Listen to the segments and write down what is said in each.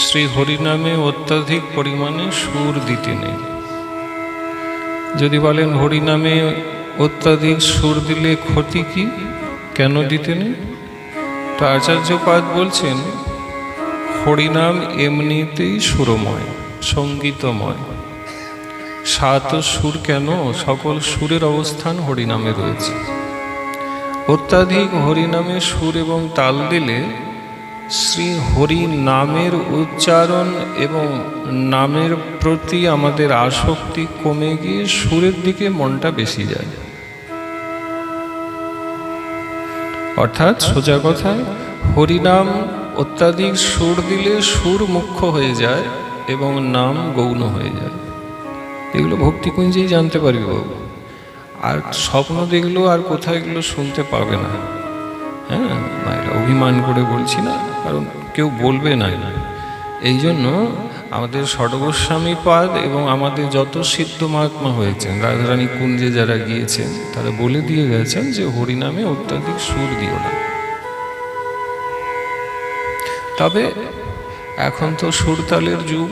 শ্রী হরিনামে অত্যাধিক পরিমাণে সুর দিতে নেই। যদি বলেন হরিনামে অত্যাধিক সুর দিলে ক্ষতি কি, কেন দিতে নেই, তো আচার্যপাদ বলছেন হরিনাম এমনিতেই সুরময়, সঙ্গীতময়। সাত সুর কেন, সকল সুরের অবস্থান হরিনামে রয়েছে। অত্যাধিক হরিনামে সুর এবং তাল দিলে শ্রী হরি নামের উচ্চারণ এবং নামের প্রতি আমাদের আসক্তি কমে গিয়ে সুরের দিকে মনটা বেশি যায়। অর্থাৎ সোজা কথায় হরিনাম অত্যাধিক সুর দিলে সুর মুখ্য হয়ে যায় এবং নাম গৌণ হয়ে যায়। এগুলো ভক্তিকুঞ্জেই জানতে পারবে বাবু, আর স্বপ্ন দেখলেও আর কোথাও এগুলো শুনতে পাবে না। হ্যাঁ, মায়েরা অভিমান করে বলছি না, কারণ কেউ বলবে না। এই জন্য আমাদের ষড়গোস্বামী পাদ এবং আমাদের যত সিদ্ধ মহাত্মা হয়েছেন, রাধারানী কুঞ্জে যারা গিয়েছেন, তারা বলে দিয়ে গেছেন যে হরিনামে অত্যাধিক সুর দিও না। তবে এখন তো সুরতালের যুগ,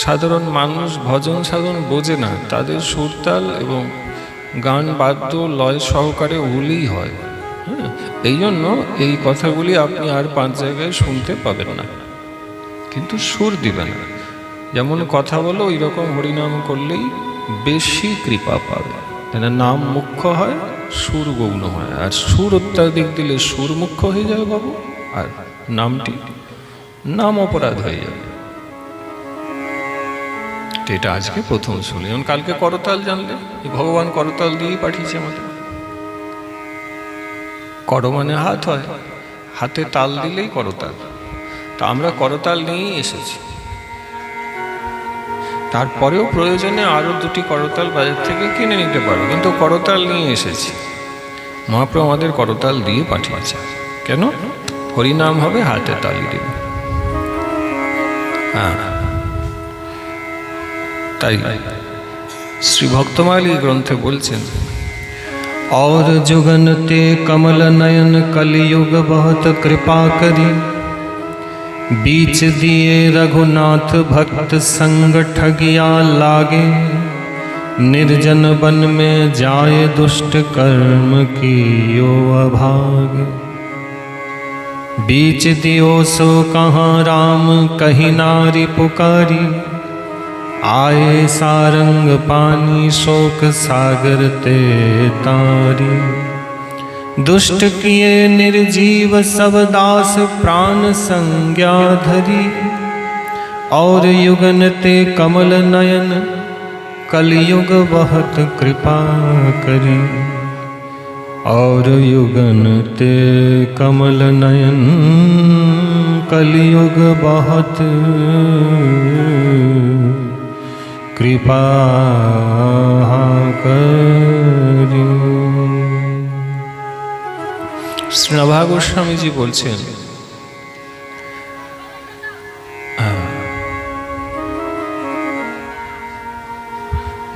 সাধারণ মানুষ ভজন সাধন বোঝে না, তাদের সুরতাল এবং গান বাদ্য লয় সহকারে হলেই হয়। হ্যাঁ, এই জন্য এই কথাগুলি আপনি আর 5 জায়গায় শুনতে পাবেন না, কিন্তু সুর দিবেন না। যেমন কথা বলো ওই রকম হরিনাম করলেই বেশি কৃপা পাবে। নাম মুখ্য হয়, সুর গৌণ হয়, আর সুর অত্যাধিক দিলে সুর মুখ্য হয়ে যায় বাবু, আর নাম অপরাধ হয়ে যাবে। এটা আজকে প্রথম শুনলে, যেমন কালকে করতাল জানলে, ভগবান করতাল দিয়েই পাঠিয়েছে আমাদের। কর মানে হাত হয়, হাতে তাল দিলেই করতাল। তা আমরা করতাল নিয়েই এসেছি। তারপরেও প্রয়োজনে আরো 2টি করতাল বাজার থেকে কিনে নিতে পারো, কিন্তু করতাল নিয়ে এসেছি। মহাপ্রভু আমাদের করতাল দিয়ে পাঠিয়েছে। কেন? হরিনাম হবে, হাতে তালি দেবে। হ্যাঁ, তাই শ্রী ভক্তমালী গ্রন্থে বলছেন, और जुगन ते कमल नयन कलयुग बहुत कृपा करी, बीच दिए रघुनाथ भक्त संग ठगिया लागे, निर्जन वन में जाए दुष्ट कर्म कियो अभागे, बीच दियो सो कहाँ राम कही नारी पुकारी, आए सारंग पानी शोक सागर ते तारी, दुष्ट किए निर्जीव सब दास प्राण संज्ञा धरी, और युगन ते कमल नयन कलयुग बहुत कृपा करी, और युगन ते कमल नयन कलयुग बहुत कृपा करी। শ্রী নভা গোস্বামীজি বলছেন,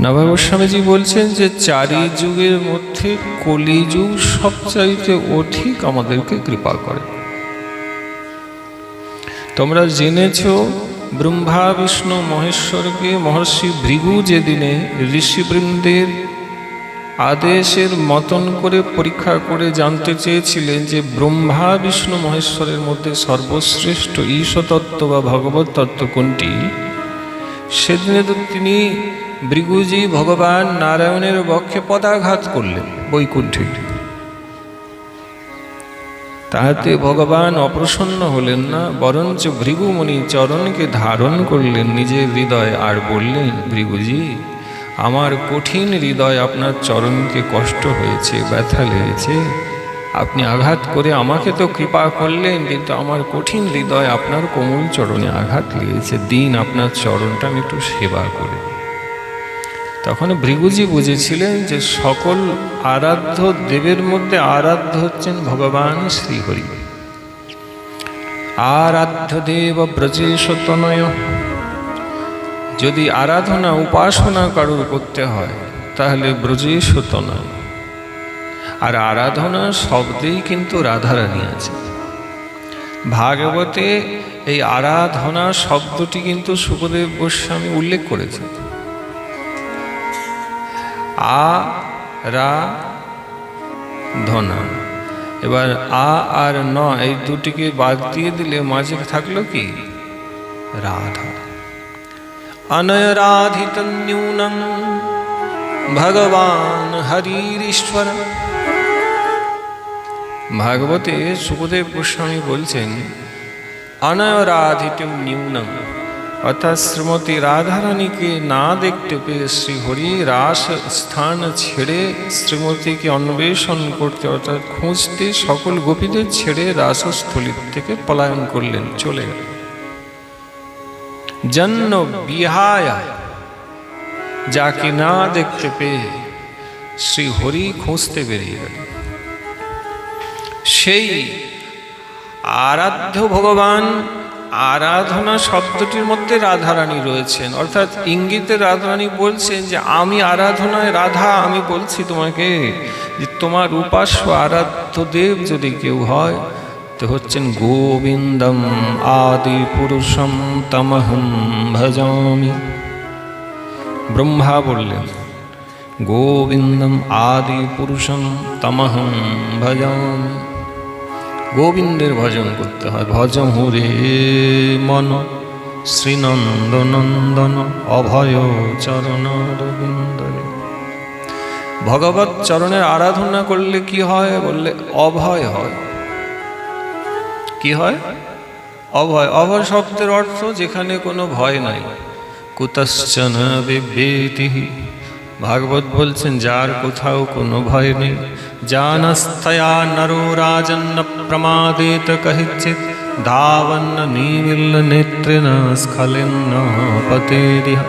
নভা গোস্বামীজি বলছেন যে 4 যুগের মধ্যে কলিযুগ সবচাইতে অধিক আমাদেরকে কৃপা করে। তোমরা জেনেছো ব্রহ্মা বিষ্ণু মহেশ্বরকে মহর্ষি ভৃগু যেদিনে ঋষিবৃন্দের আদেশের মতন করে পরীক্ষা করে জানতে চেয়েছিলেন যে ব্রহ্মা বিষ্ণু মহেশ্বরের মধ্যে সর্বশ্রেষ্ঠ ঈশ্বরতত্ত্ব বা ভগবত তত্ত্ব কোনটি, সেদিনে তো তিনি ভৃগুজি ভগবান নারায়ণের বক্ষে পদাঘাত করলেন বৈকুণ্ঠে। তাহাতে ভগবান অপ্রসন্ন হলেন না, বরঞ্চ ভৃগুমুনি চরণকে ধারণ করলেন নিজের হৃদয়ে, আর বললেন, ভৃগুজি আমার কঠিন হৃদয় আপনার চরণকে কষ্ট হয়েছে, ব্যথা লেগেছে, আপনি আঘাত করে আমাকে তো কৃপা করলেন, কিন্তু আমার কঠিন হৃদয় আপনার কোমল চরণে আঘাত লেগেছে, দিন আপনার চরণটা আমি একটু সেবা করে। তখন ভৃগুজি বুঝেছিলেন যে সকল আরাধ্য দেবের মধ্যে আরাধ্য হচ্ছেন ভগবান শ্রীহরি। আরাধ্য দেব ব্রজেশ তনয়, যদি আরাধনা উপাসনা কারোর করতে হয় তাহলে ব্রজেশ তনয়। আর আরাধনা শব্দেই কিন্তু রাধারানী আছে। ভাগবতে এই আরাধনা শব্দটি কিন্তু শুকদেব গোস্বামী উল্লেখ করেছে। আরাধনা, এবার আ আর ন এই দুটিকে বাদ দিয়ে দিলে মাঝে থাকলো কি? রাধা। অনয়রাধিত ন্যূনং ভগবান হরিশ্বর। ভাগবতে সুখদেব গোস্বামী বলছেন অনয়রাধিত ন্যূনং, অর্থাৎ শ্রীমতী রাধারানীকে না দেখতে পেয়ে শ্রীহরি রাস স্থান ছেড়ে শ্রীমতীকে অন্বেষণ করতে অর্থাৎ খুঁজতে সকল গোপীদের ছেড়ে রাসস্থলী থেকে পলায়ন করলেন, চলে গেল। জন্য বিহায়া, যাকে না দেখতে পেয়ে শ্রীহরি খুঁজতে বেরিয়ে গেল। সেই আরাধ্য ভগবান, আরাধনা শব্দটির মধ্যে রাধারানী রয়েছেন, অর্থাৎ ইঙ্গিতে রাধারানী বলছেন যে আমি আরাধনায় রাধা, আমি বলছি তোমাকে যে তোমার উপাস্য আরাধ্য দেব যদি কেউ হয় তো হচ্ছেন গোবিন্দম আদি পুরুষম তমহম ভজামি। ব্রহ্মা বললেন গোবিন্দম আদি পুরুষম তমহম ভজামি, গোবিন্দের ভজন করতে হয়। ভজম হুরে মন শ্রীনন্দনন্দন অভয় চরণ রবীন্দ্রে। ভগবৎ চরণের আরাধনা করলে কি হয়? বললে অভয় হয়। কি হয়? অভয়। অভয় শব্দের অর্থ যেখানে কোনো ভয় নাই। কুতশ্চন বিভীতিঃ, ভাগবত বলছেন যার কোথাও কোনো ভয় নেই। জানস্তয়া নরো রাজন্ন প্রমাদেত কহিচিৎ, ধাবন্ন নিমিল্ল নেত্রেণ স্খলেন্ন পতেরিহ।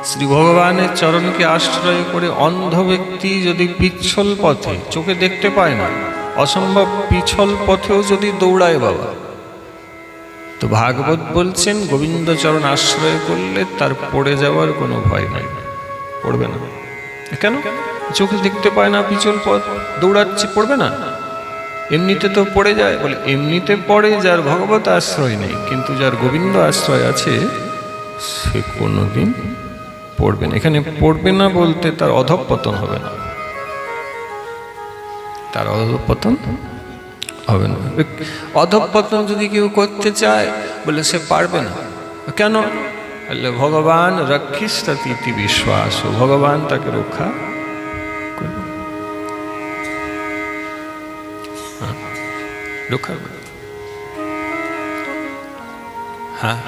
শ্রী ভগবানের চরণকে আশ্রয় করে অন্ধ ব্যক্তি যদি পিছল পথে, চোখে দেখতে পায় না, অসম্ভব পিছল পথেও যদি দৌড়ায় বাবা, তো ভাগবত বলছেন গোবিন্দ চরণ আশ্রয় করলে তার পড়ে যাওয়ার কোনো ভয় নাই, পড়বে না। কেন? চোখে দেখতে পায় না, পিছল পথ দৌড়াচ্ছে, পড়বে না? এমনিতে তো পড়ে যায়। বলে এমনিতে পড়ে যার ভগবত আশ্রয় নেই, কিন্তু যার গোবিন্দ আশ্রয় আছে সে কোনোদিন পড়বে না। এখানে পড়বে না বলতে তার অধঃপতন হবে না, তার অধঃপতন হবে না। অধঃপতন যদি কেউ করতে চায় বলে সে পারবে না। কেন? বললে ভগবান রক্ষিষ্যতি বিশ্বাস, ভগবান তাকে রক্ষা করবে, রক্ষা করবে। হ্যাঁ,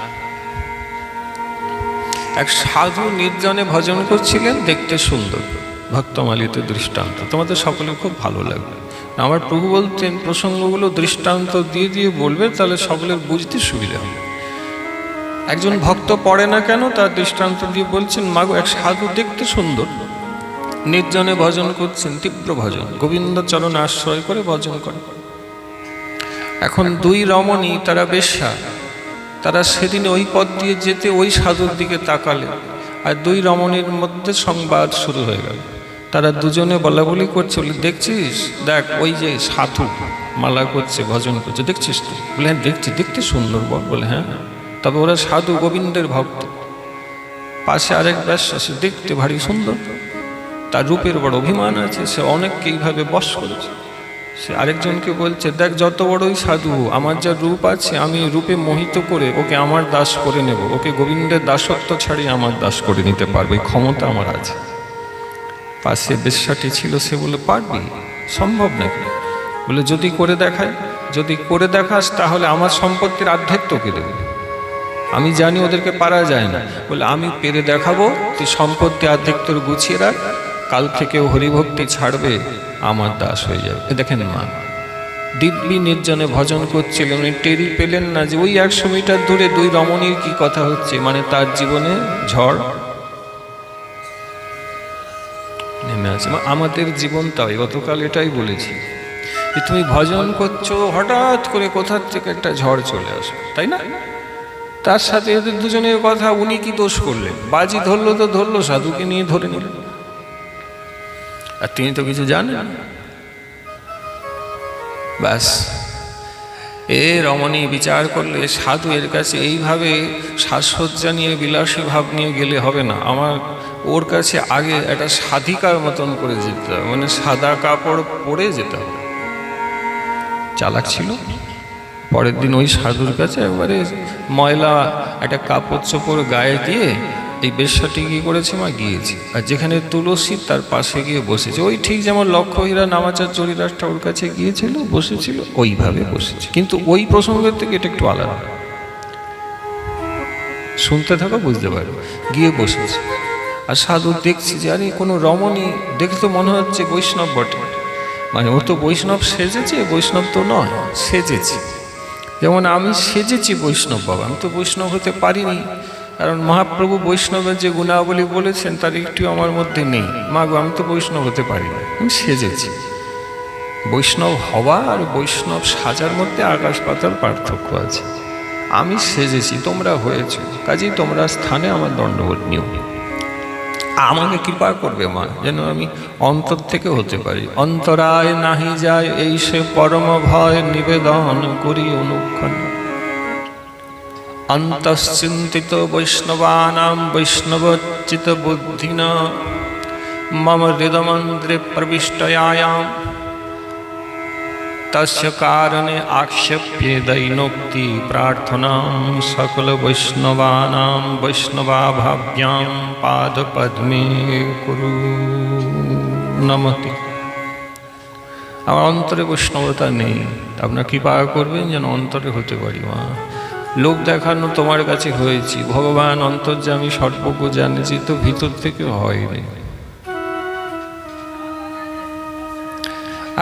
এক সাধু নির্জনে ভজন করছিলেন, দেখতে সুন্দর, ভক্তমালিত দৃষ্টান্ত, তোমাদের সকলে খুব ভালো লাগবে। আমার প্রভু বলতেন প্রসঙ্গগুলো দৃষ্টান্ত দিয়ে দিয়ে বলবে, তাহলে সকলের বুঝতে সুবিধা হবে। একজন ভক্ত পড়ে না কেন, তার দৃষ্টান্ত দিয়ে বলছেন, মাগো এক সাধু দেখতে সুন্দর, নির্জনে ভজন করছেন, তীব্র ভজন, গোবিন্দ চরণ আশ্রয় করে ভজন করে। এখন দুই রমণী, তারা বেশ্যা, তারা সেদিন ওই পথ দিয়ে যেতে ওই সাধুর দিকে তাকালে, আর দুই রমণীর মধ্যে সংবাদ শুরু হয়ে গেল। তারা দুজনে বলা বলি করছে, বলে দেখছিস, দেখ ওই যে সাধু মালা করছে, ভজন করছে, দেখছিস তো? বলে হ্যাঁ দেখছি, দেখতে সুন্দর। বলে হ্যাঁ, তবে ওরা সাধু গোবিন্দের ভক্ত। পাশে আরেক বেশ্যা, সে দেখতে ভারী সুন্দর, তার রূপের বড় অভিমান আছে, সে অনেককে এইভাবে বশ করেছে। সে আরেকজনকে বলছে, দেখ যত বড়ই সাধু, আমার যা রূপ আছে আমি রূপে মোহিত করে ওকে আমার দাস করে নেব, ওকে গোবিন্দের দাসত্ব ছাড়িয়ে আমার দাস করে নিতে পারবে, এই ক্ষমতা আমার আছে। পাশে বেশ্যাটি ছিল, সে বলে পারবি? সম্ভব নাকি? বলে যদি করে দেখায়, যদি করে দেখাস তাহলে আমার সম্পত্তির অর্ধেক তোকে দেবে। আমি জানি ওদেরকে পারা যায় না। বলে আমি পেরে দেখাবো, তুই সম্পত্তি অর্ধেক তোর গুছিয়ে রাখ, কাল থেকেও হরিভক্তি ছাড়বে, আমার দাস হয়ে যাবে। দেখেন মা, দিব্যি নির্জনে ভজন করছিলেন, উনি টেরি পেলেন না যে ওই 100 মিটার দূরে দুই রমণীর কি কথা হচ্ছে, মানে তার জীবনে ঝড় নেমে আছে। আমাদের জীবনটাই, গতকাল এটাই বলেছি যে তুমি ভজন করছো, হঠাৎ করে কোথার থেকে একটা ঝড় চলে আসে, তাই না? তার সাথে এদের দুজনের কথা, উনি কি দোষ করলেন? বাজি ধরলো তো ধরলো, সাধুকে নিয়ে ধরে নিলেন, আর তিনি তো কিছু জানেন। ব্যাস এ রমণী বিচার করলে সাধু এর কাছে এইভাবে সাজসজ্জা নিয়ে বিলাসী ভাব নিয়ে গেলে হবে না, আমার ওর কাছে আগে একটা সাধিকার মতন করে যেতে হবে, মানে সাদা কাপড় পরে যেতে হবে। চালাক ছিল। পরের দিন ওই সাধুর কাছে একবারে ময়লা একটা কাপড় চোপড় গায়ে দিয়ে এই বেশ্যাটি কী করেছে, মা গিয়েছে, আর যেখানে তুলসী তার পাশে গিয়ে বসেছে, ওই ঠিক যেমন লক্ষ্মীরা নামাচার্য হরিদাস ঠাকুর কাছে গিয়েছিল বসেছিল ওইভাবে বসেছে, কিন্তু ওই প্রসঙ্গের থেকে এটা একটু আলাদা। শুনতে থাকো বুঝতে পারো। গিয়ে বসেছে আর সাধু দেখছি যে আরে কোনো রমণী দেখে তো মনে হচ্ছে বৈষ্ণব বটে, মানে ও তো বৈষ্ণব সেজেছে, বৈষ্ণব তো নয়, সেজেছে। যেমন আমি সেজেছি বৈষ্ণব বাবা, আমি তো বৈষ্ণব হতে পারিনি, কারণ মহাপ্রভু বৈষ্ণবের যে গুণাবলী বলেছেন তার একটিও আমার মধ্যে নেই। মা গো, আমি তো বৈষ্ণব হতে পারি না, আমি সেজেছি। বৈষ্ণব হওয়া আর বৈষ্ণব সাজার মধ্যে আকাশ পাতাল পার্থক্য আছে। আমি সেজেছি, তোমরা হয়েছ, কাজেই তোমরা স্থানে আমার দণ্ডবোধ নিও। আমাকে কৃপা করবে মা, যেন আমি অন্তর থেকে হতে পারি। অন্তরায় নাহি যায় এই সে পরম ভয়, নিবেদন করি অনুক্ষণ। অন্তশ্চিন্তিত বৈষ্ণবানাম বৈষ্ণবচিত বুদ্ধিনা, মম হৃদমন্দ্রে প্রবিষ্টয়ায়াম, তস্য কারণে আক্ষেপ্যে দৈনোক্তি প্রার্থনাম সকল বৈষ্ণবানাম বৈষ্ণবাভাভ্যাম পাদপদ্মে কুরু নমতি। আমার অন্তরে বৈষ্ণবতা নেই, আপনার কৃপা করবেন যেন অন্তরে হতে পারি মা। লোক দেখানো তোমার কাছে হয়েছি, ভগবান অন্তর্যামী সর্বজ্ঞ জানেছি, তো ভিতর থেকে হয়নি।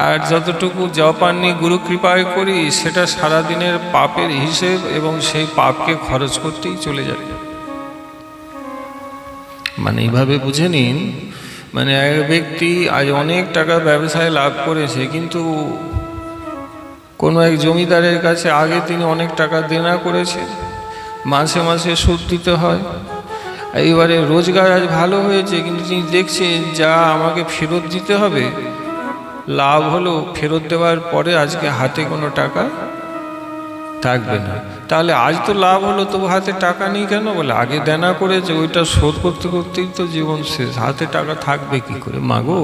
আর যতটুকু জপান্নি গুরু কৃপায় করি সেটা সারাদিনের পাপের হিসেব, এবং সেই পাপকে খরচ করতেই চলে যাবে। মানে এইভাবে বুঝে নিন, মানে এক ব্যক্তি আজ অনেক টাকা ব্যবসায় লাভ করেছে, কিন্তু কোনো এক জমিদারের কাছে আগে তিনি অনেক টাকা দেনা করেছে, মাসে মাসে সুদ দিতে হয়। এইবারে রোজগার আজ ভালো হয়েছে, কিন্তু তিনি দেখছেন যা আমাকে ফেরত দিতে হবে, লাভ হলো ফেরত দেওয়ার পরে আজকে হাতে কোনো টাকা থাকবে না। তাহলে আজ তো লাভ হলো, তবু হাতে টাকা নেই কেন? বলে আগে দেনা করেছে, ওইটা শোধ করতে করতেই তো জীবন শেষ, হাতে টাকা থাকবে কি করে? মাগো,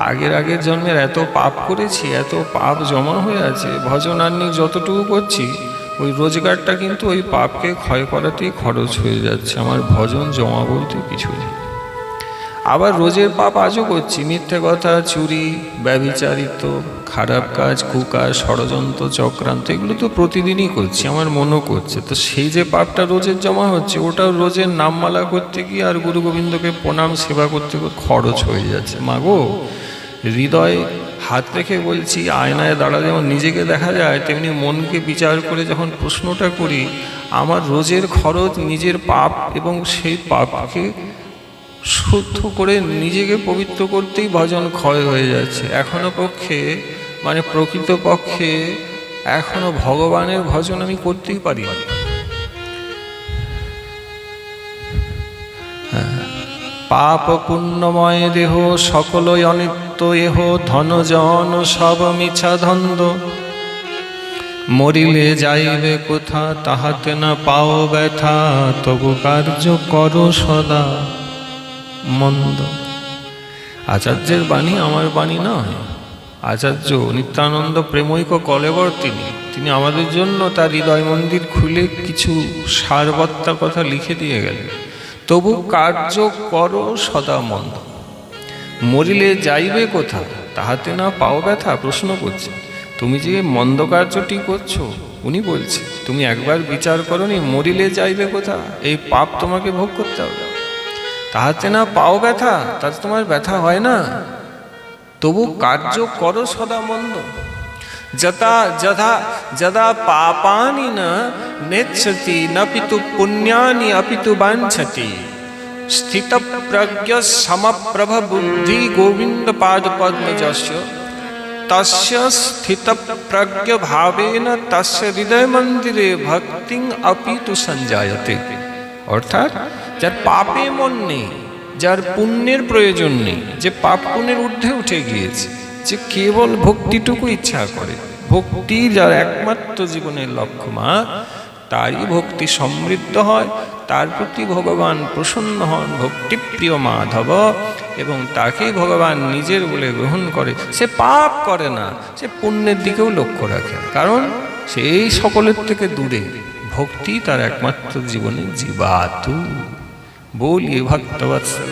আগের জন্মের এত পাপ করেছি, এত পাপ জমা হয়ে আছে, ভজনান্নি যতটুকু করছি ওই রোজগারটা কিন্তু ওই পাপকে ক্ষয় করাতেই খরচ হয়ে যাচ্ছে, আমার ভজন জমা বলতে কিছু নেই। আবার রোজের পাপ আজও করছি, মিথ্যে কথা, চুরি, ব্যভিচারিত্ব, খারাপ কাজ, কুকাজ, ষড়যন্ত্র, চক্রান্ত, এগুলো তো প্রতিদিনই করছি, আমার মনও করছে। তো সেই যে পাপটা রোজের জমা হচ্ছে, ওটাও রোজের নামমালা করতে গিয়ে আর গুরু গোবিন্দকে প্রণাম সেবা করতে খরচ হয়ে যাচ্ছে। মাগো, হৃদয়ে হাত রেখে বলছি, আয়নায় দাঁড়া যেমন নিজেকে দেখা যায়, তেমনি মনকে বিচার করে যখন প্রশ্নটা করি, আমার রোজের খরচ নিজের পাপ, এবং সেই পাপকে শুদ্ধ করে নিজেকে পবিত্র করতেই ভজন ক্ষয় হয়ে যাচ্ছে। এখনো পক্ষে, মানে প্রকৃত পক্ষে এখনো ভগবানের ভজন আমি করতেই পারি। পাপ পুণ্যময় দেহ সকলই অনিত্য এহ, ধন জন সব মিছা ধন্দ, মরিলে যাইবে কোথা তাহাতে না পাও ব্যথা, তবু কার্য করো সদা মন্দ। আচার্যের বাণী আমার বাণী নয়। আচার্য নিত্যানন্দ প্রেমৈক কলেবর তিনি আমাদের জন্য তার হৃদয় মন্দির খুলে কিছু সারবত্তা কথা লিখে দিয়ে গেলেন। তবু কার্য করো সদা মন্দ, মরিলে যাইবে কোথা তাহাতে না পাও ব্যথা। প্রশ্ন করছে, তুমি যে মন্দ কার্যটি করছো, উনি বলছে তুমি একবার বিচার করোনি, মরিলে যাইবে কোথা, এই পাপ তোমাকে ভোগ করতে হবে। তাহাতে না পাও ব্যথা, তাতে তোমার ব্যথা হয় না, তবু কার্য করো সদা মন্দ। যদা পাপানি না নেচ্ছতি না পিতু পুণ্যানি অপিতু বাঞ্ছতি, স্থিত প্রজ্ঞ সমপ্রভ বুদ্ধি গোবিন্দ পাদ পদ্মজস্য, তস্য স্থিত প্রজ্ঞ ভাবেন তস্য হৃদয় মন্দিরে ভক্তি অপিতু সঞ্জায়তে। অর্থাৎ যার পাপে মন নেই, যার পুণ্যের প্রয়োজন নেই, যে পাপ পুণ্যের ঊর্ধ্বে উঠে গিয়েছে, যে কেবল ভক্তিটুকু ইচ্ছা করে, ভক্তি যার একমাত্র জীবনের লক্ষ্য মা, তারই ভক্তি সমৃদ্ধ হয়, তার প্রতি ভগবান প্রসন্ন হন, ভক্তিপ্রিয় মাধব, এবং তাকেই ভগবান নিজের বলে গ্রহণ করে। সে পাপ করে না, সে পুণ্যের দিকেও লক্ষ্য রাখে, কারণ সেই সকলের থেকে দূরে। ভক্তি তার একমাত্র জীবনের জীবাতু। বলিয়ে ভক্তবৎসল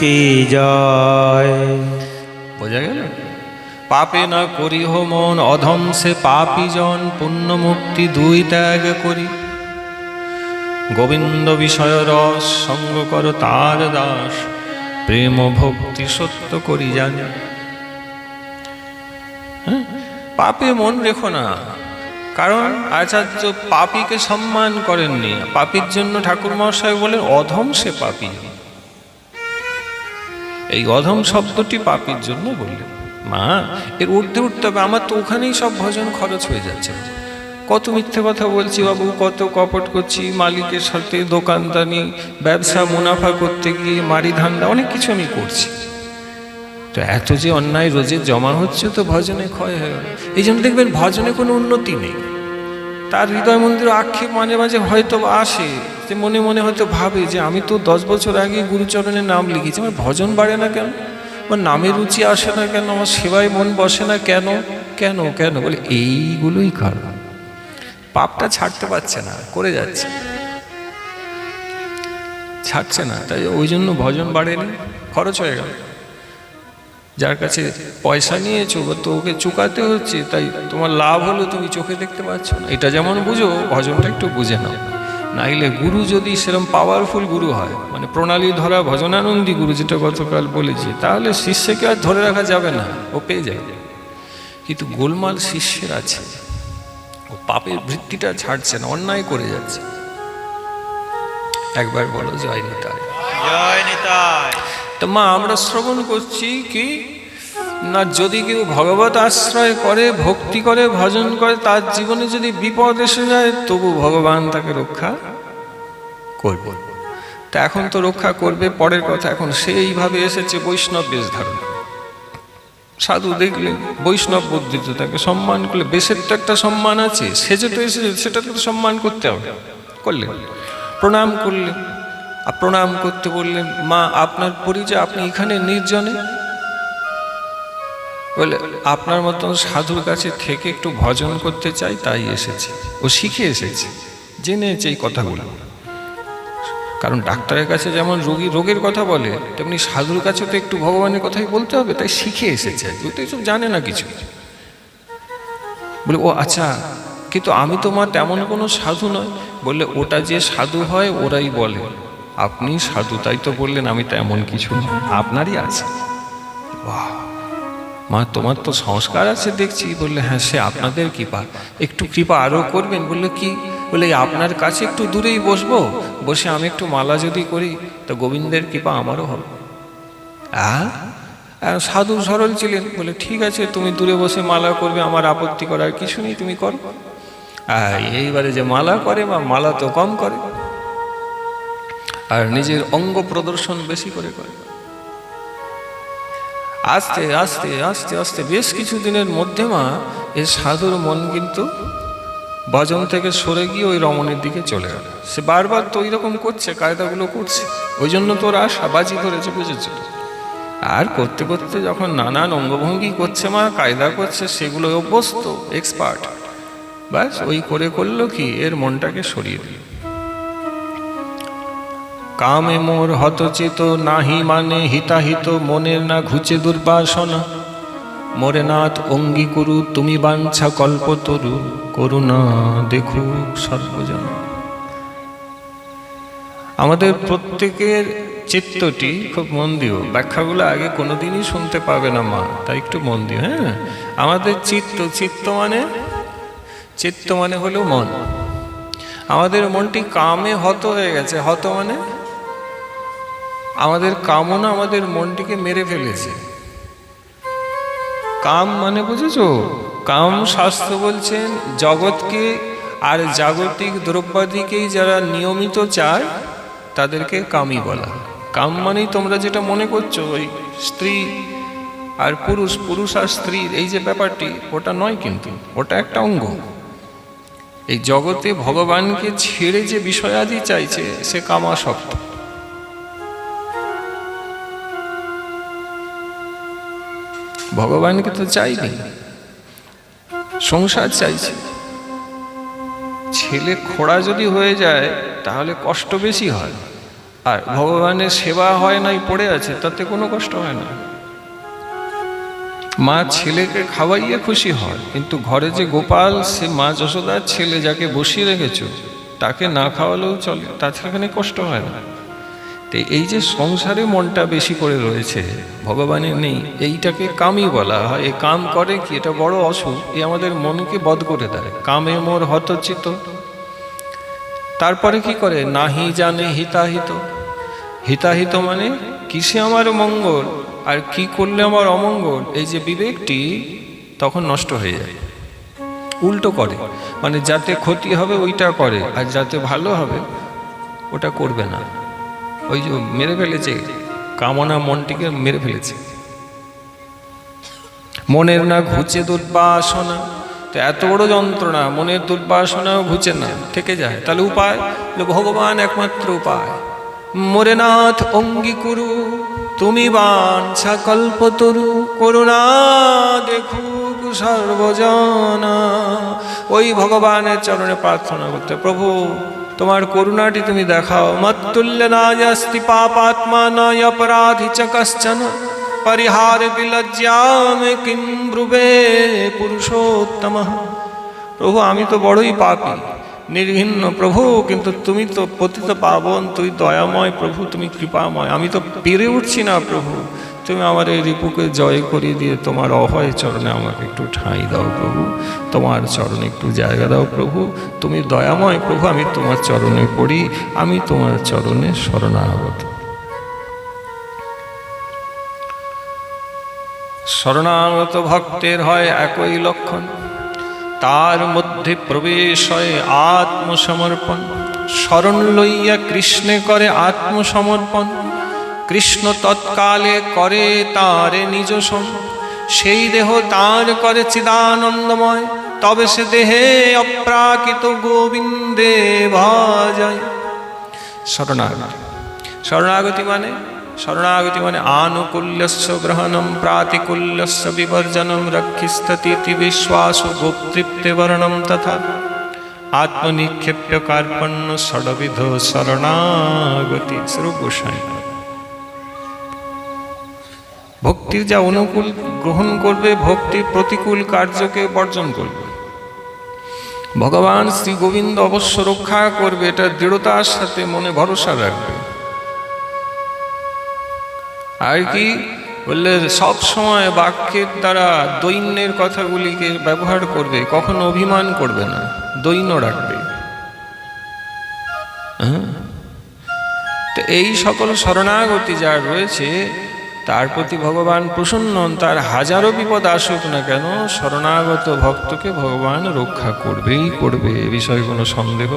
কি জয়। বোঝা গেল? পাপে না করিহ মন, অধমসে পাপী জন, পুণ্য মুক্তি দুই ত্যাগ করি। গোবিন্দ বিষয় রস সঙ্গ কর তার দাস, প্রেম ভক্তি সত্য করি জানি। পাপে মন রেখো না, কারণ আচার্য পাপীকে সম্মান করেননি। পাপীর জন্য ঠাকুর মহাশয় বলেন অধম সে পাপী। এই অধম শব্দটি পাপীর জন্য বললেন। মা, এর ঊর্ধ্বে উঠতে হবে। আমার তো ওখানেই সব ভজন খরচ হয়ে যাচ্ছে। কত মিথ্যে কথা বলছি বাবু, কত কপট করছি, মালিকের সাথে দোকানদানি, ব্যবসা মুনাফা করতে গিয়ে মারি ধান্দা, অনেক কিছু আমি করছি। তো এত যে অন্যায় রোজে জমা হচ্ছে, তো ভজনে ক্ষয় হয়ে গেল। এই জন্য দেখবেন ভজনে কোনো উন্নতি নেই। তার হৃদয় মন্দির আক্ষেপ মাঝে মাঝে হয়তো আসে, যে মনে মনে হয়তো ভাবে যে আমি তো 10 বছর আগে গুরুচরণের নাম লিখেছি, আমার ভজন বাড়ে না কেন, আমার নামে রুচি আসে না কেন, আমার সেবায় মন বসে না কেন কেন কেন বলে এইগুলোই কারণ। পাপটা ছাড়তে পারছে না, করে যাচ্ছে, ছাড়ছে না, তাই ওই জন্য ভজন বাড়েনি, খরচ হয়ে গেল। যার কাছে পয়সা নিয়েছো তো ওকে চুকাতে হচ্ছে, তাই তোমার লাভ হলো তুমি চোখে দেখতে পাচ্ছ না। এটা যেমন বুঝো, ভজনটা একটু বুঝে নাও। নাইলে গুরু যদি সেরকম পাওয়ারফুল গুরু হয়, মানে প্রণালী ধরা ভজনানন্দী গুরু, যেটা গতকাল বলেছি, তাহলে শিষ্যকে আর ধরে রাখা যাবে না, ও পেয়ে যাবে। কিন্তু গোলমাল শিষ্যের আছে, ও পাপের বৃত্তিটা ছাড়ছে না, অন্যায় করে যাচ্ছে। একবার বলো জয় নিতাই। জয় নিতাই। তো মা, আমরা শ্রবণ করছি কি না, যদি কেউ ভগবত আশ্রয় করে, ভক্তি করে, ভজন করে, তার জীবনে যদি বিপদ এসে যায়, তবু ভগবান তাকে রক্ষা করবে। তা এখন তো রক্ষা করবে পরের কথা, এখন সেইভাবে এসেছে বৈষ্ণব বেশ ধারণ। সাধু দেখলে বৈষ্ণব বুদ্ধিত তাকে সম্মান করলে, বেশের তো একটা সম্মান আছে, সেজে তো এসেছে, সেটাকে তো সম্মান করতে হবে। করলে প্রণাম করলে, আর প্রণাম করতে বললেন, মা আপনার পরিচয়, আপনি এখানে নির্জনে, বলে আপনার মতন সাধুর কাছে থেকে একটু ভজন করতে চাই, তাই এসেছে। ও শিখে এসেছে, জেনেছে এই কথাগুলো। কারণ ডাক্তারের কাছে যেমন রোগী রোগের কথা বলে, তেমনি সাধুর কাছে তো একটু ভগবানের কথাই বলতে হবে, তাই শিখে এসেছে। ও তো এসব জানে না কিছু। বলে ও আচ্ছা, কিন্তু আমি তো মা তেমন কোনো সাধু নয়। বললে ওটা যে সাধু হয় ওরাই বলে, আপনি সাধু, তাই তো বললেন আমি তেমন কিছু নয়, আপনারই আছে। বাহ মা, তোমার তো সংস্কার আছে দেখছি। বললে হ্যাঁ, সে আপনাদের কৃপা, একটু কৃপা আরও করবেন। বললে কি? বলে আপনার কাছে একটু দূরেই বসবো, বসে আমি একটু মালা যদি করি, তো গোবিন্দের কৃপা আমারও হবে। সাধু সরল ছিলেন, বলে ঠিক আছে, তুমি দূরে বসে মালা করবে, আমার আপত্তি করার কিছু নেই, তুমি করো। এইবারে যে মালা করে, বা মালা তো কম করে, আর নিজের অঙ্গ প্রদর্শন বেশি করে করে। আস্তে আস্তে আস্তে আস্তে বেশ কিছু দিনের মধ্যে মা, এই সাধুর মন কিন্তু ভজন থেকে সরে গিয়ে ওই রমণের দিকে চলে গেল। সে বারবার তো ওই রকম করছে, কায়দাগুলো করছে, ওই জন্য তোর আশা বাজি ধরেছে, বুঝেছ? আর করতে করতে যখন নানান অঙ্গভঙ্গি করছে মা, কায়দা করছে, সেগুলো অভ্যস্ত, এক্সপার্ট, ব্যাস ওই করে করলো কি, এর মনটাকে সরিয়ে দিল। কামে মোর হতচেত নাহি মানে হিতাহিত, মনের না ঘুচে দুর্বাসনা, মোরে নাথ অঙ্গী করু তুমি বাঞ্ছা কল্পতরু, করুণা দেখুক সর্বজন। আমাদের প্রত্যেকের চিত্তটি খুব মন দিও, ব্যাখ্যাগুলো আগে কোনোদিনই শুনতে পাবে না মা, তাই একটু মন দিও। হ্যাঁ, আমাদের চিত্ত মানে হলো মন। আমাদের মনটি কামে হত হয়ে গেছে। হত মানে আমাদের কামনা আমাদের মনটিকে মেরে ফেলেছে। কাম মানে বুঝেছো? কাম শাস্ত্র বলছেন জগৎকে আর জাগতিক দ্রব্যাদিকেই যারা নিয়মিত চায় তাদেরকে কামই বলা। কাম মানেই তোমরা যেটা মনে করছো, ওই স্ত্রী আর পুরুষ পুরুষ আর স্ত্রীর এই যে ব্যাপারটি, ওটা নয়, কিন্তু ওটা একটা অঙ্গ। এই জগতে ভগবানকে ছেড়ে যে বিষয়াদি চাইছে সে কামাসক্ত। ভগবানকে তো চাইনি, সংসার চাইছে। ছেলে খোড়া যদি হয়ে যায় তাহলে কষ্ট বেশি হয়, আর ভগবানের সেবা হয় নাই পড়ে আছে, তাতে কোনো কষ্ট হয় না। মা ছেলেকে খাওয়াইয়ে খুশি হয়, কিন্তু ঘরে যে গোপাল, সে মা যশোদার ছেলে যাকে বসিয়ে রেখেছ, তাকে না খাওয়ালেও চলে, তাতে সেখানে কষ্ট হয় না। তো এই যে সংসারে মনটা বেশি করে রয়েছে, ভগবানের নেই, এইটাকে কামই বলা হয়। এই কাম করে কি, এটা বড় অসুখ, এ আমাদের মনকে বধ করে দেয়। কামে মোর হতচিত। তারপরে কি করে, নাহি জানে হিতাহিত। হিতাহিত মানে কিসে আমার মঙ্গল আর কি করলে আমার অমঙ্গল, এই যে বিবেকটি তখন নষ্ট হয়ে যায়। উল্টো করে, মানে যাতে ক্ষতি হবে ওইটা করে, আর যাতে ভালো হবে ওটা করবে না। ওই যে মেরে ফেলেছে, কামনা মনটিকে মেরে ফেলেছে। মনের না ঘুচে দুর্বাসনা, তো এত বড় যন্ত্রণা, মনের দুর্বাসনাও ঘুচে না, থেকে যায়। তাহলে উপায়, ভগবান একমাত্র উপায়। মোরে নাথ অঙ্গীকুরু তুমি বাঞ্ছা কল্পতরু, করুণা দেখুক সর্বজনা। ওই ভগবানের চরণে প্রার্থনা করতে, প্রভু তোমার করুণাটি তুমি দেখাও। মত্তুল্য নাস্তি পাপাত্মা নয় অপরাধী চ কশ্চন, পরিহার বিলজ্জামে কিম ব্রুবে পুরুষোত্তম। প্রভু আমি তো বড়ই পাপী, নির্ঘৃণ্য প্রভু, কিন্তু তুমি তো পতিত পাবন, তুই দয়াময় প্রভু, তুমি কৃপাময়। আমি তো পেরে উঠছি না প্রভু, তুমি আমার এই রিপুকে জয় করিয়ে দিয়ে তোমার অভয় চরণে আমাকে একটু ঠাঁই দাও প্রভু, তোমার চরণে একটু জায়গা দাও প্রভু, তুমি দয়াময় প্রভু, আমি তোমার চরণে পড়ি, আমি তোমার চরণে শরণাগত। শরণাগত ভক্তের হয় একই লক্ষণ, তার মধ্যে প্রবেশ হয় আত্মসমর্পণ। শরণ লইয়া কৃষ্ণে করে আত্মসমর্পণ, কৃষ্ণ তৎকালে করে তারে নিজ সম। সেই দেহ তার করে চিদানন্দময়, তবে সে দেহে অপ্রাকৃত গোবিন্দে ভজায়। শরণাগতি, শরণাগতি মানে, শরণাগতি মানে আনুকূল্যস্য গ্রহণম প্রাতিকূল্যস্য বিবর্জনম রক্ষিস্থিতি বিশ্বাস গোপ্তৃপ্তে বর্ণম তথা আত্মনিক্ষেপ্য কার্পণ্য ষড়বিধ শরণাগতি। স্বরূপ গোস্বামী। ভক্তির যা অনুকূল গ্রহণ করবে, ভক্তির প্রতিকূল কার্যকে বর্জন করবে। ভগবান শ্রী গোবিন্দ অবশ্য রক্ষা করবে, এটা দৃঢ়তার সাথে মনে ভরসা রাখবে। আর কি বললে, সব সময় বাক্যের দ্বারা দৈন্যের কথাগুলিকে ব্যবহার করবে, কখনো অভিমান করবে না, দৈন্য রাখবে। তো এই সকল শরণাগতি যার রয়েছে, তার প্রতি ভগবান প্রসন্ন হন। তার হাজারো বিপদ আসুক না কেন, শরণাগত ভক্তকে ভগবান রক্ষা করবেই করবে, এ বিষয়ে কোনো সন্দেহ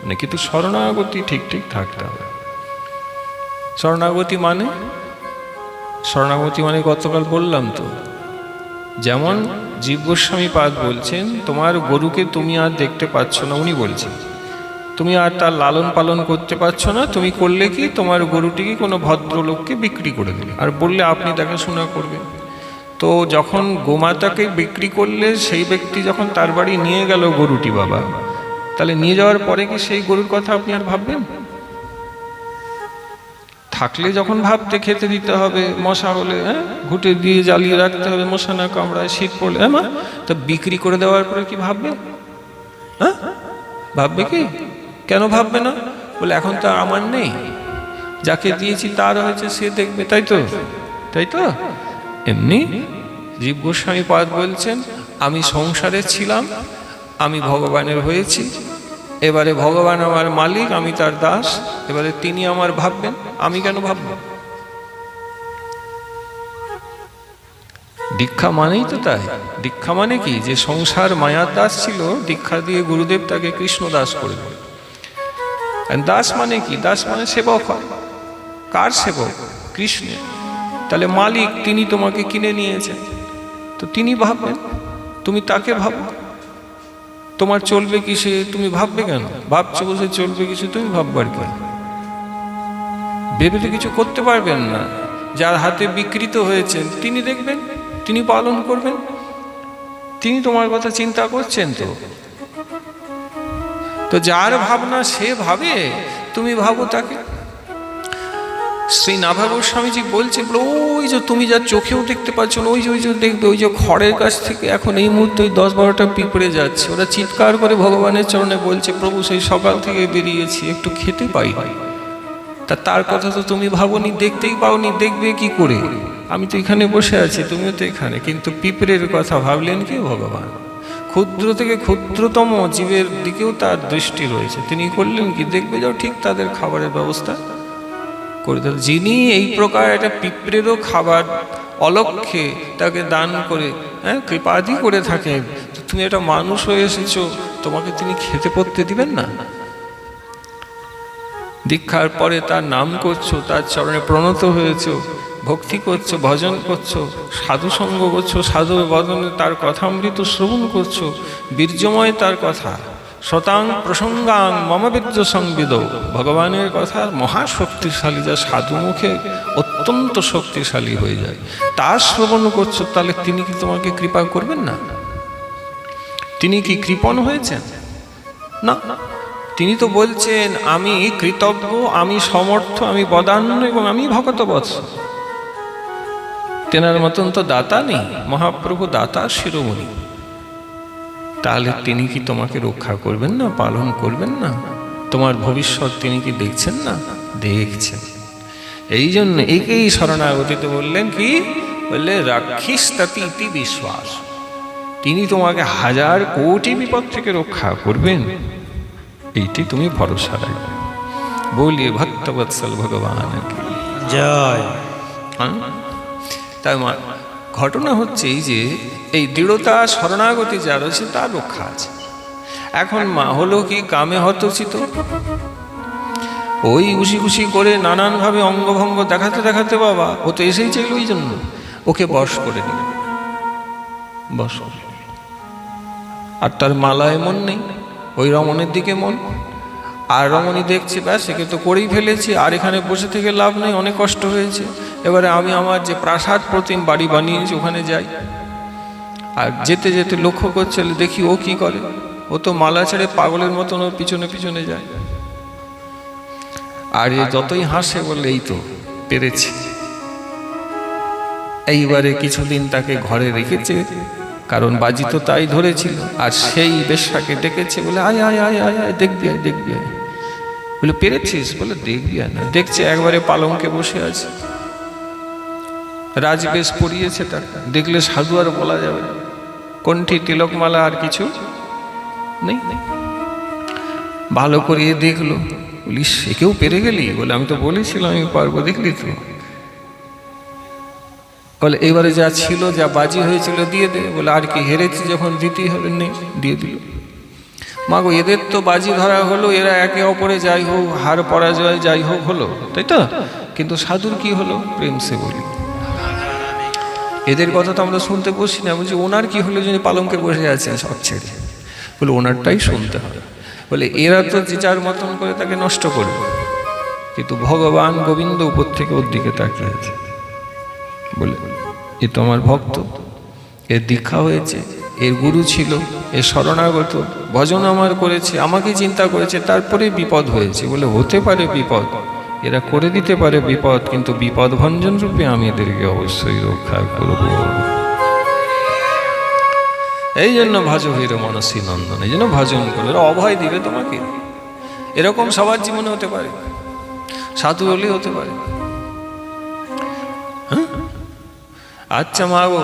নেই। কিন্তু শরণাগতি ঠিক ঠিক থাকতে হবে। শরণাগতি মানে, শরণাগতি মানে গতকাল বললাম তো, যেমন জীব গোস্বামী পাদ বলছেন, তোমার গরুকে তুমি আর দেখতে পাচ্ছ না, উনি বলছেন তুমি আর তার লালন পালন করতে পারছো না, তুমি করলে কি, তোমার গরুটিকে কোনো ভদ্রলোককে বিক্রি করে দিলে, আর বললে আপনি দেখাশোনা করবেন। তো যখন গোমাতাকে বিক্রি করলে, সেই ব্যক্তি যখন তার বাড়ি নিয়ে গেল গরুটি বাবা, তাহলে নিয়ে যাওয়ার পরে কি সেই গরুর কথা আপনি আর ভাববেন? থাকলে যখন ভাবতে, খেতে দিতে হবে, মশা হলে ঘুটে দিয়ে জ্বালিয়ে রাখতে হবে, মশা না কামড়ায়, শীত পড়লে, মা তো বিক্রি করে দেওয়ার পরে কি ভাববে? ভাববে কি? কেন ভাববে না? বলে এখন তো আমার নেই, যাকে দিয়েছি তার হয়েছে, সে দেখবে, তাই তো, তাই তো। এমনি জীব গোস্বামী পাদ বলছেন, আমি সংসারে ছিলাম, আমি ভগবানের হয়েছি, এবারে ভগবান আমার মালিক, আমি তার দাস, এবারে তিনি আমার ভাববেন, আমি কেন ভাবব? দীক্ষা মানেই তো তাই। দীক্ষা মানে কি, যে সংসার মায়ার দাস ছিল, দীক্ষা দিয়ে গুরুদেব তাকে কৃষ্ণ দাস করে দেন। দাস মানে কি? দাস মানে সেবক হয়। কার সেবক? কৃষ্ণের। তাহলে মালিক তিনি তোমাকে কিনে নিয়েছেন, তো তিনি ভাববেন, তুমি তাকে ভাবো। তোমার চলবে কিসে, তুমি ভাববে কেন? ভাবছো বসে চলবে কিসে, তুমি ভাববার কি? ভেবে তো কিছু করতে পারবেন না। যার হাতে বিকৃত হয়েছেন তিনি দেখবেন, তিনি পালন করবেন, তিনি তোমার কথা চিন্তা করছেন। তো যার ভাবনা সে ভাবে, তুমি ভাবো তাকে। শ্রী নাভা গোস্বামীজি বলছে, ওই যে তুমি যা চোখেও দেখতে পাচ্ছ না, ওই যে দেখবে, ওই যে খড়ের কাছ থেকে এখন এই মুহূর্তে 10-12টা পিঁপড়ে যাচ্ছে, ওরা চিৎকার করে ভগবানের চরণে বলছে, প্রভু সেই সকাল থেকে বেরিয়েছি, একটু খেতে পাই। তা তার কথা তো তুমি ভাবোনি, দেখতেই পাওনি, দেখবে কি করে? আমি তো এখানে বসে আছি, তুমিও তো এখানে, কিন্তু পিঁপড়ের কথা ভাবলেন কি ভগবান? ক্ষুদ্র থেকে ক্ষুদ্রতম জীবের দিকেও তার দৃষ্টি রয়েছে, তিনি করলেন কি, দেখবে যাও ঠিক তাদের খাবারের ব্যবস্থা করে দিল। যিনি এই প্রকার একটা পিঁপড়েরও খাবার অলক্ষ্যে তাকে দান করে কৃপাদি করে থাকেন, তুমি একটা মানুষ হয়ে এসেছো, তোমাকে তিনি খেতে পড়তে দিবেন না? দীক্ষার পরে তার নাম করছো, তার চরণে প্রণত হয়েছো, ভক্তি করছো, ভজন করছো, সাধু সঙ্গ করছো, সাধু বদনে তার কথামৃত শ্রবণ করছো, বীর্যময় তার কথা, শতাং প্রসঙ্গাং মম বীর্য সংবিদ, ভগবানের কথা মহাশক্তিশালী, যা সাধু মুখে অত্যন্ত শক্তিশালী হয়ে যায়, তার শ্রবণ করছো, তাহলে তিনি কি তোমাকে কৃপা করবেন না? তিনি কি কৃপণ হয়েছেন? না, তিনি তো বলছেন, আমি কৃতজ্ঞ, আমি সমর্থ, আমি বদান্য এবং আমি ভগত বৎস। তেনার মতন তো দাতা নেই, মহাপ্রভু দাতা শিরোমণি। তাহলে তিনি কি তোমাকে রক্ষা করবেন না, পালন করবেন না? তোমার ভবিষ্যৎ তিনি কি দেখছেন না? দেখছেন। এই জন্য একেই শরণাগতিতে বললেন কি, বললে রাক্ষিস্তাতি ইতি বিশ্বাস, তিনি তোমাকে 1000 কোটি বিপদ থেকে রক্ষা করবেন, এইটি তুমি ভরসা রাখবে। বলিয়ে ভক্তবৎসল ভগবান কি জয়। তাই ঘটনা হচ্ছে এই যে এই দৃঢ়তা শরণাগতি যার আছে তার রক্ষা আছে। এখন মা হলো কি কামে হতচিত, ওই খুশি খুশি করে নানানভাবে অঙ্গভঙ্গ দেখাতে দেখাতে, বাবা ও তো এসেই চাইল, ওই জন্য ওকে বশ করে নিল, বশ। আর তার মালায় মন নেই, ওই রমণের দিকে মন। আর রমণী দেখছে, ব্যাস একে তো করেই ফেলেছি, আর এখানে বসে থেকে লাভ নেই, অনেক কষ্ট হয়েছে, এবারে আমি আমার যে প্রাসাদ প্রতিম বাড়ি বানিয়েছি ওখানে যাই। আর যেতে যেতে লক্ষ্য করছে, দেখি ও কি করে, ও তো মালা ছেড়ে পাগলের মতন ওর পিছনে পিছনে যায়। আর এ যতই হাসে বলে, এই তো পেরেছি। এইবারে কিছুদিন তাকে ঘরে রেখেছে, কারণ বাজি তো তাই ধরেছিল। আর সেই বেশ্যাকে ডেকেছে, বলে আয় আয় আয় আয় আয়, দেখবি আয়, দেখবি আয়। বলে পেরেছিস? বলে দেখবি আয় না। দেখছে একবারে পালঙ্কে বসে আছে, রাজবেশ পরিয়েছে তাকে, দেখলে সাধু আর বলা যাবে, কণ্ঠী তিলকমালা আর কিছু নেই। ভালো করিয়ে দেখলো, বলিস সে কেউ পেরে গেলি? বলে আমি তো বলেছিলাম আমি পারবো, দেখলি তো। বলে এবারে যা ছিল, যা বাজি হয়েছিল দিয়ে দে। বলে আর কি, হেরেছি যখন দিতেই হবে, নেই, দিয়ে দিল। মা গো, এদের তো বাজি ধরা হলো, এরা একে অপরে যাই হোক, হার পরাজয় যাই হোক হলো, তাই তো। কিন্তু সাধুর কি হলো? প্রেম সে বলি, এদের কথা তো আমরা শুনতে বসি না। বলছি ওনার কি হলো, যিনি পালঙ্কে বসে আছেন সব ছেড়ে? বলে ওনারটাই শুনতে হবে। বলে এরা তো যে যার মতন করে তাকে নষ্ট করবে, কিন্তু ভগবান গোবিন্দ উপর থেকে ওর দিকে তাকিয়ে আছে। বলে এ তো আমার ভক্ত, এর দীক্ষা হয়েছে, এর গুরু ছিল, এর শরণাগত, ভজন আমার করেছে, আমাকে চিন্তা করেছে, তারপরে বিপদ হয়েছে। বলে হতে পারে বিপদ, এরা করে দিতে পারে বিপদ, কিন্তু বিপদ ভঞ্জন রূপে আমি এদেরকে অবশ্যই রক্ষা করব। এই জন্য ভজ হীর মনসী নন্দন, এই জন্য ভজন করো, এরা অভয় দিবে তোমাকে। এরকম সবার জীবনে হতে পারে, সাধু হলে হতে পারে। আচ্ছা মা গো,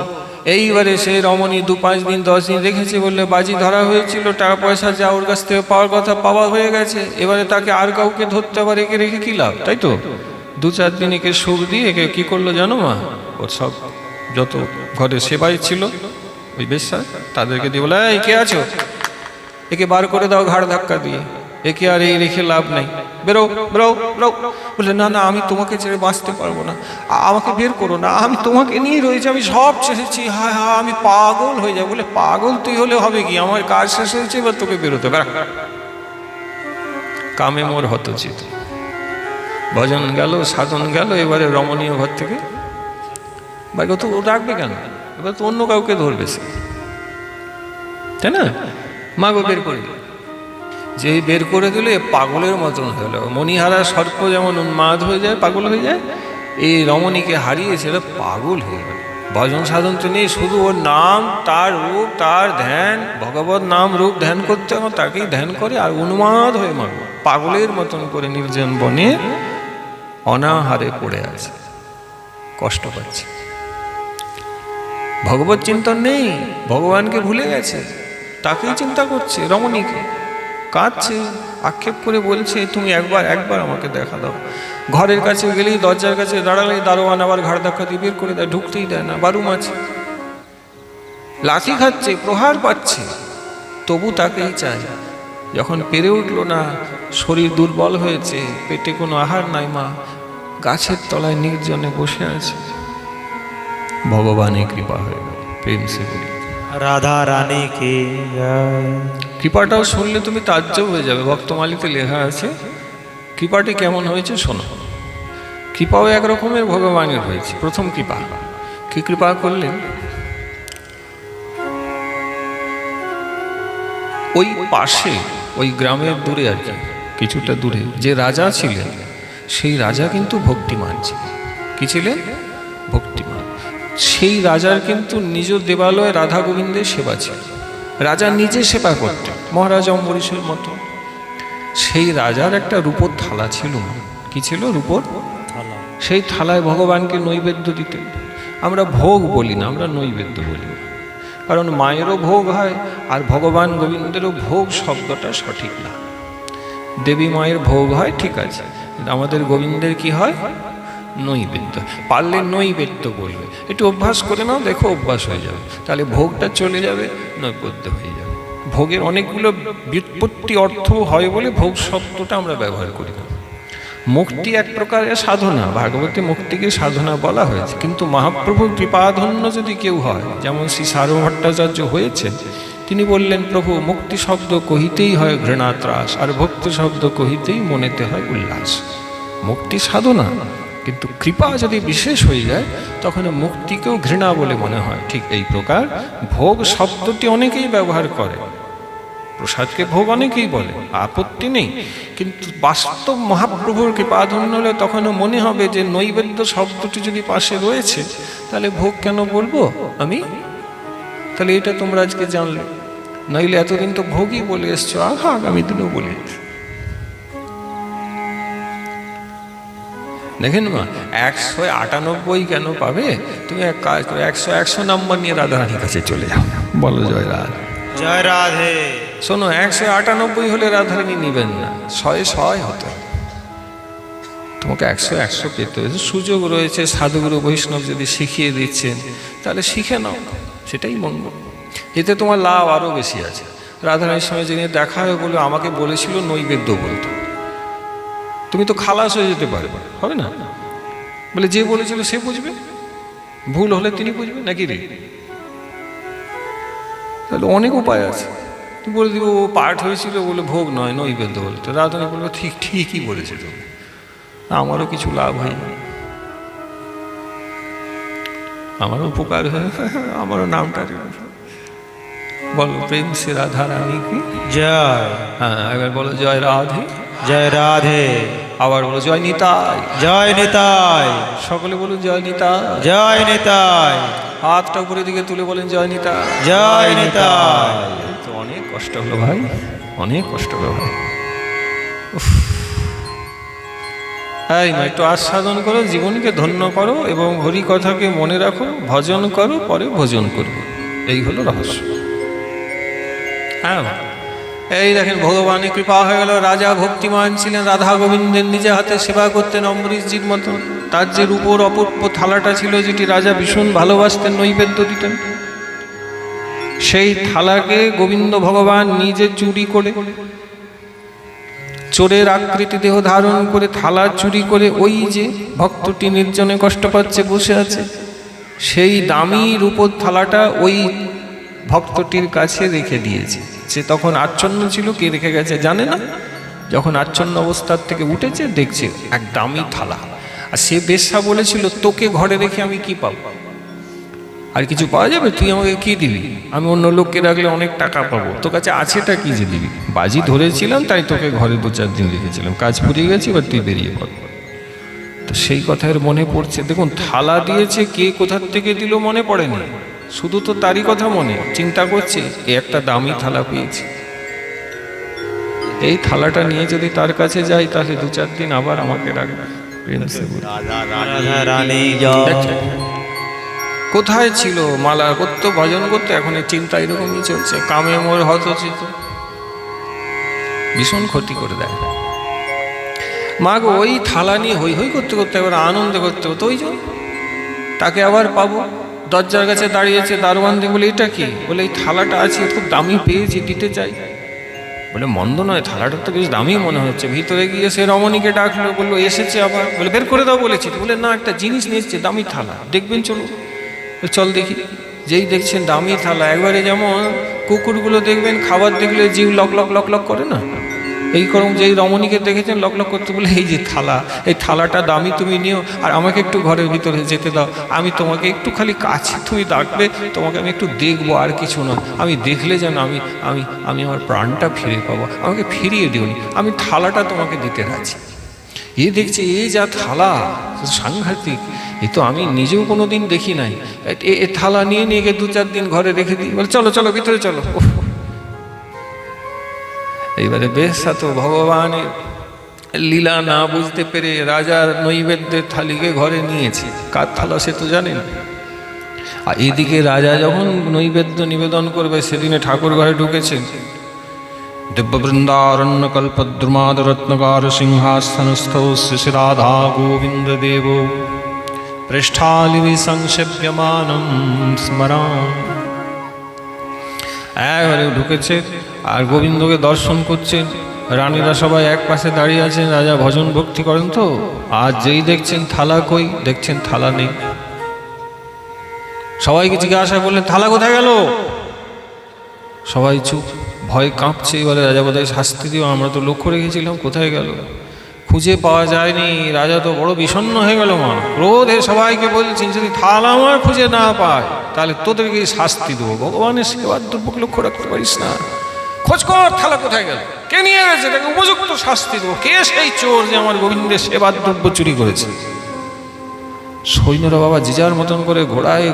এইবারে সেই রমণী 2-5 দিন 10 দিন রেখেছে, বললে বাজি ধরা হয়েছিল, টাকা পয়সা যা ওর কাছ থেকে পাওয়ার কথা পাওয়া হয়ে গেছে, এবারে তাকে আর কাউকে ধরতে পারে, একে রেখে কি লাভ, তাই তো। 2-4 দিন একে সুখ দিয়ে একে কি করলো জানো মা? ওর সব যত ঘরে সেবাই ছিল ওই বেশ্যা, তাদেরকে দিয়ে বলে এই কে আছো, একে বার করে দাও ঘাড় ধাক্কা দিয়ে, একে আর এই রেখে লাভ নেই। বেরো বেরো বেরো। বললেন না না, আমি তোমাকে ছেড়ে বাঁচতে পারবো না, আমাকে বের করো না, আমি তোমাকে নিয়ে রয়েছি, আমি সব ছেড়েছি, হায় হায় আমি পাগল হয়ে যাবো। বলে পাগল তুই হলে হবে কি, আমার কাজ শেষ হয়েছে, এবার তোকে বেরোতে হবে। কামে মোর হতচিত। ভজন গেল, সাধন গেল, এবারে রমণীয় ঘর থেকে বাইরে তো রাখবে কেন, এবার তো অন্য কাউকে ধরবে সে, তাই না? মাগো বের করে দিল। যেই বের করে দিল এ পাগলের মতন হলো। মণিহারা সর্প যেমন উন্মাদ হয়ে যায়, পাগল হয়ে যায়, এই রমণীকে হারিয়েছিল, পাগল হয়ে গেল। ভজন সাধন তো নেই, শুধু ওর নাম, তার রূপ, তার ধ্যান, ভগবত নাম রূপ ধ্যান করতে হবে, তাকেই ধ্যান করে আর উন্মাদ হয়ে মাগো পাগলের মতন করে নির্জন বনে অনাহারে পড়ে আছে, কষ্ট পাচ্ছে। ভগবত চিন্তন নেই, ভগবানকে ভুলে গেছে, তাকেই চিন্তা করছে, রমণীকে কাঁদছে, আক্ষেপ করে বলছে তুমি একবার আমাকে দেখা দাও। ঘরের কাছে গেলেই, দরজার কাছে দাঁড়ালেই দারোয়ান আবার ঘাড় ধাক্কা দিয়ে বের করে দেয়, ঢুকতেই দেয় না, বারুম আছে, লাথি খাচ্ছে, প্রহার পাচ্ছে, তবু তাকেই চায়। যখন পেরে উঠল না, শরীর দুর্বল হয়েছে, পেটে কোনো আহার নাই, মা গাছের তলায় নির্জনে বসে আছে। ভগবানের কৃপা হয়ে গেল, প্রেম সে বলি রাধা রানী কি জয়। কৃপাটাও শুনলে তুমি তাজ্জব হয়ে যাবে। ভক্তমালিতে লেখা আছে কৃপাটি কেমন হয়েছে শোনো। কৃপাও এক রকমের ভগবানের হয়েছে। প্রথম কৃপা কি কৃপা করলেন, ওই পাশে, ওই গ্রামের দূরে আর কি, কিছুটা দূরে যে রাজা ছিলেন, সেই রাজা কিন্তু ভক্তিমান ছিলেন। কি ছিলেন? ভক্তিমান। সেই রাজার কিন্তু নিজ দেবালয়ে রাধা গোবিন্দের সেবা ছিল, রাজা নিজে সেবা করতেন, মহারাজা অম্বরীশের মতো। সেই রাজার একটা রূপোর থালা ছিল। কি ছিল? রূপোর থালা। সেই থালায় ভগবানকে নৈবেদ্য দিতেন। আমরা ভোগ বলি না, আমরা নৈবেদ্য বলি, কারণ মায়েরও ভোগ হয় আর ভগবান গোবিন্দেরও ভোগ শব্দটা সঠিক না। দেবী মায়ের ভোগ হয় ঠিক আছে, আমাদের গোবিন্দের কি হয়? নৈবেদ্য। পারলে নৈবেদ্য বলবে, একটু অভ্যাস করে নাও, দেখো অভ্যাস হয়ে যাবে, তাহলে ভোগটা চলে যাবে, নৈবেদ্য হয়ে যাবে। ভোগের অনেকগুলো ব্যুৎপত্তি অর্থ হয় বলে ভোগ শব্দটা আমরা ব্যবহার করি না। মুক্তি এক প্রকারের সাধনা, ভাগবতে মুক্তিকে সাধনা বলা হয়েছে, কিন্তু মহাপ্রভুর কৃপাধন্য যদি কেউ হয়, যেমন শ্রী সারো ভট্টাচার্য হয়েছে, তিনি বললেন প্রভু মুক্তি শব্দ কহিতেই হয় ঘৃণা ত্রাস, আর ভক্তি শব্দ কহিতেই মনেতে হয় উল্লাস। মুক্তি সাধনা, কিন্তু কৃপা যদি বিশেষ হয়ে যায় তখন মুক্তিকেও ঘৃণা বলে মনে হয়। ঠিক এই প্রকার ভোগ শব্দটি অনেকেই ব্যবহার করে, প্রসাদকে ভোগ অনেকেই বলে, আপত্তি নেই, কিন্তু বাস্তব মহাপ্রভুর কৃপাধন্য হলে তখনও মনে হবে যে নৈবেদ্য শব্দটি যদি পাশে রয়েছে তাহলে ভোগ কেন বলবো আমি? তাহলে এটা তোমরা আজকে জানলে, নইলে এতদিন তো ভোগই বলে এসছো, আগামী দিনেও বলে এসছো। দেখেন মা, 198 কেন পাবে? তুমি এক কাজ করো, 100 নাম্বার নিয়ে রাধারানীর কাছে চলে যাও, বলো জয় রাধা, জয় রাধে। শোনো 198 হলে রাধারানী নিবেন না, 100 হতো। তোমাকে 100 পেতে হয়েছে, সুযোগ রয়েছে, সাধুগুরু বৈষ্ণব যদি শিখিয়ে দিচ্ছেন তাহলে শিখে নাও, সেটাই মঙ্গল। এতে তোমার লাভ আরও বেশি আছে। রাধারানীর সঙ্গে যিনি দেখা হয়ে বলে আমাকে বলেছিল নৈবেদ্য বলতো, তুমি তো খালাস হয়ে যেতে পারবে, হবে না? বলে যে বলেছিল সে বুঝবে, ভুল হলে তিনি বুঝবে নাকি রে? তাহলে অনেক উপায় আছে। তুমি বলে দিব ও পাঠ হয়েছিল বলে ভোগ নয়, নৈবেদ্য বলতো। রাধারানী বলবো ঠিকই বলেছে তুমি, আমারও কিছু লাভ হয়, আমারও উপকার হয়, আমারও নামটা বলো প্রেম সে রাধা রানী কি জয়। হ্যাঁ, এবার বলো জয় রাধে, জয় রাধে। আবার বলো জয় নিতাই, জয় নিতাই, সকলে বলুন জয় নিতাই, জয় নিতাই, হাতটা উপরের দিকে তুলে বলেন জয় নিতাই, জয় নিতাই। তো অনেক কষ্ট হলো ভাই, অনেক কষ্ট হলো ভাই। এই মা, একটু আস্বাদন করো, জীবনকে ধন্য করো এবং হরি কথাকে মনে রাখো, ভজন করো, পরে ভোজন করবে, এই হলো রহস্য। হ্যাঁ, এই দেখেন ভগবানের কৃপা হয়ে গেল। রাজা ভক্তিমান ছিলেন, রাধা গোবিন্দের নিজে হাতে সেবা করতেন অম্বরীশজির মতন। তার যে রূপোর অপূর্ব থালাটা ছিল, যেটি রাজা ভীষণ ভালোবাসতেন, নৈবেদ্য দিতেন, সেই থালাকে গোবিন্দ ভগবান নিজে চুরি করে চোরের আকৃতি দেহ ধারণ করে থালা চুরি করে ওই যে ভক্তটি নির্জনে কষ্ট পাচ্ছে বসে আছে, সেই দামি রূপোর থালাটা ওই ভক্তটির কাছে রেখে দিয়েছে। সে তখন আচ্ছন্ন ছিল, কে রেখে গেছে জানে না। যখন আচ্ছন্ন অবস্থার থেকে উঠেছে দেখছে এক দামি থালা। আর সে বেশ্যা বলেছিল, তোকে ঘরে রেখে আমি কি পাবো, আর কিছু পাওয়া যাবে? তুই আমাকে কি দিবি? আমি অন্য লোককে রাখলে অনেক টাকা পাবো, তোর কাছে আছেটা কি যে দিবি? বাজি ধরেছিলাম, তাই তোকে ঘরে 2-4 দিন রেখেছিলাম, কাজ ফুরিয়ে গেছে, এবার তুই বেরিয়ে পড়। তো সেই কথার মনে পড়ছে, দেখুন থালা দিয়েছে, কে কোথার থেকে দিল মনে পড়েনি, শুধু তো তারই কথা মনে। চিন্তা করছে একটা দামি থালা পেয়েছি, এই থালাটা নিয়ে যদি তার কাছে যাই তাহলে 2-4 দিন আবার আমাকে রাখবে। রাধা রানী জয়। কোথায় ছিল? মালা করতো, ভজন করতো, এখন এই চিন্তা এরকমই চলছে। কামে মোর হতচিত, ভীষণ ক্ষতি করে দেয়। মা গো, ওই থালা নিয়ে হই হই করতে করতে এবার আনন্দ করতে হতো। ওই জন্য তাকে আবার পাবো, দরজার কাছে দাঁড়িয়েছে, দারোয়ান দিয়ে বলে এটা কি? বলে এই থালাটা আছে, খুব দামি পেয়েছি, দিতে চাই। বলে মন্দ নয়, থালাটা তো বেশ দামি মনে হচ্ছে। ভিতরে গিয়ে সে রমণীকে ডাকলো, বললো এসেছে আবার। বলে বের করে দাও বলেছি। বলে না, একটা জিনিস নিয়েছে, দামি থালা, দেখবেন চলো। চল দেখি। যেই দেখছেন দামি থালা, একবারে যেমন কুকুরগুলো দেখবেন খাবার দেখলে জিভ লক লক লক লক করে না, এই করম যেই রমণীকে দেখেছেন লক লক করতে। বলে এই যে থালা, এই থালাটা দামি, তুমি নিও, আর আমাকে একটু ঘরের ভিতরে যেতে দাও, আমি তোমাকে একটু খালি কাছে তুমি ডাকবে, তোমাকে আমি একটু দেখবো, আর কিছু না। আমি দেখলে যেন আমি আমি আমি আমার প্রাণটা ফিরে পাবো, আমাকে ফিরিয়ে দিওনি, আমি থালাটা তোমাকে দিতে রাজি। এ দেখছে এই যা থালা, সাংঘাতিক, এ তো আমি নিজেও কোনো দিন দেখি নাই। এ থালা নিয়ে নিয়ে গিয়ে 2-4 দিন ঘরে রেখে দিই। বলে চলো চলো ভিতরে চলো। এইবারে বেশ্যা তো ভগবানের লীলা না বুঝতে পেরে রাজার নৈবেদ্যের থালিকে ঘরে নিয়েছে। কার থালা সে তো জানেন। আর এদিকে রাজা যখন নৈবেদ্য নিবেদন করবে, সেদিনে ঠাকুর ঘরে ঢুকেছেন। দিব্যবৃন্দারণ্য কল্পদ্রুমাদ রত্নকার সিংহাসনস্থ শিশিরাধা গোবিন্দ দেব পৃষ্ঠালিবি সংক্ষেপ্যমানম স্মরাম। একবারে ঢুকেছে আর গোবিন্দকে দর্শন করছেন। রানীরা সবাই এক পাশে দাঁড়িয়ে আছেন, রাজা ভজন ভক্তি করেন তো। আর যেই দেখছেন থালা কই, দেখছেন থালা নেই। সবাইকে জিজ্ঞাসা করলেন থালা কোথায় গেল? সবাই চুপ, ভয় কাঁপছে। এবারে রাজা বোধহয় শাস্তি দিও, আমরা তো লক্ষ্য রেখেছিলাম, কোথায় গেল? খুঁজে পাওয়া যায়নি। রাজা তো বড় বিষণ্ণ হয়ে গেল। মা ক্রোধে সবাইকে বলছেন, যদি থালা আমার খুঁজে না পায় তাহলে তোদেরকে শাস্তি দেবো। ভগবানের সেবার দ্রব্যকে লক্ষ্য রাখতে পারিস না, খোঁজ কর থালা কোথায় গেল, কে নিয়ে গেছে, তাকে উপযুক্ত শাস্তি দেবো। কে সেই চোর যে আমার গোবিন্দের সেবার দ্রব্য চুরি করেছে? সৈন্যরা বাবা যে যার মতন করে ঘোড়ায়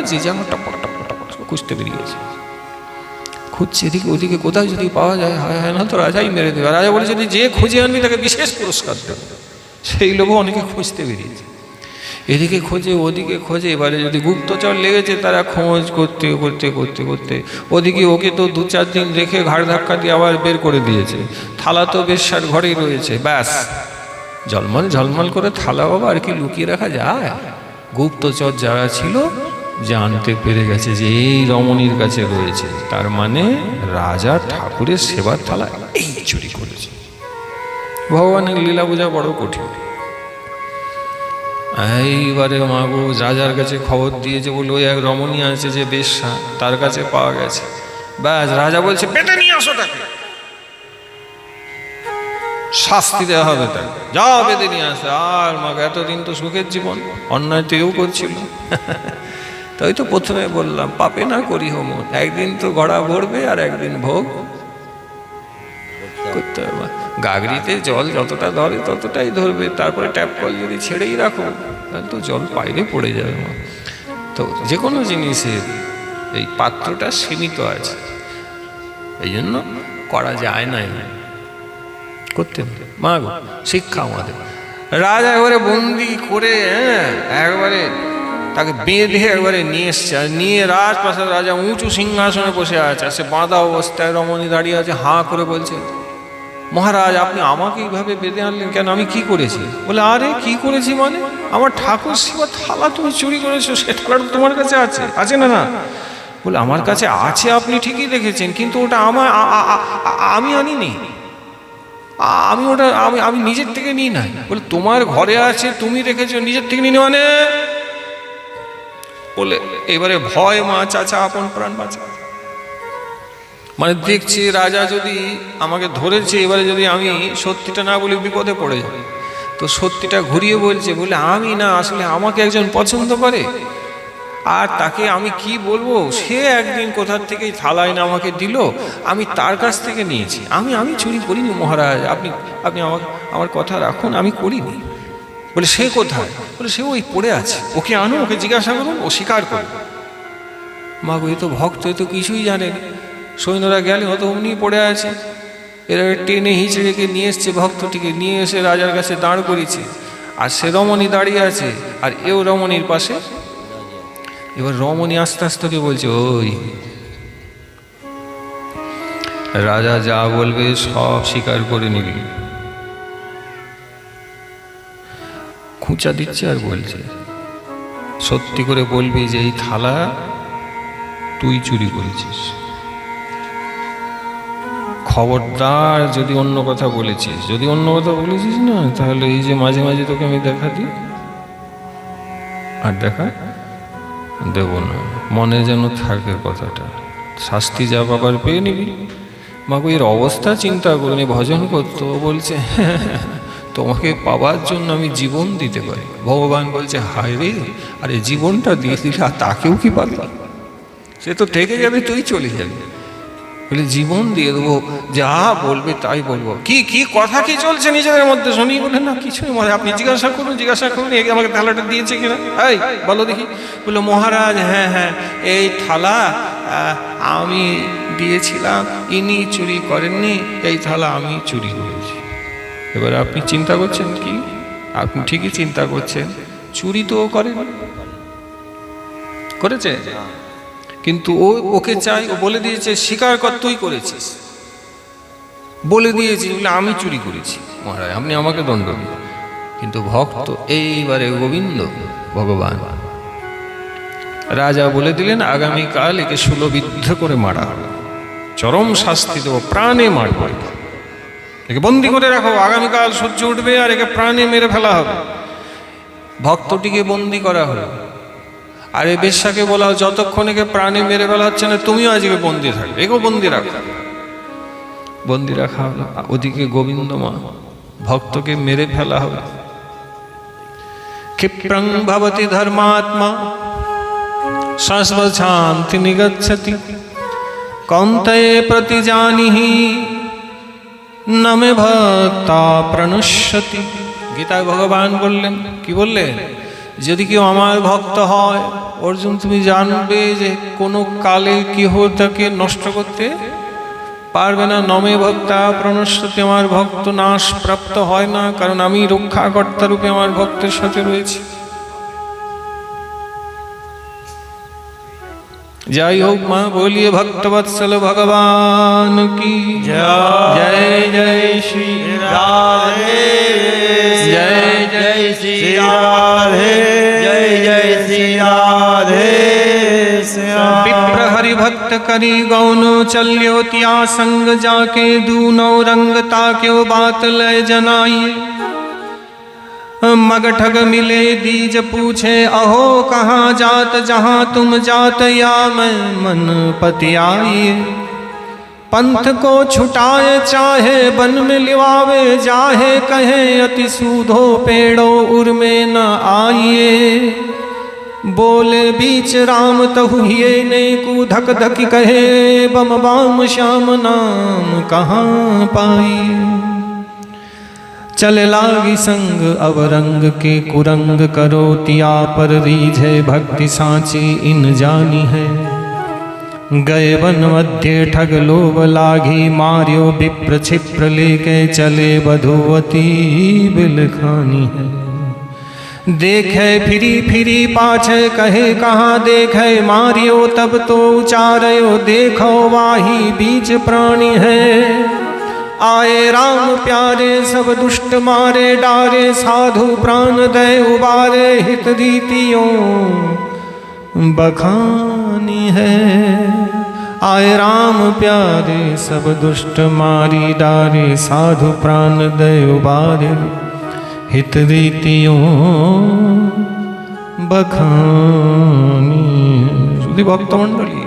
যে যেমন টপট টপট টপট খুঁজতে বেরিয়েছে। খুঁজছে এদিকে ওদিকে, কোথায় যদি পাওয়া যায়, হয় হয় না তো রাজাই মেরে দেবে। রাজা বলেছে যে খুঁজে আনবি তাকে বিশেষ পুরস্কার দেবে। সেই লোকও অনেকে খুঁজতে বেরিয়েছে, এদিকে খোঁজে ওদিকে খোঁজে। এবারে যদি গুপ্তচর লেগেছে, তারা খোঁজ করতে করতে করতে করতে ওদিকে ওকে তো 2-4 দিন রেখে ঘাড় ধাক্কা দিয়ে আবার বের করে দিয়েছে। থালা তো বেশ্যার ঘরেই রয়েছে। ব্যাস, ঝলমল ঝলমল করে থালা বাবা আর কি লুকিয়ে রাখা যায়? গুপ্তচর যারা ছিল জানতে পেরে গেছে যে এই রমণীর কাছে রয়েছে, তার মানে রাজা ঠাকুরের সেবার থালা এই চুরি করেছে। ভগবানের লীলা বোঝা বড় কঠিন। এইবারে মাগো রাজার কাছে খবর দিয়েছে, বলে ওই এক রমণী আছে যে বেশ্যা, তার কাছে পাওয়া গেছে। ব্যাস, রাজা বলছে পেটে নিয়ে আসো তাকে, শাস্তি দেওয়া হবে তাকে, যাও বেঁধে নিয়ে আসে। আর মাকে এতদিন তো সুখের জীবন, অন্যায় তো এও করছিল। তাই তো প্রথমে বললাম, পাপে না করি হোম, একদিন তো গড়া ভরবে আর একদিন ভোগ করতে হবে। গাগরিতে জল যতটা ধরে ততটাই ধরবে, তারপরে ট্যাপ কল যদি ছেড়েই রাখো তাহলে তো জল বাইরে পড়ে যাবে। তো যে কোনো জিনিসের এই পাত্রটা সীমিত আছে, এই জন্য করা যায় না, করতে মা গো শিক্ষা আমাদের। রাজা একবারে বন্দি করে একবারে তাকে বেঁধে একবারে নিয়ে এসছে। আর নিয়ে রাজপ্রাসাদ, রাজা উঁচু সিংহাসনে বসে আছে, সে বাঁধা অবস্থায় রমণী দাঁড়িয়ে আছে, হাঁ করে বলছে, মহারাজ আপনি আমাকে এইভাবে বেঁধে আনলেন কেন? আমি কি করেছি? বলে আরে কি করেছি মানে, আমার ঠাকুর সেবা থালা তুমি চুরি করেছো, সে থালাটা তোমার কাছে আছে, আছে না? না। বলে আমার কাছে আছে, আপনি ঠিকই দেখেছেন, কিন্তু ওটা আমি আনিনি। আমি ওটা আমি নিজের থেকে নিই না। বলে তোমার ঘরে আছে, তুমি রেখেছো, নিজের থেকে নিয়ে মানে? বলে এবারে ভয় মা চাচা আপন প্রাণ বাঁচা। মানে দেখছি রাজা যদি আমাকে ধরেছে, এবারে যদি আমি সত্যিটা না বলি বিপদে পড়ে যাবে, তো সত্যিটা ঘুরিয়ে বলছে, বলে আমি না, আসলে আমাকে একজন পছন্দ করে, আর তাকে আমি কি বলবো, সে একদিন কোথার থেকে থালায় না আমাকে দিল, আমি তার কাছ থেকে নিয়েছি। আমি চুরি করিনি মহারাজ, আপনি আপনি আমার কথা রাখুন, আমি করিনি। বলে সে কোথায়? বলে সে ওই পড়ে আছে, ওকে আনো, ওকে জিজ্ঞাসা করুন, ও স্বীকার করবে। মা গো, এ তো ভক্ত, এ তো কিছুই জানেন। সৈন্যরা গেলে হয়তো অমনি পড়ে আছে, এরা টেনে হিঁচড়েকে নিয়ে এসছে, ভক্তটিকে নিয়ে এসে রাজার কাছে দাঁড় করেছে, আর সে রমণী দাঁড়িয়ে আছে, আর এও রমণীর পাশে। এবার রমণী আস্তে আস্তে বলছে, ওই রাজা যা বলবে সব স্বীকার করে নিবি। খুঁচা দিচ্ছে আর বলছে, সত্যি করে বলবি যে এই থালা তুই চুরি করেছিস। খবরদার যদি অন্য কথা বলেছিস, যদি অন্য কথা বলেছিস না, তাহলে এই যে মাঝে মাঝে তোকে আমি দেখা দিই, আর দেখা দেব না, মনে যেন থাকে কথাটা, শাস্তি যা পাবার পেয়ে নিবি। মাগো, এর অবস্থা চিন্তা করিনি, ভজন করতো, বলছে তোমাকে পাওয়ার জন্য আমি জীবন দিতে পারি। ভগবান বলছে, হায় রে, আরে জীবনটা দিয়ে দিলে আর তাকেও কি পাবি? সে তো থেকে যাবে, তুই চলে যাবি। বলে জীবন দিয়ে দেবো, যা বলবে তাই বলবো। কি কি কথা কি চলছে নিজেদের মধ্যে শুনি? বলে না কিছুই, মনে আপনি জিজ্ঞাসা করুন, আমাকে থালাটা দিয়েছে কিনা, এই বলো দেখি। বললো মহারাজ, হ্যাঁ হ্যাঁ, এই থালা আমি দিয়েছিলাম, ইনি চুরি করেননি, এই থালা আমি চুরি করেছি। এবার আপনি চিন্তা করছেন কি? আপনি ঠিকই চিন্তা করছেন, চুরি তো ও করেছে, কিন্তু ওকে চাই, ও বলে দিয়েছে স্বীকার কর তুই করেছিস, বলে দিয়েছি বলে আমি চুরি করেছি, মহারাজ আপনি আমাকে দণ্ড দিন। কিন্তু ভক্ত এইবারে গোবিন্দ ভগবান রাজা বলে দিলেন, আগামীকাল একে শূলবিদ্ধ করে মারা হবে, চরম শাস্তি দেবো, প্রাণে মারব, একে বন্দি করে রাখো, আগামীকাল সূর্য উঠবে আর একে প্রাণে মেরে ফেলা হবে। ভক্তটিকে বন্দি করা হলো, আর এই বেশ্যাকে বলা, যতক্ষণ একে প্রাণে মেরে ফেলা হচ্ছে না, তুমিও আজকে বন্দি থাকবে, একেও বন্দি রাখা। বন্দি রাখা হলো, ওদিকে গোবিন্দমা ভক্তকে মেরে ফেলা হবে। ক্ষিপ্রং ভবতি ধর্মাত্মা শাশ্বশান্তি নিগচ্ছতি কৌন্তেয় প্রতিজানিহি ন মে ভক্তা প্রণশ্যতি। গীতায় ভগবান বললেন, কি বললেন? যদি কেউ আমার ভক্ত হয়, অর্জুন তুমি জানবে যে কোনো কালে কেহ তাকে নষ্ট করতে পারবে না। নমে ভক্তা প্রণশ্যতি, আমার ভক্ত নাশ প্রাপ্ত হয় না, কারণ আমি রক্ষাকর্তা রূপে আমার ভক্তের সাথে রয়েছি। যাই হোক মা, বলিয়ে ভক্তবৎসল ভগবান কি জয়। জয় শ্রী রাধে, জয় জয় শ্রী রাধে, জয় জয় শ্রী রাধে। विप्र हरि भक्त करी गौन चल्योतिया संग जाके दूनो रंग ताक्यो बात लय जनाइए। मग ठग मिले दीज पूछे, अहो कहाँ जात, जहाँ तुम जात या मैं मन पति आइए। पंथ को छुटाए चाहे वन में लिवावे जाहे, कहे अति सूधो पेड़ो उर में न आइए। बोले बीच राम तहु हिये ने कु धक धक कहे, बम बाम श्याम नाम कहाँ पाई। चले लागी संग अवरंग के कुरंग, करो तिया पर रीझे भक्ति सांची इन जानी है। गए वन मध्य ठग लोभ लागी, मार्यो विप्र क्षिप्र लेके चले बधुवती बिलखानी है। देखे फिरी फिरी पाछे कहे, कहाँ देखे मारियो, तब तो उचारयो देखो वाही बीच प्राणी है। आए राम प्यारे सब दुष्ट मारे डारे, साधु प्राण दे उबारे हित रीतियों बखानी है। आए राम प्यारे सब दुष्ट मारी डारे साधु प्राण दय उबारे हित रीतियों बखानी। শুধু ভক্তমণ্ডলী,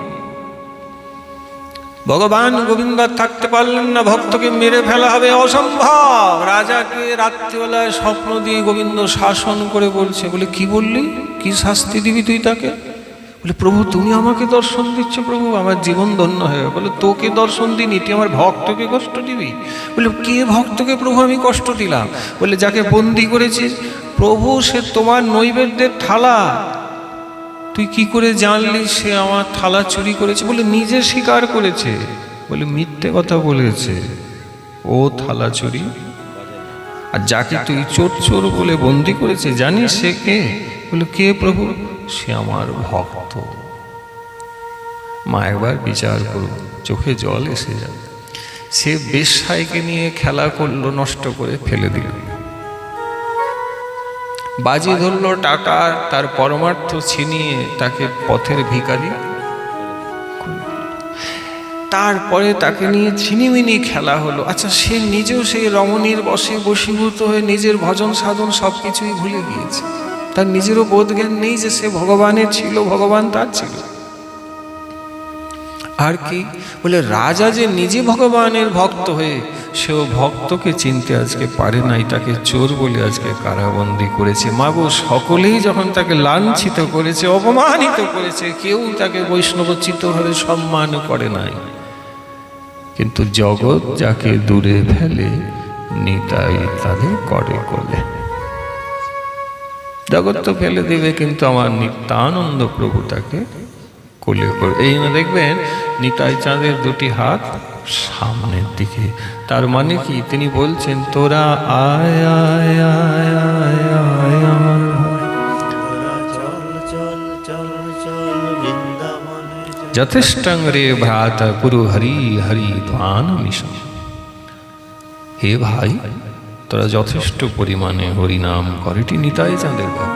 ভগবান গোবিন্দ থাকতে পারলেন না, ভক্তকে মেরে ফেলা হবে, অসম্ভব। রাজাকে রাত্রিবেলায় স্বপ্ন দিয়ে গোবিন্দ শাসন করে বলছে, বলে কি বললি, কি শাস্তি দিবি তুই তাকে? বলে প্রভু তুমি আমাকে দর্শন দিচ্ছ, প্রভু আমার জীবন ধন্য হয়ে। বলে তোকে দর্শন দিনি, তুই আমার ভক্তকে কষ্ট দিবি? বলে কে ভক্তকে প্রভু আমি কষ্ট দিলাম? বলে যাকে বন্দি করেছিস। প্রভু সে তোমার নৈবেদ্যের থালা, তুই কি করে জানলি সে আমার থালা চুরি করেছে? বলে নিজে স্বীকার করেছে। বলে মিথ্যে কথা বলেছে, ও থালা চুরি। আর যাকে তুই চোর চোর বলে বন্দি করেছে জানিস সে কে? বলে কে প্রভু? সে আমার ভক্ত। মা একবার বিচার করুন, চোখে জল এসে যাবে। সে বেশ্যায়কে নিয়ে খেলা করলো, নষ্ট করে ফেলে দিল। বাজি ধরলো টাকা, তার পরমার্থ ছিনিয়ে তাকে পথের ভিখারি। তারপরে তাকে নিয়ে ছিনিমিনি খেলা হলো। আচ্ছা সে নিজেও সেই রমণীর বশে বশীভূত হয়ে নিজের ভজন সাধন সবকিছুই ভুলে গিয়েছে। তার নিজেরও বোধ জ্ঞান নেই যে সে ভগবানের ছিল, ভগবান তার ছিল। আর কি বলে, রাজা যে নিজে ভগবানের ভক্ত হয়ে সেও ভক্তকে চিনতে আজকে পারে নাই, তাকে চোর বলে আজকে কারাবন্দী করেছে। মাগো সকলেই যখন তাকে লাঞ্ছিত করেছে, অপমানিত করেছে, কেউ তাকে বৈষ্ণবচিত্তভাবে সম্মান করে নাই। কিন্তু জগৎ যাকে দূরে ফেলে, নিতাই তাদের করে কোলে। জগৎ তো ফেলে দেবে, কিন্তু আমার নিত্যানন্দ প্রভু তাকে কোলে করে। এই না দেখবেন নিতাই চাঁদের দুটি হাত সামনের দিকে। তার মানে কি, তিনি বলছেন তোরা আয় আয় আয় আয় আয় আমার যথেষ্টং রে ভ্রাত গুরু হরি হরি ধ্যান মিশন। হে ভাই, তোরা যথেষ্ট পরিমাণে হরিনাম করে। এটি নিতাই চাঁদের ভাগ।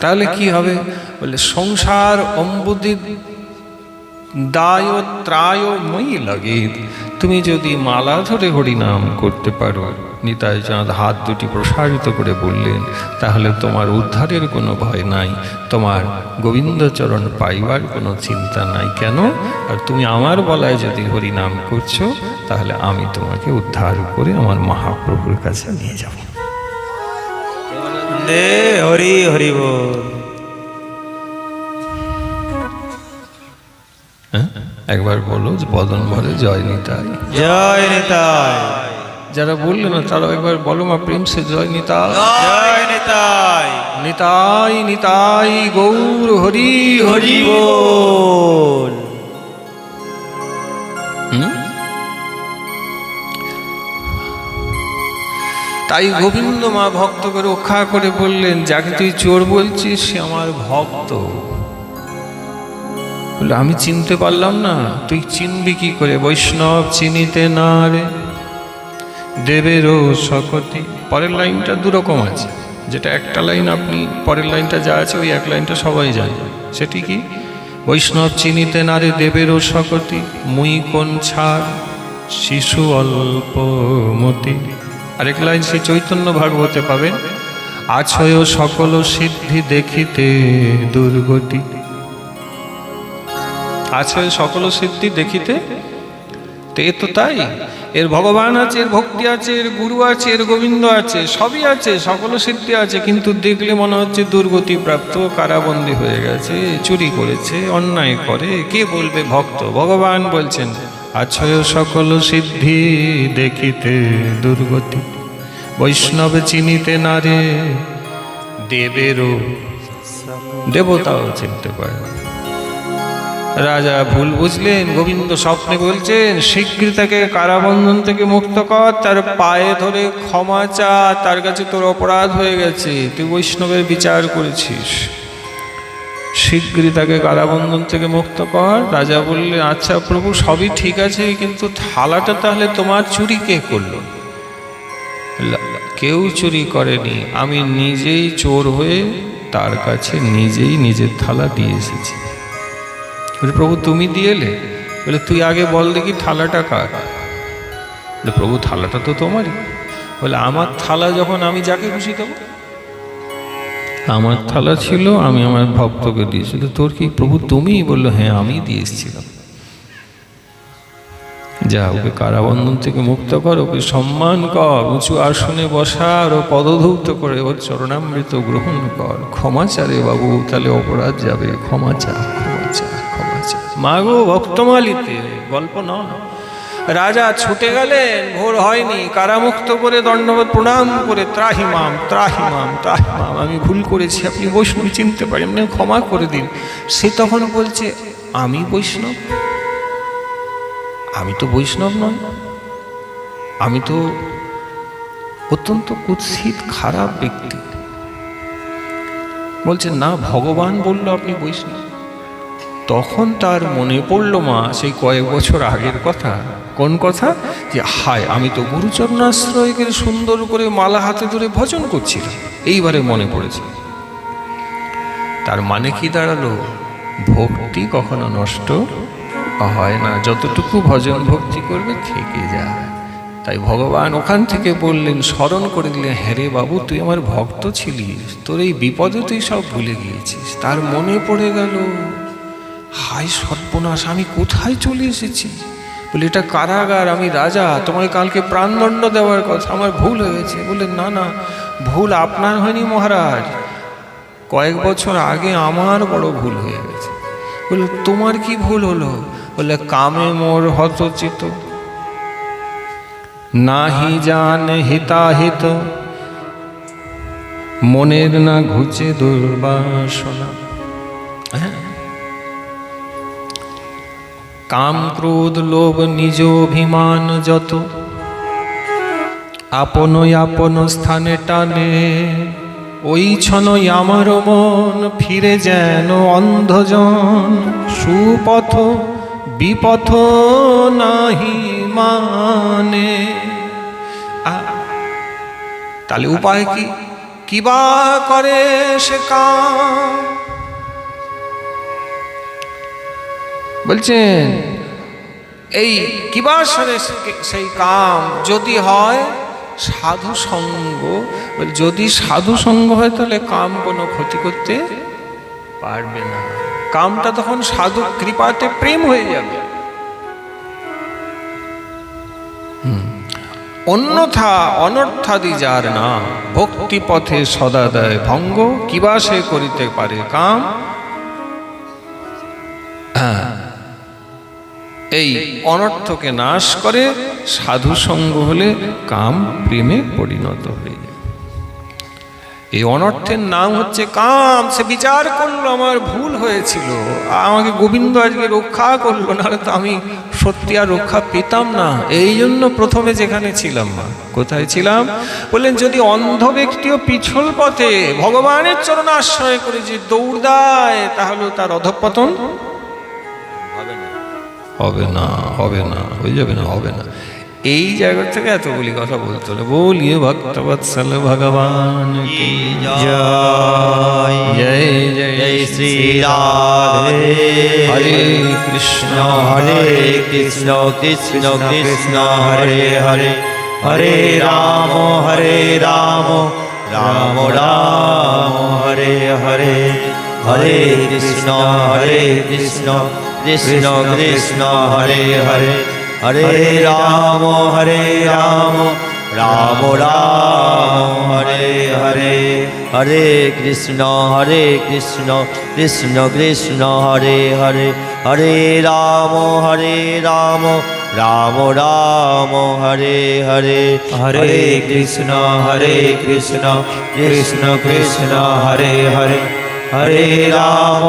তাহলে কি হবে? বলে সংসার অম্বুদি দায় ত্রায় মই লাগে। তুমি যদি মালা ধরে হরিনাম করতে পারো, নিতাই চাঁদ হাত দুটি প্রসারিত করে বললেন, তাহলে তোমার উদ্ধারের কোনো ভয় নাই, তোমার গোবিন্দচরণ পাইবার কোনো চিন্তা নাই। কেন? আর তুমি আমার বলায় যদি হরিনাম করছো, তাহলে আমি তোমাকে উদ্ধার করে আমার মহাপ্রভুর কাছে নিয়ে যাব। হরি হরি বল। একবার বলো বদন ভরে জয় নিতাই, জয় নিতাই। যারা বললে না তারা একবার বলো মা প্রেম সে জয় নিতাই, জয় নিতাই। নিতাই নিতাই গৌর হরি হরি বল। তাই গোবিন্দ মা ভক্তকে রক্ষা করে বললেন, যাকে তুই চোর বলছিস সে আমার ভক্ত। বলে আমি চিনতে পারলাম না। তুই চিনবি কি করে? বৈষ্ণব চিনিতে না রে দেবেরও শকতি। পরের লাইনটা দুরকম আছে, যেটা একটা লাইন আপনি পরের লাইনটা যা আছে ওই এক লাইনটা সবাই জানে। সেটি কি? বৈষ্ণব চিনিতে না রে দেবেরও শকতি, মুই কোন ছাড় শিশু অল্পমতি। আরেক লাইন শ্রী চৈতন্য ভাগবতে পাবেন, আছয় সকল সিদ্ধি দেখিতে দুর্গতি। আছয় সকল সিদ্ধি দেখিতে, তো এ তো তাই। এর ভগবান আছে, এর ভক্তি আছে, এর গুরু আছে, এর গোবিন্দ আছে, সবই আছে, সকল সিদ্ধি আছে, কিন্তু দেখলে মনে হচ্ছে দুর্গতি প্রাপ্ত, কারাবন্দী হয়ে গেছে, চুরি করেছে, অন্যায় করে। কে বলবে ভক্ত? ভগবান বলছেন আছয় সকল সিদ্ধি দেখিতে দুর্গতি, বৈষ্ণব চিনিতে না রে দেবেরও, দেবতাও চিনতে পারে। রাজা ভুল বুঝলেন। গোবিন্দ স্বপ্নে বলছেন শীঘ্রই তাকে কারাবন্ধন থেকে মুক্ত কর, তার পায়ে ধরে ক্ষমা চা, তার কাছে তোর অপরাধ হয়ে গেছে, তুই বৈষ্ণবের বিচার করেছিস, শীঘ্রই তাকে কারাবন্ধন থেকে মুক্ত কর। রাজা বললেন আচ্ছা প্রভু সবই ঠিক আছে, কিন্তু থালাটা তাহলে তোমার চুরি কে করলো? কেউ চুরি করেনি, আমি নিজেই চোর হয়ে তার কাছে নিজেই নিজের থালা দিয়ে এসেছি। বলে প্রভু তুমি দিয়ে এলে? বলে তুই আগে বল দেখি থালাটা কার? বলে প্রভু থালাটা তো তোমারই। বলে আমার থালা যখন আমি যাকে খুশি দেবো? আমার থালা ছিল, আমি আমার ভক্তকে দিয়েছি। তোর কি প্রভু তুমি? বললো হ্যাঁ আমি দিয়ে এসেছিলাম। যা, ওকে কারাবন্ধন থেকে মুক্ত কর, ওকে সম্মান কর, উঁচু আসনে বসা, আর ও পদধৌত করে ওর চরণামৃত গ্রহণ কর। ক্ষমা চা রে বাবু, তাহলে অপরাধ যাবে। ক্ষমা চা, ক্ষমা চা, ক্ষমা চা। মাগো ভক্তমালিতে গল্প নয়। রাজা ছুটে গেলেন, ভোর হয়নি, কারামুক্ত করে দণ্ডবত প্রণাম করে ত্রাহিমাম ত্রাহিমাম ত্রাহিমাম, আমি ভুল করেছি, আপনি বৈষ্ণব চিনতে পারেন, আপনি ক্ষমা করে দিন। সে তখন বলছে আমি বৈষ্ণব? আমি তো বৈষ্ণব নই, আমি তো অত্যন্ত কুৎসিত খারাপ ব্যক্তি। বলছে না, ভগবান বলল আপনি বৈষ্ণব। তখন তার মনে পড়ল মা সেই কয়েক বছর আগের কথা। কোন কথা? যে হায়, আমি তো গুরুচরণাশ্রয় করে সুন্দর করে মালা হাতে ধরে ভজন করছিলাম, এইবারে মনে পড়েছে। তার মানে কি দাঁড়ালো? ভক্তি কখনো নষ্ট হয় না, যতটুকু ভজন ভক্তি করবে থেকে যায়। তাই ভগবান ওখান থেকে বললেন, স্মরণ করে দিলেন, হ্যাঁ রে বাবু তুই আমার ভক্ত ছিলিস, তোর এই বিপদে তুই সব ভুলে গিয়েছিস। তার মনে পড়ে গেল, হায় সর্বনাশ, আমি কোথায় চলে এসেছি। বলে এটা কারাগার, আমি রাজা, তোমায় কালকে প্রাণদণ্ড দেওয়ার কথা, আমার ভুল হয়েছে। বলে না না, ভুল আপনার হয়নি মহারাজ, কয়েক বছর আগে আমার বড় ভুল হয়ে গেছে। বলে তোমার কি ভুল হলো? বলে কামে মোর হতচিত, নাহি জান হিতাহিত, মনের না ঘুচে দুর্বাসনা। কাম ক্রোধ লোভ নিজ অভিমান যত, আপন আপন স্থানে টানে, ওই ছনই আমার মন ফিরে যেন অন্ধজন, সুপথ বিপথ নাহি মানে। তাহলে উপায় কি? কিবা করে সে কাম? বলছেন এই কিবা সেই কাম যদি হয় সাধু সঙ্গ। যদি সাধু সঙ্গ হয় তাহলে কাম কোনো ক্ষতি করতে পারবে না। কামটা তখন সাধু কৃপাতে প্রেম হয়ে যাবে। অন্যথা অনর্থাদি যার না, ভক্তি পথে সদা দেয় ভঙ্গ, কিবা সে করিতে পারে কাম। এই অনর্থকে নাশ করে সাধু সঙ্গ হলে কাম প্রেমে পরিণত হয়ে যায়। এই অনর্থের নাম হচ্ছে কাম। সে বিচার করলো আমার ভুল হয়েছিল, আমাকে গোবিন্দ আজকে রক্ষা করলো, নাহলে তো আমি সত্যি আর রক্ষা পেতাম না। এই জন্য প্রথমে যেখানে ছিলাম, কোথায় ছিলাম বললেন, যদি অন্ধ ব্যক্তিও পিছল পথে ভগবানের চরণ আশ্রয় করে যে দৌড় দেয়, তাহলে তার অধঃপতন হবে না, হবে না, হয়ে যাবে না, হবে না। এই জায়গা থেকে এতগুলি কথা বলতে হলে বলিয়ে ভক্তবৎসল ভগবান কি জয়। জয় জয় জয় শ্রী রাধে। হরে কৃষ্ণ হরে কৃষ্ণ কৃষ্ণ কৃষ্ণ হরে হরে, হরে রাম রাম রাম হরে হরে, হরে কৃষ্ণ কৃষ্ণ কৃষ্ণ হরে হরে, হরে রাম রাম রাম হরে হরে, হরে কৃষ্ণ কৃষ্ণ কৃষ্ণ হরে হরে, হরে রাম রাম রাম হরে হরে, হরে কৃষ্ণ কৃষ্ণ কৃষ্ণ হরে হরে, হরে রাম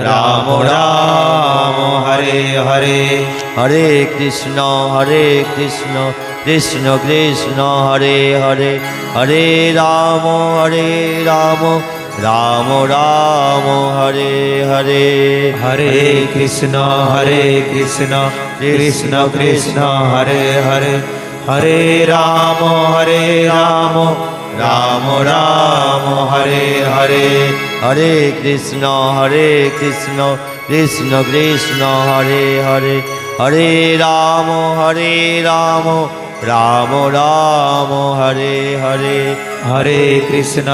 রাম রাম হরে হরে, হরে কৃষ্ণ কৃষ্ণ কৃষ্ণ হরে হরে, হরে রাম রাম রাম হরে হরে, হরে কৃষ্ণ কৃষ্ণ কৃষ্ণ হরে হরে, হরে রাম राम राम हरे हरे हरे कृष्ण कृष्ण कृष्ण हरे हरे हरे राम राम राम राम हरे हरे हरे कृष्ण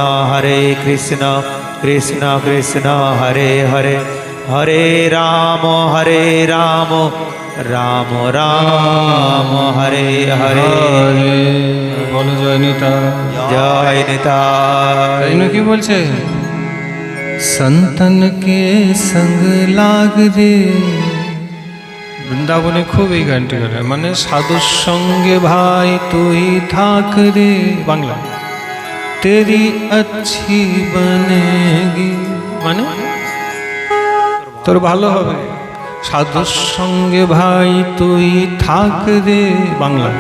कृष्ण कृष्ण हरे हरे हरे राम राम राम राम हरे हरे বলো জয় নিতা। जय निताय। তাই না কি বলছে? সন্তন কে সঙ্গ লাগ রে, বৃন্দাবনে খুব এই গানটি করে, মানে সাধুর সঙ্গে ভাই তুই থাক রে, বাংলা তেরি अच्छी বনেগি, মানে তোর ভালো হবে। সাধুর সঙ্গে ভাই তুই থাক রে, বাংলা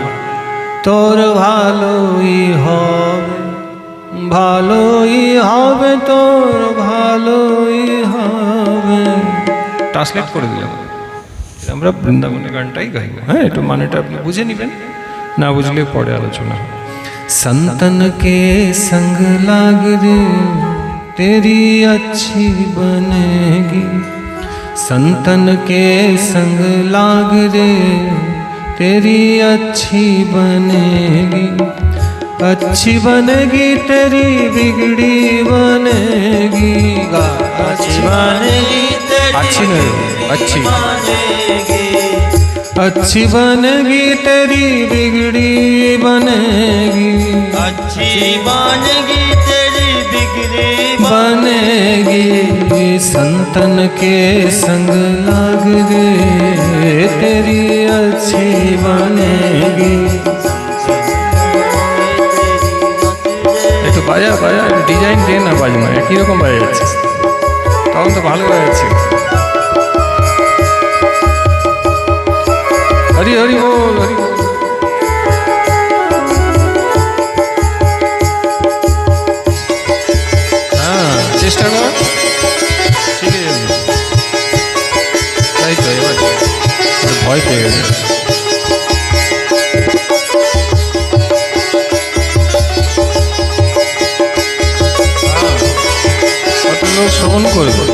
তোর ভালোই হবে, ভালোই হবে, তোর ভালোই হবে। ট্রান্সলেট করে দিলাম, আমরা বৃন্দাবনের গানটাই গাইব। হ্যাঁ, একটু মানেটা আপনি বুঝে নেবেন, না বুঝলে পরে আলোচনা। संतन के संग लाग रे तेरी अच्छी बनेगी, संतन के संग लाग रे तेरी अच्छी बनेगी, अच्छी बनेगी तेरी बिगड़ी बनेगी, अच्छी बनेगी तेरी अच्छी नहीं, अच्छी बनेगी, अच्छी बनेगी तेरी बिगड़ी बनेगी, अच्छी बनेगी तेरी बिगड़ी बनेगी, संतन के संग लाग रे तेरी अच्छी बनेगी। একটু বাজা বাজা, একটু ডিজাইন দে না, বাজনা একই রকম বাজা যাচ্ছে, তখন তো ভালো বাজাচ্ছে। হরি হরি বল, হরি বল। হ্যাঁ, চেষ্টা কর, শিখে যাবি। তাই তো, এবার ভয় পেয়ে গেছে। কত লোক শ্রবণ করবে।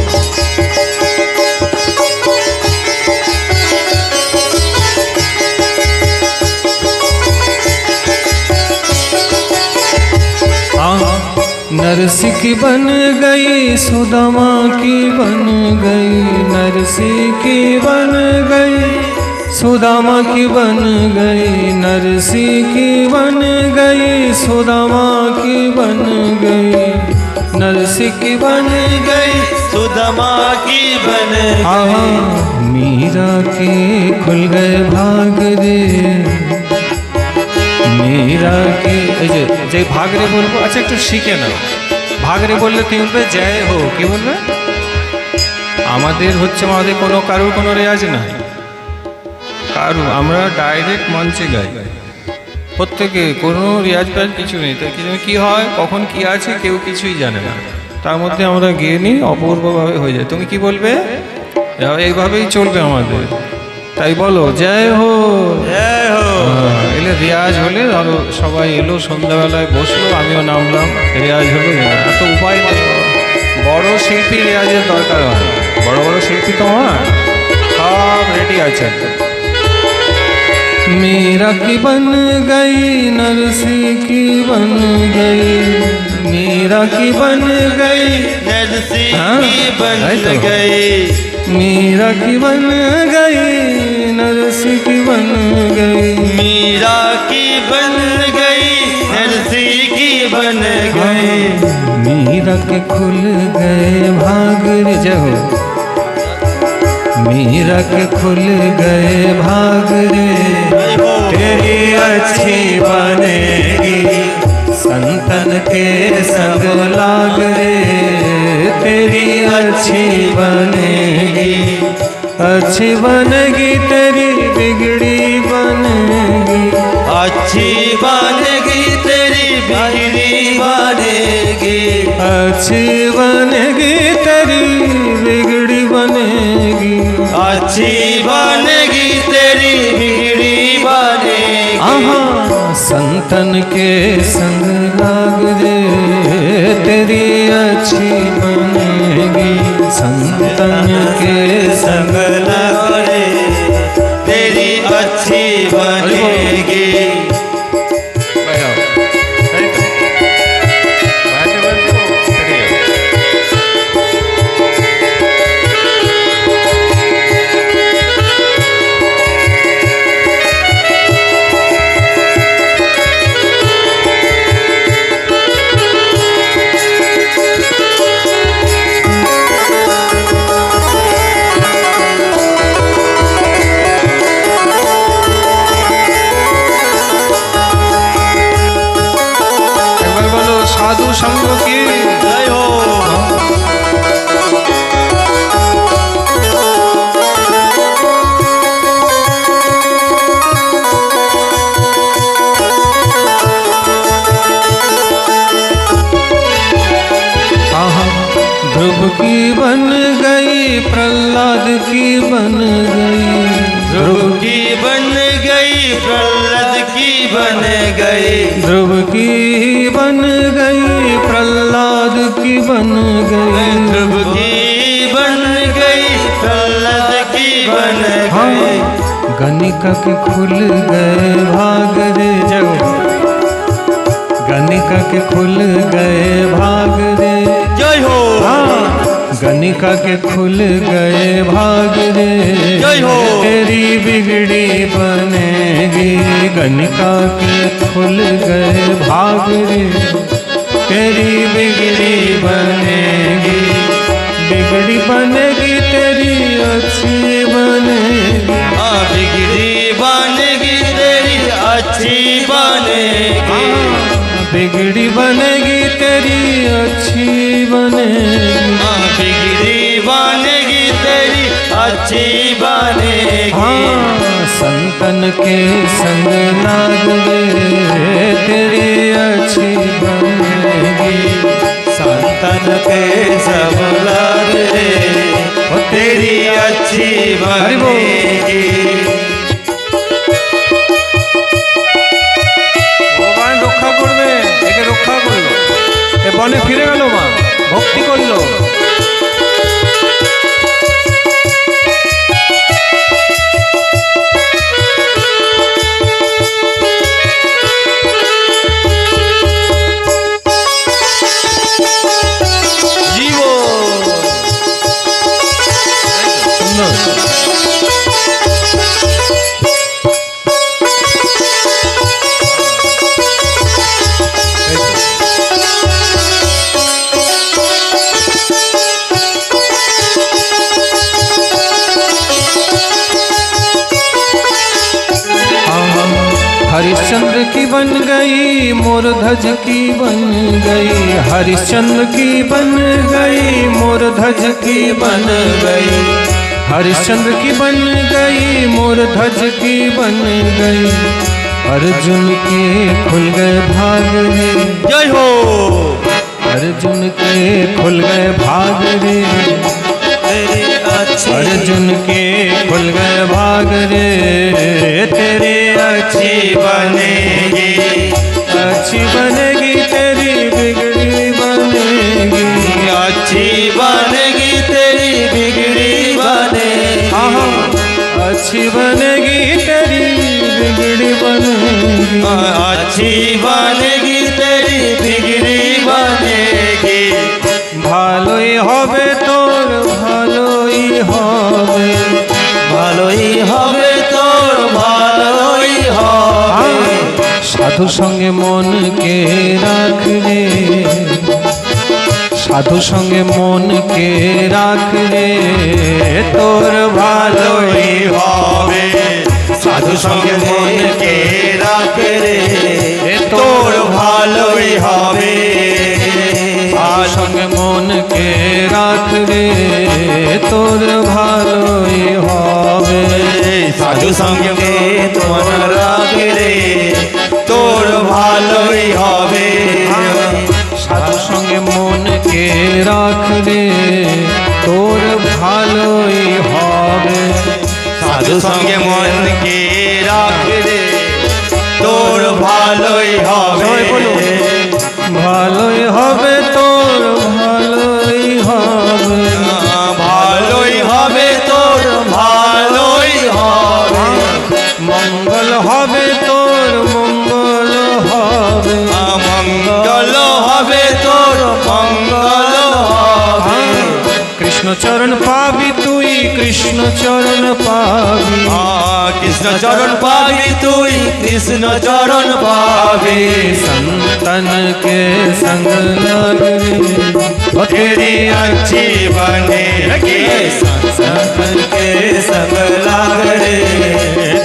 नरसी की बन गई सुदामा की बन गई, नरसी की बन गई सुदामा की बन गई, नरसी की बन गई सुदामा की बन गई, नरसी की बन गई सुदामा की बन आहा, मीरा के खुल गए भाग रे, मीरा के এই যে ভাগ রে বলবো, আচ্ছা একটু শিখে নাও। ভাগ রে বললে তুমি বলবে জয় হো, কি বলবে? আমাদের কোনো কারুর কোনো রেয়াজ নাই, আমরা ডাইরেক্ট মঞ্চে গাই, প্রত্যেকে কোনো রেয়াজ ফেয়াজ কিছু নেই। তাই কি হয়, কখন কি আছে কেউ কিছুই জানে না, তার মধ্যে আমরা গেয়ে নিই, অপূর্বভাবে হয়ে যায়। তুমি কি বলবে? এইভাবেই চলবে আমাদের। তাই বলো জয় হো, জয় হো। এলে রেয়াজ হলে ধরো সবাই এলো, সন্ধ্যাবেলায় বসলো, আমিও নামলাম, রেয়াজ হলো। এত উপায় নেই, বড় শিল্পী রেয়াজের দরকার হয়, বড় বড় শিল্পী তো হয়, সব রেডি আছে। मीरा की बन गई नरसी की बन गई, मीरा की बन गई नरसी हाँ? की बन है तो। गई, मीरा की बन गई नरसी की बन गई, मीरा की बन गई नरसी की बन गई, मीरा के खुल गए भाग रे, जय हो। मीरा के खुल गए भाग रे तेरी अच्छी बनेगी, संतन के संग लाग रे तेरी अच्छी बनेगी, अच्छी बनेगी तेरी बिगड़ी बनेगी, अच्छी बनेगी तेरी बिगड़ी बनेगी, अच्छी बनेगी तेरी बिगड़ी बनेगी, अच्छी बनेगी तेरी बिगड़ी बनेगी, आहा संतन के संग लाग रे तेरी अच्छी बनेगी, संतन के संग लग रे तेरी अच्छी बनेगी। साधु संग की जय हो। ध्रुव की बन गई प्रहलाद की बन गई, ध्रुव की बन गई प्रहलाद की बन गई, ध्रुव की बन गई प्रहलाद की बन गई, ध्रुव की बन गई प्रहलाद की बन गई। गणिका के खुल गए भाग रे, जब गणिका के खुल गए भाग रे, जय हो। गणिका के खुल गए भाग रे, जय हो। तेरी बिगड़ी बनेगी, गणिका के खुल गए भाग रे तेरी बिगड़ी बनेगी, बिगड़ी बनेगी तेरी अच्छी बनेगी, बिगड़ी बनेगी तेरी अच्छी बनेगी, बिगड़ी बनेगी तेरी अच्छी बनेगी, बिगड़ी बनेगी तेरी अच्छी बनेगी। संतन के संग लाग रे तेरी अच्छी बनेगी, संतन के सब लाग रे तेरी अच्छी बनेगी। ভগবান রক্ষা করবে, একে রক্ষা করলো, এ বনে ফিরে গেল, মা ভক্তি করলো। हरिश्चंद्र की बन गई मोर ध्वज की बन गई, हरिश्चंद्र की बन गई मोर ध्वज की बन गई, हरिश्चंद्र की बन गई मोर ध्वज की बन गई, अर्जुन के खुल गए भाग रे, जय हो। अर्जुन के खुल गए भाग रे, अर्जुन के खुल गए भाग रे तेरी अच्छी बनेगी, अच्छी बनेगी तेरी बिगड़ी बनेगी, अच्छी बनेगी तेरी बिगड़ी बनेगी, अच्छी बनेगी तेरी बिगड़ी बनेगी, अच्छी बनेगी तेरी बिगड़ी बनेगी। ভালোই হবে তোর ভালোই হবে, ভালোই হবে তোর ভালোই হবে, সাধু সঙ্গে মনকে রাখলে, সাধু সঙ্গে মনকে রাখলে তোর ভালোই হবে, সাধু সঙ্গে মনকে রাখলে তোর ভালোই হবে, সঙ্গে মনকে রাখলে তোর ভালোই হবে, সাধু সঙ্গে মন রাখলে তোর ভালোই হবে, সাধু সঙ্গে মনকে রাখলে তোর ভালোই হবে, সাধু সঙ্গে মনকে রাখলে তোর ভালো ভালোই হবে সবাই বলো, ভালোই হবে তোর, ভালোই হবে, ভালোই হবে তোর ভালোই হবে মঙ্গল হবে তোর, মঙ্গল হবে, মঙ্গল হবে তোর মঙ্গল হবে কৃষ্ণচরণ পাবি তুই, কৃষ্ণচরণ পাবি, কৃষ্ণ চরণ পাবি তুই কৃষ্ণ চরণ পাবি संतन के संग लग रे तेरी अच्छी बनेगी संतन के संग लाग रे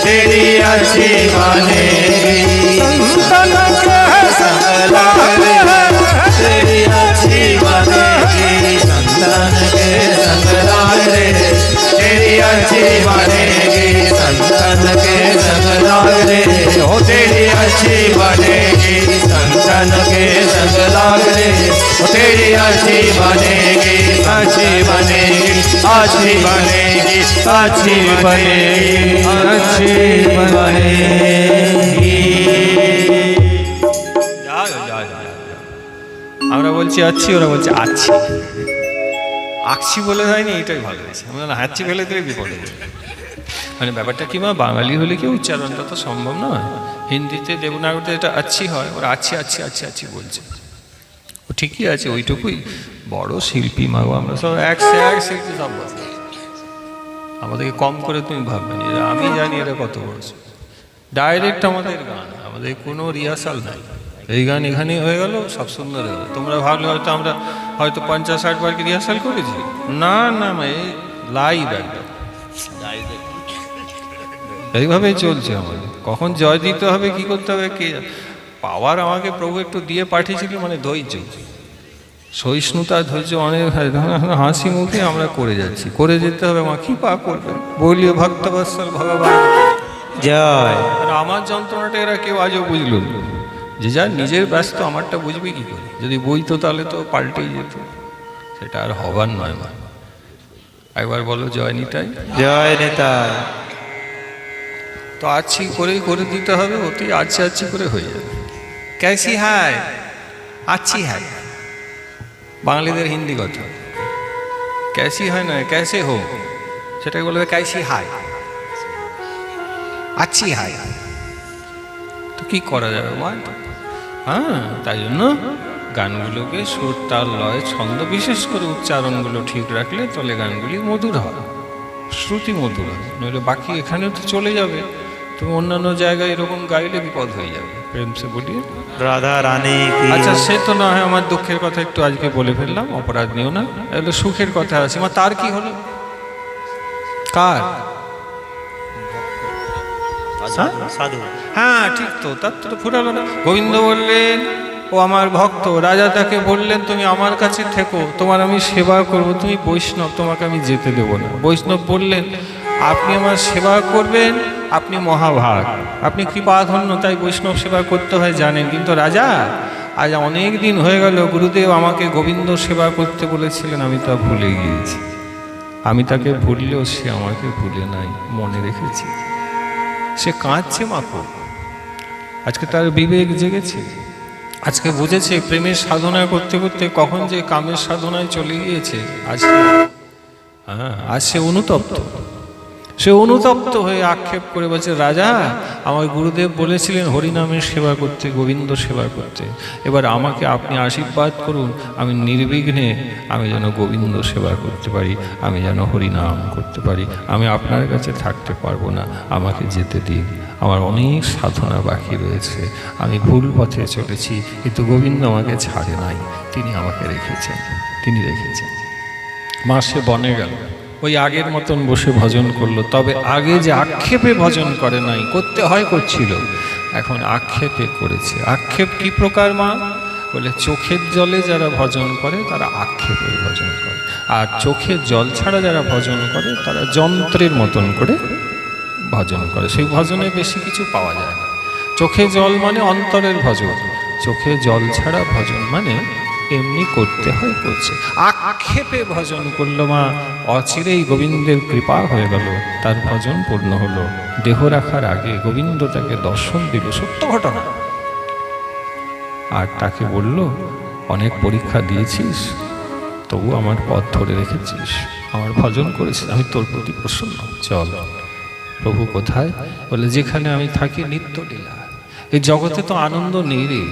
तेरी अच्छी बनेगी संतन के संग लाग रे तेरी अच्छी बनेगी संतन के संग लाग रे तेरी अच्छी बनेगी संतन के संग लाग रे हो तेरी अच्छी बनेगी संतन के संग लाग रे हो तेरी अच्छी बनेगी अच्छी बनेगी अच्छी बनेगी अच्छी बनेगी अच्छी बनेगी আমরা বলছি আচ্ছি, ওরা বলছে আচ্ছি, আকছি বলে হয়নি, এটাই ভালো হয়েছে। আমরা হাঁচি ফেলে দিলে বিপদে যাবে। মানে ব্যাপারটা কি মা, বাঙালি হলে কি উচ্চারণটা তো সম্ভব নয়। হিন্দিতে দেবনাগরীতে এটা আচ্ছি হয়, ওরা আচ্ছি আচ্ছি আচ্ছি আচ্ছি বলছে, ও ঠিকই আছে, ওইটুকুই। বড় শিল্পী মাগো আমরা সব, এক শিল্পী সব বলছে। আমাদেরকে কম করে তুমি ভাববে না, আমি জানি এটা কত বড় ডাইরেক্ট আমাদের গান, আমাদের কোনো রিহার্সাল নাই। এই গান এখানেই হয়ে গেল, সব সুন্দর হয়ে গেল। তোমরা ভাবলে হয়তো আমরা হয়তো 50-60 বার কি রিহার্সাল করেছি, না না, এই লাইভ একদম এইভাবেই চলছে আমাদের। কখন জয় দিতে হবে, কি করতে হবে, কে পাওয়ার আমাকে প্রভু একটু দিয়ে পাঠিয়েছিল, মানে ধৈর্য, সহিষ্ণুতা, ধৈর্য অনেক। হাসি মুখে আমরা করে যাচ্ছি, করে যেতে হবে। মা কি পা করবে, বলিও ভক্তবৎসল ভগবান জয়। আর আমার যন্ত্রণাটা এরা কেউ আজও বুঝল না। যে যার নিজের ব্যস্ত, আমারটা বুঝবে কি করে? যদি বইতো তাহলে তো পাল্টেই যেত, সেটা আর হবার নয়। মা একবার বলো জয় নিতাই, জয় নিতাই। তো আচ্ছি করেই করে দিতে হবে, ওতেই আচ্ছি আচ্ছি করে হয়ে যাবে। ক্যাসি হায়, আচ্ছি হায়, বাঙালিদের হিন্দি কথা। ক্যাসি হয় না, ক্যাসে হো, সেটাকে বলবে ক্যাসি হায়, আচ্ছি হায়। তো কি করা যাবে মা? হ্যাঁ, তাই জন্য গানগুলোকে সুর, তাল, লয়, ছন্দ, বিশেষ করে উচ্চারণগুলো ঠিক রাখলে তলে গানগুলি মধুর হয়, শ্রুতি মধুর হয়। নইলে বাকি এখানেও তো চলে যাবে, তুমি অন্যান্য জায়গায় এরকম গাইলে বিপদ হয়ে যাবে। প্রেম সে বলি রাধা রানী কি। আচ্ছা, সে তো না হয়, আমার দুঃখের কথা একটু আজকে বলে ফেললাম, অপরাধ নিও না। এগুলো সুখের কথা আছে। মা তার কি হলো? কার? সাধু। হ্যাঁ ঠিক তো, তার তো ফুরালো না। গোবিন্দ বললেন, ও আমার ভক্ত। রাজা তাকে বললেন, তুমি আমার কাছে থেকো, তোমার আমি সেবা করব, তুমি বৈষ্ণব, তোমাকে আমি যেতে দেবো না। বৈষ্ণব বললেন, আপনি আমার সেবা করবেন, আপনি মহাভাগ, আপনি কৃপাধন্য, তাই বৈষ্ণব সেবা করতে হয় জানেন। কিন্তু রাজা, আজ অনেক দিন হয়ে গেল, গুরুদেব আমাকে গোবিন্দ সেবা করতে বলেছিলেন, আমি তা ভুলে গিয়েছি। আমি তাকে ভুললেও সে আমাকে ভুলে নাই, মনে রেখেছি। সে কাঁদছে মাকো, আজকে তার বিবেক জেগেছে, আজকে বুঝেছে প্রেমের সাধনা করতে করতে কখন যে কামের সাধনায় চলে গিয়েছে। আজকে আজ সে অনুতপ্ত, সে অনুতপ্ত হয়ে আক্ষেপ করে বলছে, রাজা আমার গুরুদেব বলেছিলেন হরিনামের সেবা করতে, গোবিন্দ সেবা করতে, এবার আমাকে আপনি আশীর্বাদ করুন, আমি নির্বিঘ্নে আমি যেন গোবিন্দ সেবা করতে পারি, আমি যেন হরিনাম করতে পারি। আমি আপনার কাছে থাকতে পারবো না, আমাকে যেতে দিন, আমার অনেক সাধনা বাকি রয়েছে, আমি ভুল পথে চলেছি, কিন্তু গোবিন্দ আমাকে ছাড়ে নাই, তিনি আমাকে রেখেছেন, তিনি রেখেছেন। মাসে বনে গেল, ওই আগের মতন বসে ভজন করলো। তবে আগে যে আক্ষেপে ভজন করে নাই, করতে হয় করছিল, এখন আক্ষেপে করেছে। আক্ষেপ কি প্রকার মা? বলে চোখের জলে যারা ভজন করে তারা আক্ষেপে ভজন করে, আর চোখের জল ছাড়া যারা ভজন করে তারা যন্ত্রের মতন করে ভজন করে। সেই ভজনে বেশি কিছু পাওয়া যায় না। চোখে জল মানে অন্তরের ভজন, চোখে জল ছাড়া ভজন মানে এমনি করতে হয় করছে। আক্ষেপে ভজন করলো মা, অচিরেই গোবিন্দের কৃপা হয়ে গেল, তার ভজন পূর্ণ হলো। দেহ রাখার আগে গোবিন্দ তাকে দর্শন দিল, সত্য ঘটনা। আর তাকে বলল, অনেক পরীক্ষা দিয়েছিস, তবু আমার পথ ধরে রেখেছিস, আমার ভজন করেছিস, আমি তোর প্রতি প্রসন্ন, চল। প্রভু কোথায়? বলে, যেখানে আমি থাকি নিত্য লীলা। এই জগতে তো আনন্দ নেই রে,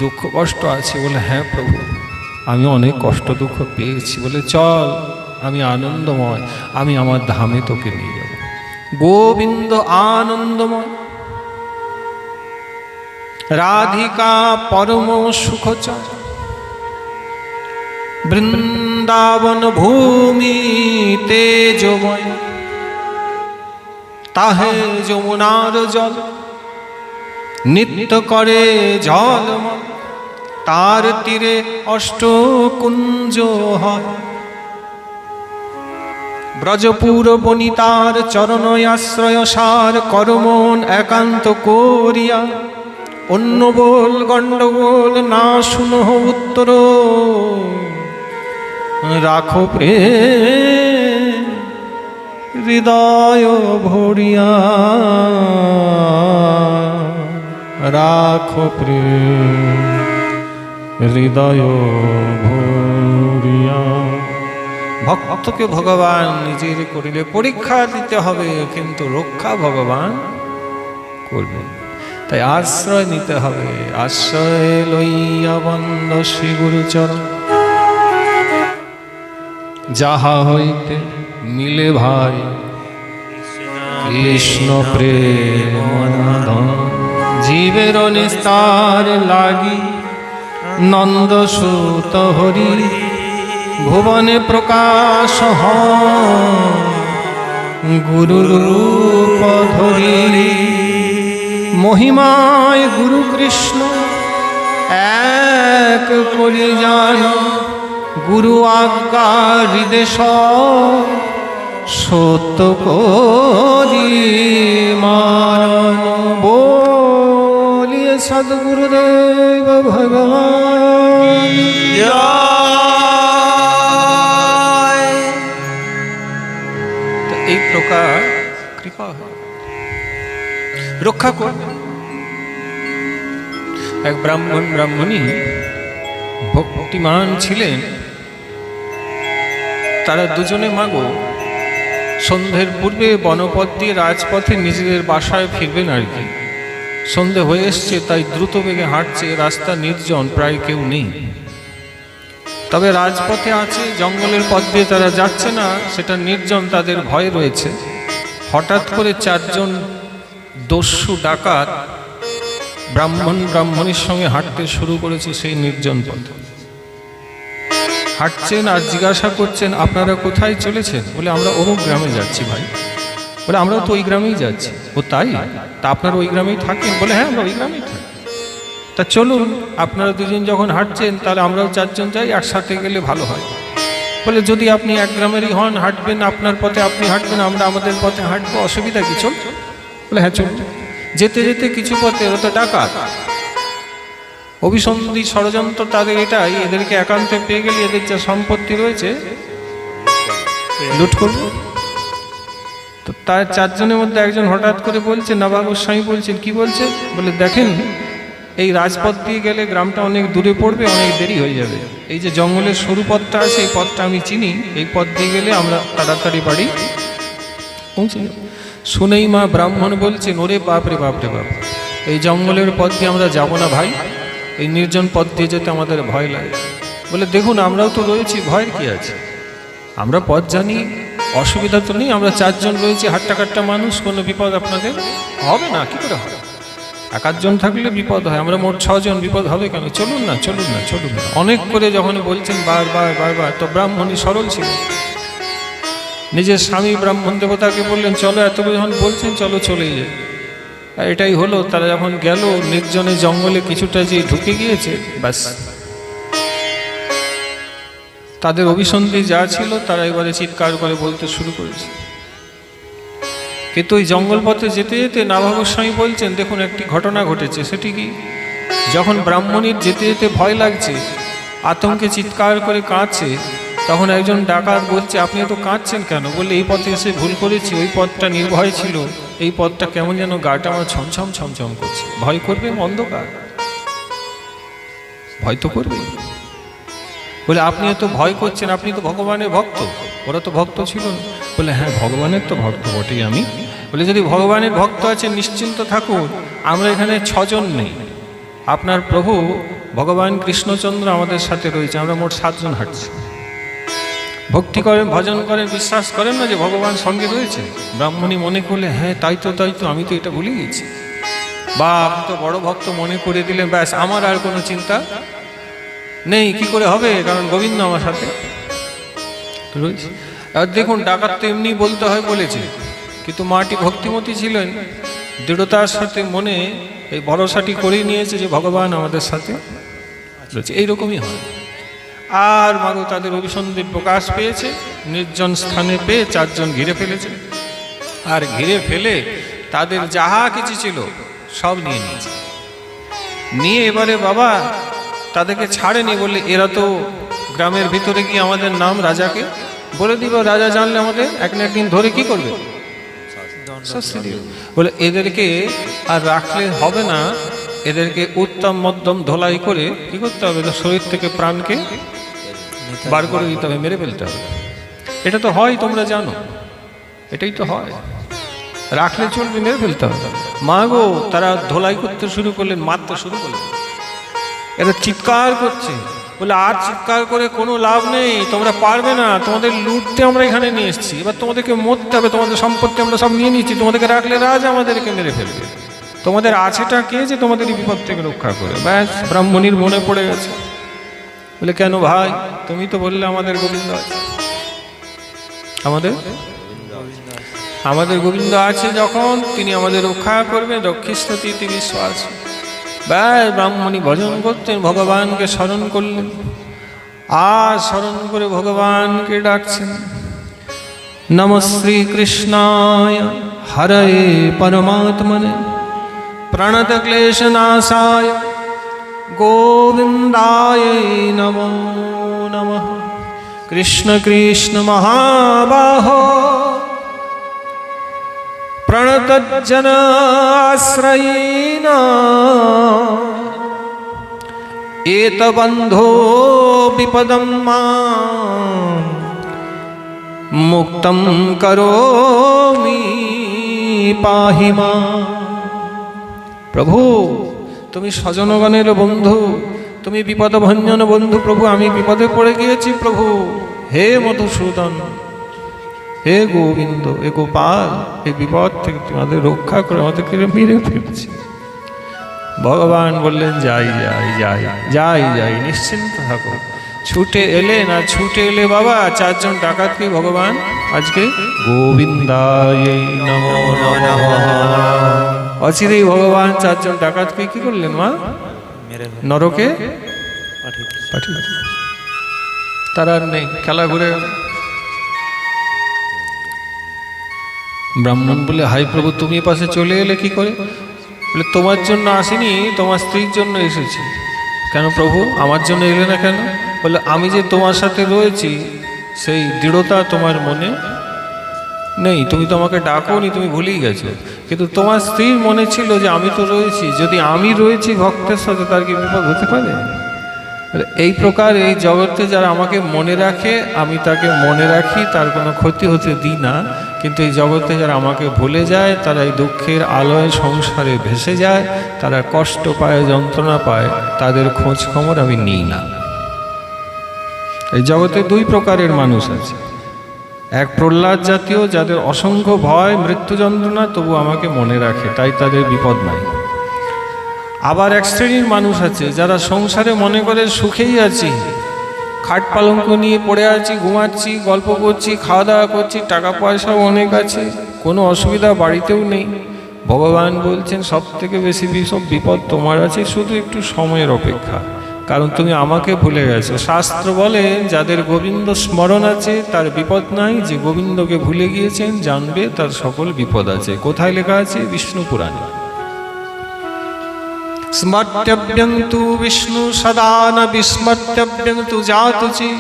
দুঃখ কষ্ট আছে। বলে, হ্যাঁ প্রভু, আমি অনেক কষ্ট দুঃখ পেয়েছি। বলে, চল, আমি আনন্দময়, আমি আমার ধামে তোকে নিয়ে যাব। গোবিন্দ আনন্দময়, রাধিকা পরম সুখচর, বৃন্দাবন ভূমি তেজময়, তাহে যমুনার জল নিত্য করে ঝলমল, তার তীরে অষ্টকুঞ্জ হয়। ব্রজপুর বনিতার চরণ আশ্রয় সার, করমন একান্ত করিয়া, অন্য বল গণ্ডগোল না শুনো উত্তর, রাখো প্রেম হৃদয় ভরিয়া, রাখো প্রেম হৃদয় ভরিয়া। ভক্তকে ভগবান নিজের করিলে পরীক্ষা দিতে হবে, কিন্তু রক্ষা ভগবান করবেন। তাই আশ্রয় নিতে হবে। আশ্রয় লইয়া বন্দ শ্রী গুরুচরণ, যাহা হইতে মিলে ভাই কৃষ্ণ প্রেম। জীবের নিস্তার লাগি নন্দ সুত হরি, ভুবনে প্রকাশ হন গুরু রূপ ধরি। মহিমায় গুরু কৃষ্ণ এক করি জান, গুরু আজ্ঞা হৃদয় সত্য করি মারণ। বলিয়ে সদ্গুরুদেব ভগবান। এই প্রকার কৃপা রক্ষা করবে। এক ব্রাহ্মণী ভক্তিমান ছিলেন, তারা দুজনে মাগো সন্ধ্যের পূর্বে বনপথ দিয়ে রাজপথে নিজেদের বাসায় ফিরবেন আর কি। সন্ধে হয়ে এসছে, তাই দ্রুত বেগে হাঁটছে, রাস্তা নির্জন, প্রায় কেউ নেই। তবে রাজপথে আছে, জঙ্গলের পথ দিয়ে তারা যাচ্ছে না, সেটা নির্জন, তাদের ভয় রয়েছে। হঠাৎ করে চারজন দস্যু ডাকাত ব্রাহ্মণীর সঙ্গে হাঁটতে শুরু করেছে সেই নির্জন পথে। হাঁটছেন আর জিজ্ঞাসা করছেন, আপনারা কোথায় চলেছেন? বলে, আমরা অমুক গ্রামে যাচ্ছি ভাই। বলে, আমরাও তো ওই গ্রামেই যাচ্ছি। ও তাই? তা আপনারা ওই গ্রামেই থাকেন? বলে, হ্যাঁ, আমরা ওই গ্রামেই থাকি। তা চলুন, আপনারা দুজন যখন হাঁটছেন, তাহলে আমরাও চারজন যাই, একসাথে গেলে ভালো হয়। বলে, যদি আপনি এক গ্রামেরই হন, হাঁটবেন আপনার পথে আপনি হাঁটবেন, আমরা আমাদের পথে হাঁটবো, অসুবিধা কি? চল। বলে, হ্যাঁ চল। যেতে যেতে কিছু পথে ওরা তো ডাকাত, অভিসন্ধি ষড়যন্ত্র তাদের এটাই, এদেরকে একান্তে পেয়ে গেলে এদের যা সম্পত্তি রয়েছে লুট করবো। তো তার চারজনের মধ্যে একজন হঠাৎ করে বলছে, নবাব গোস্বামী বলছেন। কি বলছে? বলে, দেখেন, এই রাজপথ দিয়ে গেলে গ্রামটা অনেক দূরে পড়বে, অনেক দেরি হয়ে যাবে। এই যে জঙ্গলের সরু পথটা আছে, এই পথটা আমি চিনি, এই পথ দিয়ে গেলে আমরা তাড়াতাড়ি বাড়ি পৌঁছে যাব। শুনেই মা ব্রাহ্মণ বলছেন, ওরে বাপ রে বাপ রে বাপ, এই জঙ্গলের পথ দিয়ে আমরা যাব না ভাই, এই নির্জন পথ দিয়ে যেতে আমাদের ভয় লাগে। বলে, দেখুন, আমরাও তো রয়েছি, ভয়ের কি আছে? আমরা পথ জানি, অসুবিধা তো নেই, আমরা চারজন রয়েছি, হাট্টা কাট্টা মানুষ, কোনো বিপদ আপনাদের হবে না। কি করে হবে? এক আধজন থাকলে বিপদ হয়, আমরা মোট 6 জন, বিপদ হবে কেন? চলুন না, চলুন না, চলুন না। অনেক করে যখন বলছেন বারবার বারবার, তো ব্রাহ্মণী সরল ছিল। নিজের স্বামী ব্রাহ্মণ দেবতাকে বললেন, চলো, এত যখন বলছেন চলো, চলেই যায়। আর এটাই হলো। তারা যখন গেল নির্জনে জঙ্গলে, কিছুটা যে ঢুকে গিয়েছে, ব্যাস তাদের অভিসন্ধি যা ছিল তারা এবারে চিৎকার করে বলতে শুরু করেছে। কিন্তু ওই জঙ্গল পথে যেতে যেতে নাভা গোস্বামী বলছেন, দেখুন, একটি ঘটনা ঘটেছে। সেটি কি? যখন ব্রাহ্মণীর যেতে যেতে ভয় লাগছে, আতঙ্কে চিৎকার করে কাঁদছে, তখন একজন ডাকাত বলছে, আপনি এত কাঁদছেন কেন? বললে, এই পথে এসে ভুল করেছি, ওই পথটা নির্ভয় ছিল, এই পথটা কেমন যেন গাটা আমার ছমছম ছমছম করছে, ভয় করবে, অন্ধকার। ভয় তো করবে। বলে আপনি এত ভয় করছেন, আপনি তো ভগবানের ভক্ত। ওরা তো ভক্ত ছিল না। বলে হ্যাঁ, ভগবানের তো ভক্ত বটেই আমি। বলে যদি ভগবানের ভক্ত আছেন নিশ্চিন্ত থাকুন, আমরা এখানে 6 জন নেই। আপনার প্রভু ভগবান কৃষ্ণচন্দ্র আমাদের সাথে রয়েছে, আমরা মোট 7 জন হাঁটছি। ভক্তি করেন, ভজন করেন, বিশ্বাস করেন না যে ভগবান সঙ্গে রয়েছে? ব্রাহ্মণী মনে করলে হ্যাঁ তাই তো, আমি তো এটা ভুলে গেছি। বা আপনি তো বড় ভক্ত মনে করে দিলেন, ব্যাস আমার আর কোনো চিন্তা নেই। কি করে হবে, কারণ গোবিন্দ আমার সাথে রয়েছে। আর দেখুন, ডাকাত তো এমনি বলতে হয় বলেছে, কিন্তু মাটি ভক্তিমতী ছিলেন, দৃঢ়তার সাথে মনে এই ভরসাটি করেই নিয়েছে যে ভগবান আমাদের সাথে রয়েছে। এইরকমই হয়। আর মাগো তাদের অভিসন্ধি প্রকাশ পেয়েছে, নির্জন স্থানে পেয়ে 4 জন ঘিরে ফেলেছে। আর ঘিরে ফেলে তাদের যাহা কিছু ছিল সব নিয়ে নিয়েছে। নিয়ে এবারে বাবা তাদেরকে ছাড়েনি। বললে এরা তো গ্রামের ভিতরে গিয়ে আমাদের নাম রাজাকে বলে দিব, রাজা জানলে আমাদের এক না একদিন ধরে কি করবে, শাস্তি দিবে। বলে এদেরকে আর রাখলে হবে না, এদেরকে উত্তম মধ্যম ধোলাই করে কি করতে হবে, শরীর থেকে প্রাণকে বার করে দিতে হবে, মেরে ফেলতে হবে। এটা তো হয়, তোমরা জানো, এটাই তো হয়। রাখলে চলবে, মেরে ফেলতে হবে। মা গো, তারা ধোলাই করতে শুরু করলেন, মারতে শুরু করলেন। এরা চিৎকার করছে। বলে আর চিৎকার করে কোনো লাভ নেই, তোমরা পারবে না, তোমাদের লুটতে আমরা এখানে নিয়ে এসেছি, এবার তোমাদেরকে মরতে হবে, তোমাদের সম্পত্তি আমরা সব নিয়ে নিচ্ছি, তোমাদেরকে রাখলে রাজ আমাদেরকে মেরে ফেলবে। তোমাদের আছেটা কে যে তোমাদের এই বিপদ থেকে রক্ষা করে? ব্যাস ব্রাহ্মণীর মনে পড়ে গেছে। বলে কেন ভাই, তুমি তো বললে আমাদের গোবিন্দ আছে। আমাদের গোবিন্দ আছে যখন, তিনি আমাদের রক্ষা করবেন, রক্ষিষ্যতি ইতি বিশ্বাস। ব্যাস ব্রাহ্মণী ভজন করতেন, ভগবানকে স্মরণ করলেন। আর স্মরণ করে ভগবানকে ডাকছেন, নমঃ শ্রীকৃষ্ণায় হরয়ে পরমাত্মনে প্রণত ক্লেশনাশায় গোবিন্দায় নমো নমঃ। কৃষ্ণ কৃষ্ণ মহাবাহো প্রণতজ্জন আশ্রয়িনা এত বন্ধো বিপদম মাম মুক্তম করোমি পাহি মাম। প্রভু তুমি স্বজনগণের বন্ধু, তুমি বিপদভঞ্জন বন্ধু। প্রভু আমি বিপদে পড়ে গিয়েছি প্রভু। হে মধুসূদন, হে গোবিন্দ, হে গোপাল, এই বিপদ থেকে তোমাদের রক্ষা করে আমাদেরকে মেরে ফেলছে। ভগবান বললেন যাই যাই যাই যাই যাই, নিশ্চিন্ত থাকো। ছুটে এলে না, ছুটে এলে বাবা 4 জন ডাকাতকে ভগবান আজকে গোবিন্দায় নমো নমঃ। অচিরেই ভগবান 4 জন ডাকাতকে কি করলেন মা, নরকে পাঠিয়ে। তারা আর নেই, খেলা ঘুরে গেল। ব্রাহ্মণ বলে হাই প্রভু, তুমি এ পাশে চলে এলে কি করে? বলে তোমার জন্য আসিনি, তোমার স্ত্রীর জন্য এসেছি। কেন প্রভু, আমার জন্য এলে না কেন? বলে আমি যে তোমার সাথে রয়েছি সেই দৃঢ়তা তোমার মনে নেই, তুমি তো আমাকে ডাকোনি, তুমি ভুলেই গেছো। কিন্তু তোমার স্ত্রীর মনে ছিল যে আমি তো রয়েছি, যদি আমি রয়েছি ভক্তের সাথে তার কি বিপদ হতে পারে? এই প্রকার এই জগতে যারা আমাকে মনে রাখে, আমি তাকে মনে রাখি, তার কোনো ক্ষতি হতে দিই না। কিন্তু এই জগতে যারা আমাকে ভুলে যায়, তারা এই দুঃখের আলোয় সংসারে ভেসে যায়, তারা কষ্ট পায়, যন্ত্রণা পায়, তাদের খোঁজ খবর আমি নিই না। এই জগতে 2 প্রকারের মানুষ আছে। এক প্রহ্লাদ জাতীয়, যাদের অসংখ্য ভয়, মৃত্যু যন্ত্রণা, তবু আমাকে মনে রাখে, তাই তাদের বিপদ নাই। আবার এক শ্রেণীর মানুষ আছে যারা সংসারে মনে করে সুখেই আছি, খাট পালঙ্ক নিয়ে পড়ে আছি, ঘুমাচ্ছি, গল্প করছি, খাওয়া দাওয়া করছি, টাকা পয়সাও অনেক আছে, কোনো অসুবিধা বাড়িতেও নেই। ভগবান বলছেন সব থেকে বেশি সব বিপদ তোমার আছে, শুধু একটু সময়ের অপেক্ষা, কারণ তুমি আমাকে ভুলে গেছো। শাস্ত্র বলে যাদের গোবিন্দ স্মরণ আছে তার বিপদ নাই, যে গোবিন্দকে ভুলে গিয়েছেন জানবে তার সকল বিপদ আছে। কোথায় লেখা আছে? বিষ্ণু পুরাণে। স্মর্তব্যং তু বিষ্ণু সদা ন বিস্মর্তব্যং তু জাতুচি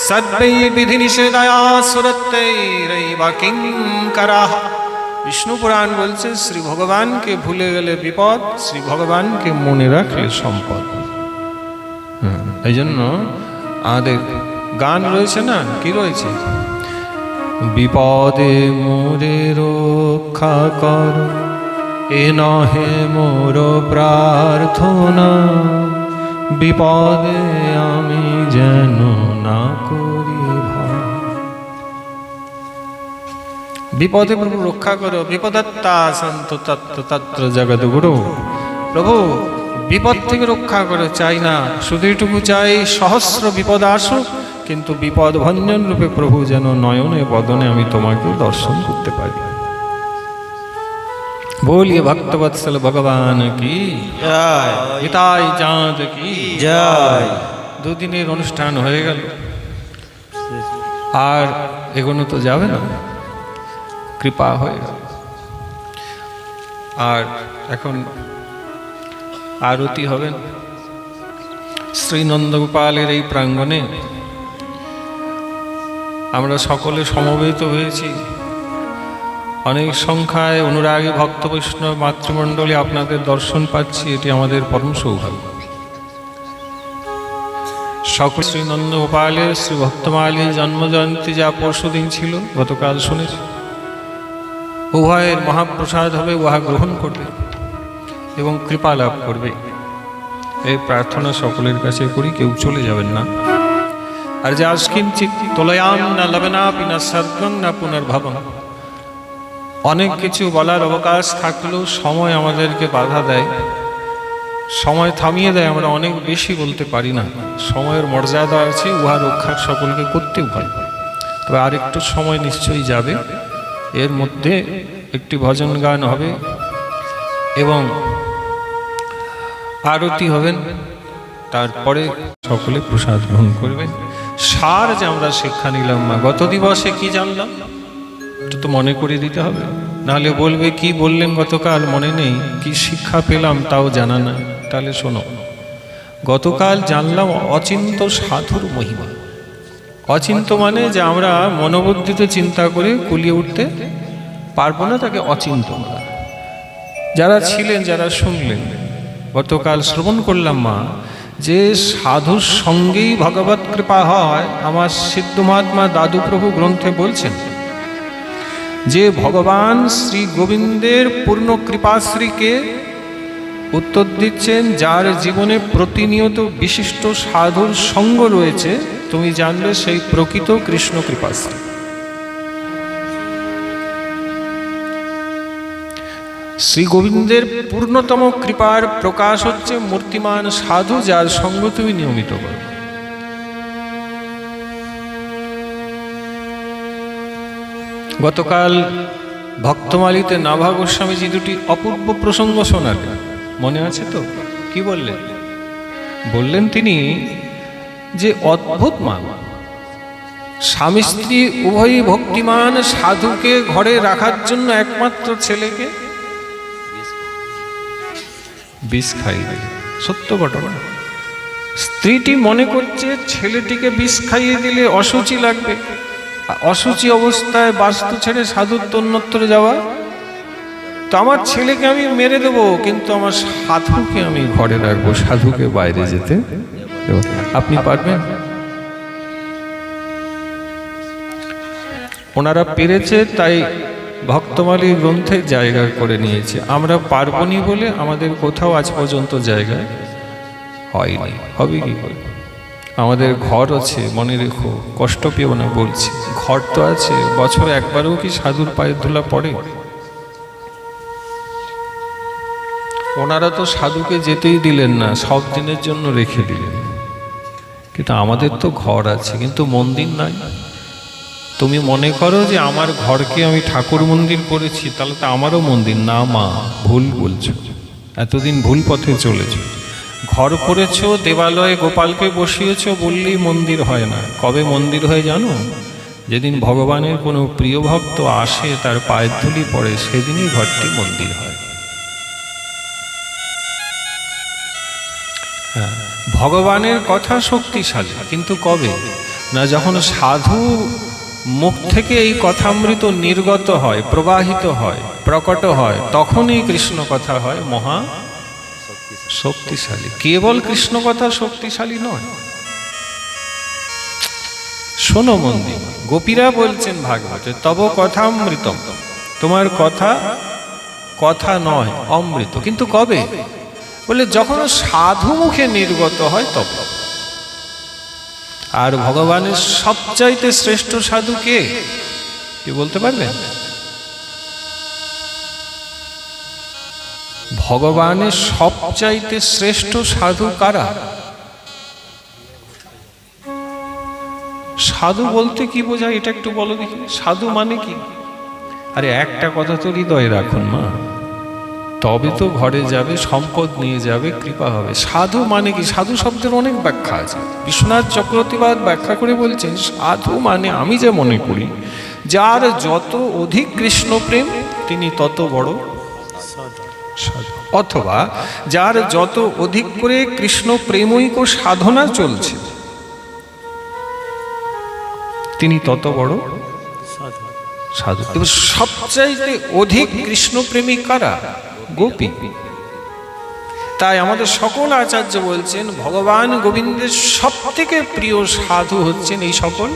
সদ্বৈ বিধি নিষেধয়া সুরতৈরৈব কিঙ্করাঃ। বিষ্ণু পুরাণ বলছে শ্রী ভগবানকে ভুলে গেলে বিপদ, শ্রী ভগবানকে মনে রাখলে সম্পদ। এই জন্য আমাদের গান রয়েছে না, কি রয়েছে? বিপদে মোরে রক্ষা কর, এ নহে মোর প্রার্থনা, বিপদে আমি যেন না করি ভয়। বিপদে প্রভু রক্ষা করো, বিপদাত্তা সন্ত তত্ত্ব তত্র জগদ্গুরু। প্রভু বিপদ থেকে রক্ষা করে চাই না, শুধু এটুকু চাই সহস্র বিপদ আসুক, কিন্তু বিপদ ভঞ্জন রূপে প্রভু যেন নয়নে বদনে আমি তোমাকে দর্শন করতে পারি। বলিয়ে ভক্তবৎসল ভগবান কি জয় গীতাই চাঁদ কি জয়। দুদিনের অনুষ্ঠান হয়ে গেল, আর এগোনো তো যাবে না, কৃপা হয়ে গেল। আর এখন আরতি হবেন শ্রী নন্দগোপালের এই প্রাঙ্গণে। আমরা সকলে সমবেত হয়েছি, অনেক সংখ্যায় অনুরাগী ভক্ত বৈষ্ণব মাতৃমণ্ডলী আপনাদের দর্শন পাচ্ছি, এটি আমাদের পরম সৌভাগ্য। সকল শ্রী নন্দগোপালের শ্রী ভক্তমালীর জন্মজয়ন্তী যা পরশুদিন ছিল, গতকাল শুনেছি, উভয়ের মহাপ্রসাদ হবে, উহা গ্রহণ করবে এবং কৃপা লাভ করবে, এই প্রার্থনা সকলের কাছে করি। কেউ চলে যাবেন না। আর যে আজকিঞ্চিত তোলয়াম না লবনা পিনা সর্গং না পুনর্ভবং, অনেক কিছু বলার অবকাশ থাকলেও সময় আমাদেরকে বাধা দেয়, সময় থামিয়ে দেয়, আমরা অনেক বেশি বলতে পারি না। সময়ের মর্যাদা আছে, উহা রক্ষা সকলকে করতেও হয়। তবে আরেকটু সময় নিশ্চয়ই যাবে, এর মধ্যে একটি ভজন গান হবে এবং আরতি হবেন, তারপরে সকলে প্রসাদ গ্রহণ করবেন। সার যে আমরা শিক্ষা নিলাম, মা গত দিবসে কি জানলাম এটা তো মনে করে দিতে হবে, নাহলে বলবে কি বললেন গতকাল মনে নেই, কি শিক্ষা পেলাম তাও জানা নাই। তাহলে শোনো, গতকাল জানলাম অচিন্ত সাধুর মহিমা। অচিন্ত মানে যে আমরা মনোবুদ্ধিতে চিন্তা করে কুলিয়ে উঠতে পারবো না, তাকে অচিন্ত বলা। যারা ছিলেন, যারা শুনলেন, গতকাল শ্রবণ করলাম মা, যে সাধুর সঙ্গেই ভগবত কৃপা হয়। আমার সিদ্ধ মহাত্মা দাদু প্রভু গ্রন্থে বলছেন যে ভগবান শ্রী গোবিন্দের পূর্ণ কৃপাশ্রীকে উত্তর দিচ্ছেন, যার জীবনে প্রতিনিয়ত বিশিষ্ট সাধুর সঙ্গ রয়েছে, তুমি জানলে সেই প্রকৃত কৃষ্ণ কৃপাশ্রী। শ্রী গোবিন্দের পূর্ণতম কৃপার প্রকাশ হচ্ছে মূর্তিমান সাধু, যার সঙ্গ তুমি নিয়মিত করো। গতকাল ভক্তমালিতে নাভা গোস্বামীজি দুটি অপূর্ব প্রসঙ্গ শোনালেন, মনে আছে তো? কি বললেন? বললেন তিনি যে অদ্ভুত মান, স্বামী স্ত্রী উভয়ই ভক্তিমান সাধুকে ঘরে রাখার জন্য একমাত্র ছেলেকে বিষ খাইয়ে দিল। সত্য ঘটনা। স্ত্রীটি মনে করছে ছেলেটিকে বিষ খাইয়ে দিলে অসুচি লাগবে, অসুচি অবস্থায় বাস্তু ছেড়ে সাধুর তন্নত্তরে যাওয়া, তো আমার ছেলেকে আমি মেরে দেবো, কিন্তু আমার সাধুকে আমি ঘরে রাখবো, সাধুকে বাইরে যেতে দেবো। আপনি পারবেন? ওনারা পেরেছে, তাই ভক্তমালী গ্রন্থে জায়গা করে নিয়েছে। আমরা পারবনি বলে আমাদের কোথাও আজ পর্যন্ত জায়গায় হয়নি। হবে কি করে? আমাদের ঘর আছে, মনে রেখো, কষ্ট পেও না বলছি, ঘর তো আছে, বছরে একবারও কি সাধুর পায়ের ধুলা পড়ে? ওনারা তো সাধুকে যেতেই দিলেন না, সব দিনের জন্য রেখে দিলেন। কিন্তু আমাদের তো ঘর আছে, কিন্তু মন্দির নাই। তুমি মনে করো যে আমার ঘরকে আমি ঠাকুর মন্দির করেছি, তাহলে তো আমারও মন্দির না। মা, ভুল বলছো, এতদিন ভুল পথে চলেছো। ঘর করেছো, দেবালয়ে গোপালকে বসিয়েছ, বললেই মন্দির হয় না। কবে মন্দির হয় জানো? যেদিন ভগবানের কোনো প্রিয় ভক্ত আসে, তার পায়ের ধুলি পড়ে, সেদিনই ঘরটি মন্দির হয়। হ্যাঁ, ভগবানের কথা শক্তিশালী, কিন্তু কবে না, যখন সাধু মুখ থেকে এই কথামৃত নির্গত হয়, প্রবাহিত হয়, প্রকট হয়, তখনই কৃষ্ণ কথা হয় মহা শক্তিশালী। কেবল কৃষ্ণ কথা শক্তিশালী নয়। শোনো মন দিয়ে, গোপীরা বলছেন ভাগবতে, তব কথা অমৃতম, তোমার কথা কথা নয় অমৃত। কিন্তু কবে? বলে যখন সাধু মুখে নির্গত হয় তবে। আর ভগবানের সবচাইতে শ্রেষ্ঠ সাধু কে? কি বলতে পারবেন? ভগবানের সবচাইতে শ্রেষ্ঠ সাধু কারা? সাধু বলতে কি বোঝায় এটা একটু বলো দেখি। সাধু মানে কি? আরে একটা কথা তো হৃদয়ে রাখুন মা, তবে তো ঘরে যাবে, সম্পদ নিয়ে যাবে, কৃপা হবে। সাধু মানে কি? সাধু শব্দের অনেক ব্যাখ্যা আছে। বিশ্বনাথ চক্রবর্তীবাদ ব্যাখ্যা করে বলছেন, সাধু মানে আমি যে মনে করি, যার যত অধিক কৃষ্ণ প্রেম তিনি তত বড় সাধু, অথবা যার যত অধিক করে কৃষ্ণ প্রেমৈক সাধনা চলছে তিনি তত বড় সাধু। এবার সবচাইতে অধিক কৃষ্ণ প্রেমী কারা? গোপী। তাই আমাদের সকল আচার্য বলছেন ভগবান গোবিন্দের সব থেকে প্রিয় সাধু হচ্ছেন এই সকল।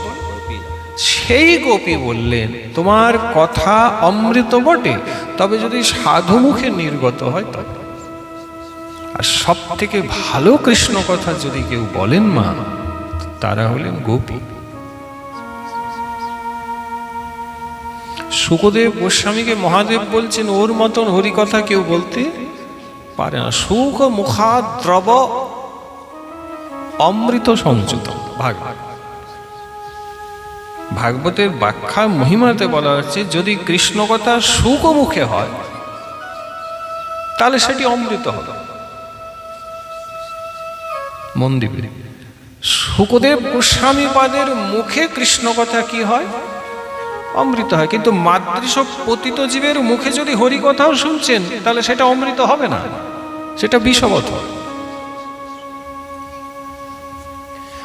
সেই গোপী বললেন তোমার কথা অমৃত বটে, তবে যদি সাধু মুখে নির্গত হয় তবে। আর সব থেকে ভালো কৃষ্ণ কথা যদি কেউ বলেন মা, তারা হলেন গোপী। সুখদেব গোস্বামীকে মহাদেব বলছেন ওর মতন হরিকথা কেউ বলতে পারে না। সুখ মুখাদ্রব অমৃত সঞ্চিত। ভাগবতের ব্যাখ্যা মহিমাতে বলা হচ্ছে যদি কৃষ্ণ কথা সুখ মুখে হয় তাহলে সেটি অমৃত হবে। মন দিবে, সুখদেব গোস্বামী পাদের মুখে কৃষ্ণ কথা কি হয়? অমৃত হয়। কিন্তু মাতৃশ পতিত জীবের মুখে যদি হরি কথাও শুনছেন তাহলে সেটা অমৃত হবে না, সেটা বিষবৎ হবে।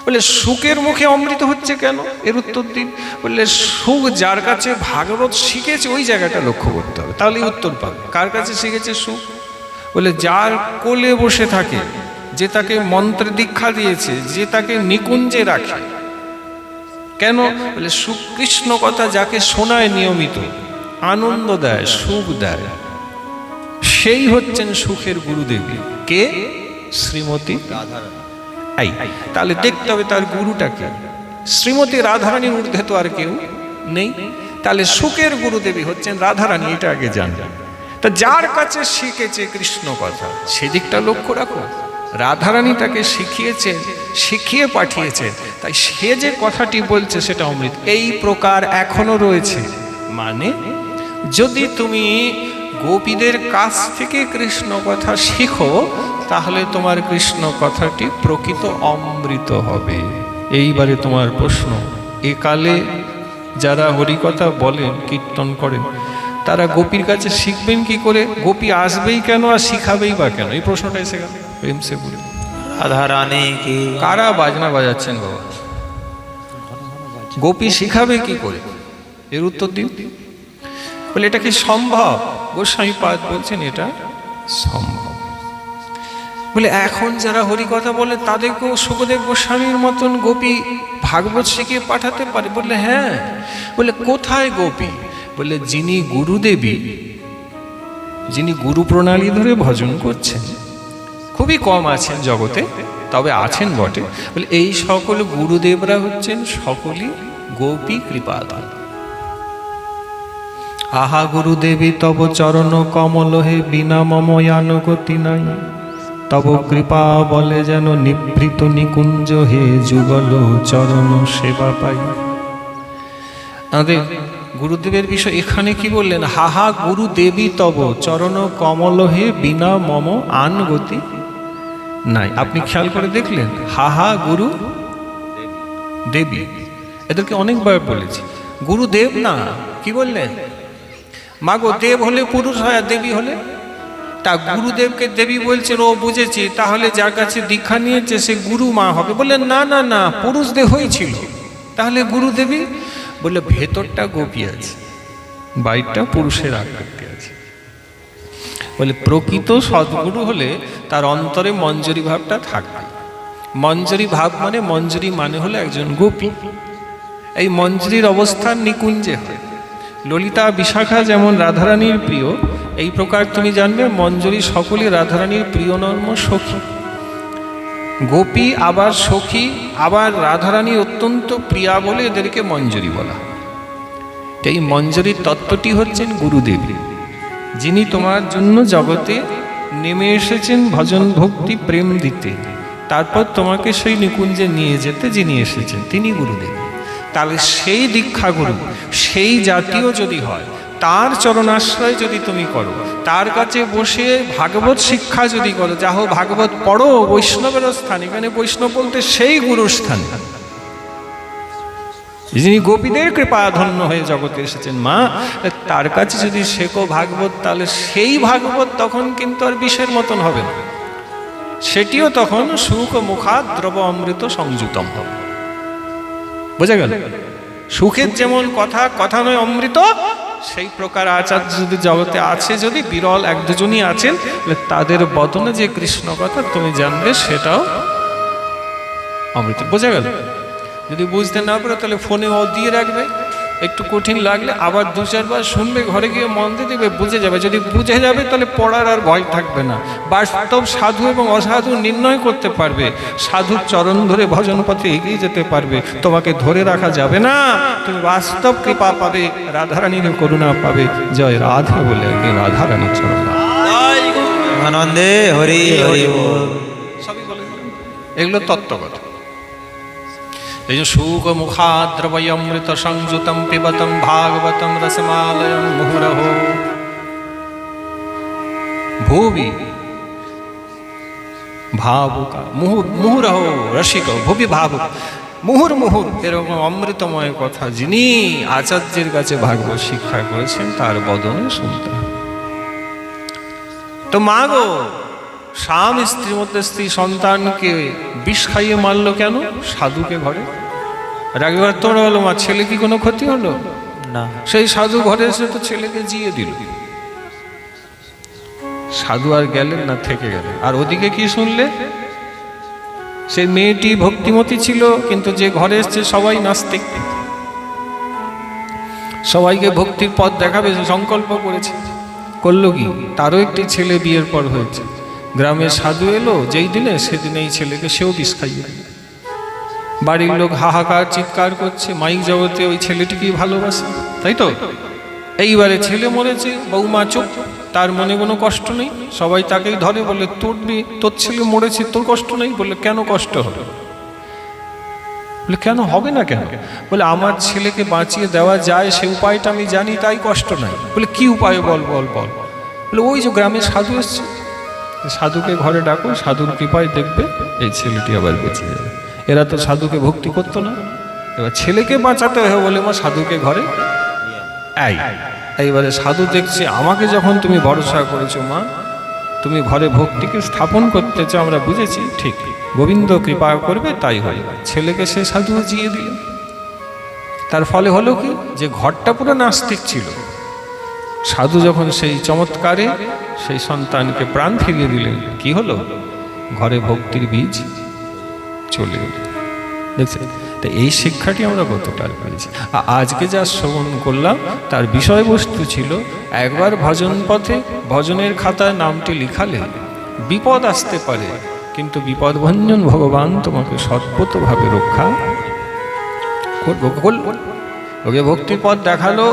বলে সুখের মুখে অমৃত হচ্ছে কেন? এর উত্তর দিন। বললে সুখ যার কাছে ভাগবত শিখেছে ওই জায়গাটা লক্ষ্য করতে হবে, তাহলেই উত্তর পাবে। কার কাছে শিখেছে সুখ? বলে যার কোলে বসে থাকে, যে তাকে মন্ত্র দীক্ষা দিয়েছে, যে তাকে নিকুঞ্জে রাখে। কেন? বলে সুকৃষ্ণ কথা যাকে শোনায় নিয়মিত, আনন্দ দেয়, সুখ দেয়, সেই হচ্ছেন সুখের গুরুদেবী। কে? শ্রীমতী রাধারানী। তাহলে দেখতে হবে তার গুরুটাকে। শ্রীমতী রাধারানীর ঊর্ধ্বে তো আর কেউ নেই। তাহলে সুখের গুরুদেবী হচ্ছেন রাধারানী, এটা আগে জানবেন। তা যার কাছে শিখেছে কৃষ্ণ কথা সেদিকটা লক্ষ্য রাখো। রাধারানী তাকে শিখিয়েছেন, শিখিয়ে পাঠিয়েছেন, তাই সে যে কথাটি বলছে সেটা অমৃত। এই প্রকার এখনো রয়েছে। মানে যদি তুমি গোপীদের কাছ থেকে কৃষ্ণ কথা শিখো তাহলে তোমার কৃষ্ণ কথাটি প্রকৃত অমৃত হবে। এইবারে তোমার প্রশ্ন, একালে যারা হরিকথা বলেন, কীর্তন করেন, তারা গোপীর কাছে শিখবেন কি করে? গোপী আসবেই কেন আর শিখাবেই বা কেন? এই প্রশ্নটা এসে গেল। প্রেম সে বলে রাধা রানী কি। কারা বাজনা বাজাচ্ছেন বাবা? গোপী শিখাবে কি করে? এর উত্তর দিন। বলে এটা কি সম্ভব? গোস্বামী পাদ বলছেন এটা সম্ভব। বলে এখন যারা হরিকথা বলে তাদেরকেও সুখদেব গোস্বামীর মতন গোপী ভাগবত শিখিয়ে পাঠাতে পারে? বললে হ্যাঁ। বলে কোথায় গোপী? বলে যিনি গুরুদেবী, যিনি গুরু প্রণালী ধরে ভজন করছেন, খুবই কম আছেন জগতে, তবে আছেন বটে। বলে এই সকল গুরুদেবরা হচ্ছেন সকলই গোপী কৃপাধর। আহা গুরুদেবী তব চরণ কমল হে, বিনা মময়ান গতি নাই, তব কৃপা বলে যেন নিভৃত নিকুঞ্জ হে, যুগল চরণ সেবা পাই। আমাদের গুরুদেবের বিষয় এখানে কি বললেন? হাহা গুরুদেবী তব চরণ কমল হে, বিনা মম আন গতি নাই। আপনি খেয়াল করে দেখলেন, হাহা গুরু দেবী, এদেরকে অনেকবার বলেছি। গুরুদেব না, কি বললেন? মাগো দেব হলে পুরুষ হয় আর দেবী হলে, তা গুরুদেবকে দেবী বলছেন, ও বুঝেছি, তাহলে যার কাছে দীক্ষা নিয়েছে সে গুরু মা হবে। বললেন না না না, পুরুষ দেহই ছিল, তাহলে গুরুদেবী। বলে ভেতরটা গোপী আছে, বাইরটা পুরুষের আকৃতি আছে। বলে প্রকৃত সদ্গুরু হলে তার অন্তরে মঞ্জরি ভাবটা থাকবে। মঞ্জরি ভাব মঞ্জরি মানে হলো একজন গোপী। এই মঞ্জরির অবস্থান নিকুঞ্জে হয়। ললিতা বিশাখা যেমন রাধারানীর প্রিয়, এই প্রকার তুমি জানবে মঞ্জরি সকলে রাধারানীর প্রিয় নর্ম সখী। গোপী আবার সখী আবার রাধারানী অত্যন্ত প্রিয়া বলে এদেরকে মঞ্জরি বলা। এই মঞ্জরির তত্ত্বটি হচ্ছেন গুরুদেব, যিনি তোমার জন্য জগতে নেমে এসেছেন ভজন ভক্তি প্রেম দিতে, তারপর তোমাকে সেই নিকুঞ্জে নিয়ে যেতে যিনি এসেছেন তিনি গুরুদেব। তাহলে সেই দীক্ষা গুরু, সেই জাতীয় যদি হয়, তার চরণাশ্রয় যদি তুমি করো, তার কাছে বসে ভাগবত শিক্ষা যদি করো, যা হোক ভাগবত পড়ো, বৈষ্ণবের স্থান, এখানে বৈষ্ণব বলতে সেই গুরুর স্থান, যিনি গোপীদের কৃপা ধন্য হয়ে জগতে এসেছেন মা, তার কাছে যদি শেখো ভাগবত, তাহলে সেই ভাগবত তখন কিন্তু আর বিষের মতন হবে না, সেটিও তখন সুখ মুখাদ দ্রব অমৃত সংযুতম হবে। বোঝা গেল? সুখের যেমন কথা, কথা নয় অমৃত, সেই প্রকার আচার্য যদি জগতে আছে, যদি বিরল এক দুজনই আছেন, তাদের বদনে যে কৃষ্ণ কথা তুমি জানবে সেটাও অমৃত। বোঝা গেল? যদি বুঝতে না পারো তাহলে ফোনে ও দিয়ে রাখবে, একটু কঠিন লাগলে আবার দু চারবার শুনবে, ঘরে গিয়ে মন দিয়ে দেবে, বুঝে যাবে। যদি বুঝে যাবে তাহলে পড়ার আর ভয় থাকবে না, বাস্তব সাধু এবং অসাধু নির্ণয় করতে পারবে, সাধুর চরণ ধরে ভজন পথে এগিয়ে যেতে পারবে, তোমাকে ধরে রাখা যাবে না, তুমি বাস্তব কৃপা পাবে, রাধারানীর করুণা পাবে। জয় রাধে বলে রাধারানীর চরণ। আনন্দে হরি হরি বল। সবই বলে এগুলো তত্ত্বগত। এই যে সুখ মুখাদ্রবয়মৃত সংযুতম পিবতম ভাগবতম রসমালয়ম মুহুরহ ভুবি ভাবুকা মুহুরহ রসিক ভুবি ভাবুক মুহুর মুহুর, এরকম অমৃতময় কথা যিনি আচার্যের কাছে ভাগবত শিক্ষা করেছেন তার বদনে শুনতে। তো মা গো, স্বামী স্ত্রীর মধ্যে স্ত্রী সন্তানকে বিষ খাইয়ে মারলো কেন? সাধুকে ঘরে রাগবার তোমরা বলো মা ছেলে কি কোনো ক্ষতি হলো না, সেই সাধু ঘরে এসে তো ছেলেকে জিয়ে দিল। সাধু আর গেলেন না, থেকে গেলেন। আর ওদিকে কি শুনলে? সেই মেয়েটি ভক্তিমতী ছিল, কিন্তু যে ঘরে এসছে সবাই নাস্তিক, সবাইকে ভক্তির পথ দেখাবে সংকল্প করেছে। করলো কি? তারও একটি ছেলে বিয়ের পর হয়েছে। গ্রামের সাধু এলো যেই দিনে, সেদিন এই ছেলেকে সেও বিষ খাইয়ে দিল। বাড়ির লোক হাহাকার চিৎকার করছে, মাইক জগতে ওই ছেলেটিকেই ভালোবাসে, তাই তো? এইবারে ছেলে মরেছে, বৌমা চুপ, তার মনে কোনো কষ্ট নেই, সবাই তাকেই ধরে, বলে তোর ছেলে মরেছে, তোর কষ্ট নেই? বললে কেন কষ্ট হবে? বলে কেন হবে না কেন? বলে আমার ছেলেকে বাঁচিয়ে দেওয়া যায় সে উপায়টা আমি জানি, তাই কষ্ট নাই। বলে কি উপায় বল বল বল? বলে ওই যে গ্রামে সাধু এসছে, সাধুকে ঘরে ডাকো, সাধুর কৃপায় দেখবে এই ছেলেটি আবার বেঁচে যাবে। এরা তো সাধুকে ভক্তি করতো না, এবার ছেলেকে বাঁচাতে হবে বলে মা সাধুকে ঘরে এইবারে সাধু দেখছে আমাকে যখন তুমি ভরসা করেছো মা, তুমি ঘরে ভক্তিকে স্থাপন করতে চাও, আমরা বুঝেছি, ঠিক, গোবিন্দ কৃপা করবে তাই হয়। ছেলেকে সে সাধু জিয়ে দিল। তার ফলে হলো কি, যে ঘরটা পুরো নাস্তিক ছিল, সাধু যখন সেই চমৎকারে সেই সন্তানকে প্রাণ ফিরিয়ে দিলেন, কি হলো? ঘরে ভক্তির বীজ চলে এল। দেখছেন? তো এই শিক্ষাটি আমরা গতকাল পেয়েছি। আজকে যা শ্রবণ করলাম তার বিষয়বস্তু ছিল, একবার ভজন পথে ভজনের খাতায় নামটি লিখালে বিপদ আসতে পারে, কিন্তু বিপদভঞ্জন ভগবান তোমাকে সর্বতভাবে রক্ষা করবে। ওকে ভক্তির পথ দেখালো,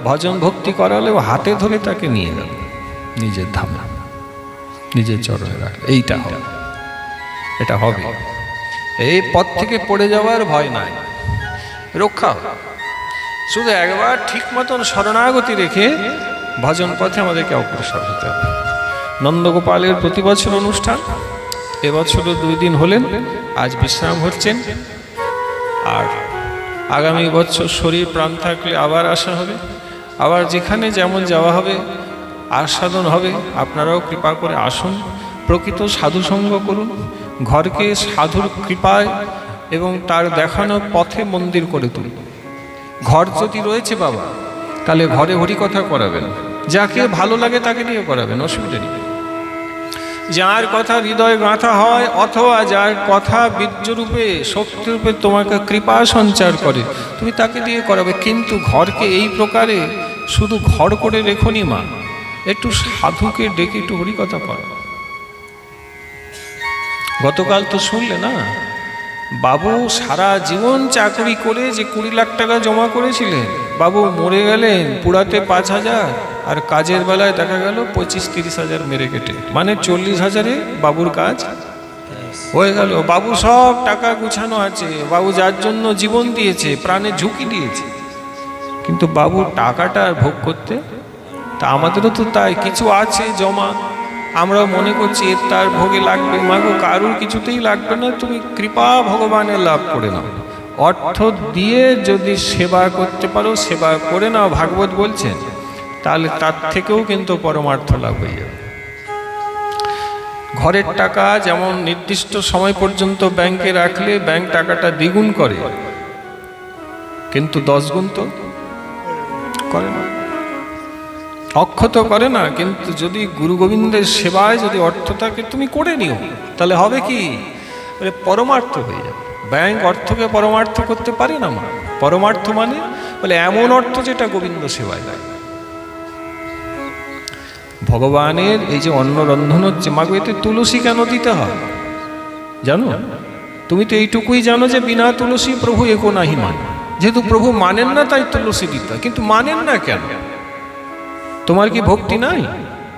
ভজন ভক্তি করালে ও হাতে ধরে তাকে নিয়ে গেল নিজের ধামে, নিজের চরণে রাখলো। এইটা হবে, এটা হবে। এই পথ থেকে পড়ে যাওয়ার ভয় নাই, রক্ষা। শুধু একবার ঠিক মতন শরণাগতি রেখে ভজন পথে আমাদেরকে অগ্রসর হতে হবে। নন্দগোপালের প্রতি বছর অনুষ্ঠান, এবছরও 2 দিন হলেন, আজ বিশ্রাম হচ্ছেন, আর আগামী বছর শরীর প্রাণ থাকলে আবার আসা হবে, আবার যেখানে যেমন যাওয়া হবে আস্বাদন হবে। আপনারাও কৃপা করে আসুন, প্রকৃত সাধুসঙ্গ করুন, ঘরকে সাধুর কৃপায় এবং তার দেখানো পথে মন্দির করে তুলুন। ঘর যদি রয়েছে বাবা, তাহলে ঘরে হরি কথা করাবেন, যাকে ভালো লাগে তাকে নিয়ে করাবেন, অসুবিধা নেই। যার কথা হৃদয় গাঁথা হয় অথবা যার কথা বীর্যরূপে শক্তিরূপে তোমাকে কৃপা সঞ্চার করে, তুমি তাকে দিয়ে করাবে। কিন্তু ঘরকে এই প্রকারে শুধু ঘর করে রেখোনি মা, একটু সাধুকে ডেকে একটু হরিকথা করো। গতকাল তো শুনলে না, বাবু সারা জীবন চাকরি করে যে 20 লাখ টাকা জমা করেছিলেন, বাবু মরে গেলেন পুরাতে 5,000, আর কাজের বেলায় দেখা গেল 25-30 হাজার মেরে কেটে, মানে 40,000-এ বাবুর কাজ হয়ে গেল। বাবু সব টাকা গুছানো আছে, বাবু যার জন্য জীবন দিয়েছে, প্রাণে ঝুঁকি দিয়েছে, কিন্তু বাবু টাকাটা ভোগ করতে, তা আমাদেরও তো তাই কিছু আছে জমা, আমরাও মনে করছি এর তার ভোগে লাগবে। মাগো কারুর কিছুতেই লাগবে না, তুমি কৃপা ভগবানের লাভ করে নাও। অর্থ দিয়ে যদি সেবা করতে পারো, সেবা করে নাও, ভাগবত বলছেন, তাহলে তার থেকেও কিন্তু পরমার্থ লাভ হয়ে যাবে। ঘরের টাকা যেমন নির্দিষ্ট সময় পর্যন্ত ব্যাংকে রাখলে ব্যাংক টাকাটা দ্বিগুণ করে, কিন্তু 10 গুণ তো করে না, অক্ষত করে না। কিন্তু যদি গুরু গোবিন্দের সেবায় যদি অর্থ থাকে, তুমি করে নিও, তাহলে হবে কি, পরমার্থ হয়ে যাবে। ব্যাংক অর্থকে পরমার্থ করতে পারে না মা। পরমার্থ মানে বলে এমন অর্থ যেটা গোবিন্দ সেবায় দেয়। ভগবানের এই যে অন্ন রন্ধন হচ্ছে, মাগো এতে তুলসী কেন দিতে হয় জানো? তুমি তো এইটুকুই জানো যে বিনা তুলসী প্রভু একো নাহি মান। যেহেতু প্রভু মানেন না তাই তুলসী দিতে হয়, কিন্তু মানেন না কেন? তোমার কি ভক্তি নাই?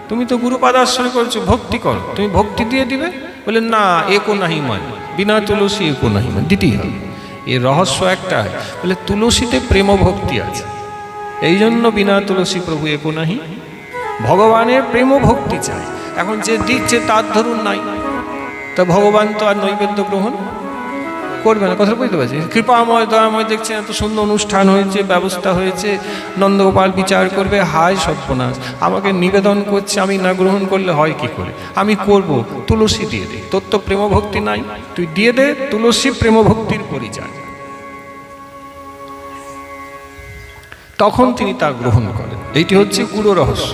তুমি তো গুরুপাদ আশ্রয় করছো, ভক্তি করো, তুমি ভক্তি দিয়ে দিবে, বলে না একো নাহি মান, বিনা তুলসী একো নাহি মান, দিতেই হবে। এর রহস্য একটা, বলে তুলসীতে প্রেম ভক্তি আছে, এই জন্য বিনা তুলসী প্রভু একো নাহি। ভগবানের প্রেম ভক্তি চাই। এখন যে দিচ্ছে তার ধরুন নাই, তা ভগবান তো আর নৈবেদ্য গ্রহণ করবে না। কথা বুঝতে পারছি? কৃপাময় দয়াময় দেখছেন এত সুন্দর অনুষ্ঠান হয়েছে, ব্যবস্থা হয়েছে, নন্দগোপাল বিচার করবে, হায় সর্বনাশ, আমাকে নিবেদন করছে, আমি না গ্রহণ করলে হয় কি করে? আমি করব, তুলসী দিয়ে দে, তোর তো প্রেম ভক্তি নাই, তুই দিয়ে দে তুলসী প্রেম ভক্তির পরিচয়। তখন তিনি তা গ্রহণ করেন। এইটি হচ্ছে গুরু রহস্য।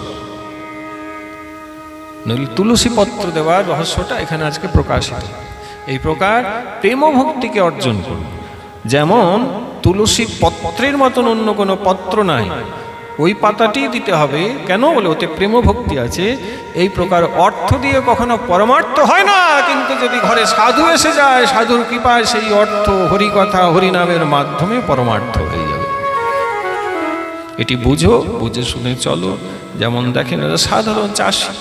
নইলে তুলসী পত্র দেওয়ার রহস্যটা এখানে আজকে প্রকাশিত। এই প্রকার প্রেম ভক্তিকে অর্জন করুন। যেমন তুলসী পত্রের মতন অন্য কোনো পত্র নাই, ওই পাতাটি দিতে হবে। কেন? বলে ওতে প্রেম ভক্তি আছে। এই প্রকার অর্থ দিয়ে কখনো পরমার্থ হয় না, কিন্তু যদি ঘরে সাধু এসে যায়, সাধুর কৃপায় সেই অর্থ হরিকথা হরিনামের মাধ্যমে পরমার্থ হয়ে যাবে। এটি বুঝো, বুঝে শুনে চলো। যেমন দেখেন সাধারণ চাষি,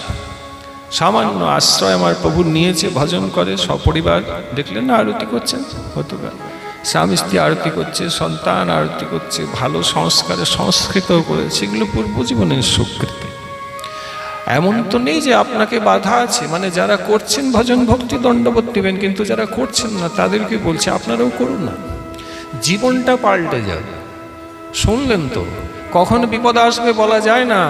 সামান্য আশ্রয় আমার প্রভু নিয়েছে, ভজন করে সপরিবার, দেখলেন না আরতি করছেন, হতো স্বামী স্ত্রী আরতি করছে, সন্তান আরতি করছে, ভালো সংস্কারে সংস্কৃত করেছে, এগুলো পূর্ব জীবনের স্বীকৃতি। এমন তো নেই যে আপনাকে বাধা আছে, মানে যারা করছেন ভজন ভক্তি দণ্ডবোধ দিবেন, কিন্তু যারা করছেন না তাদেরকে বলছে আপনারাও করুন না, জীবনটা পাল্টে যাবে। শুনলেন তো, কখন বিপদ আসবে বলা যায় না।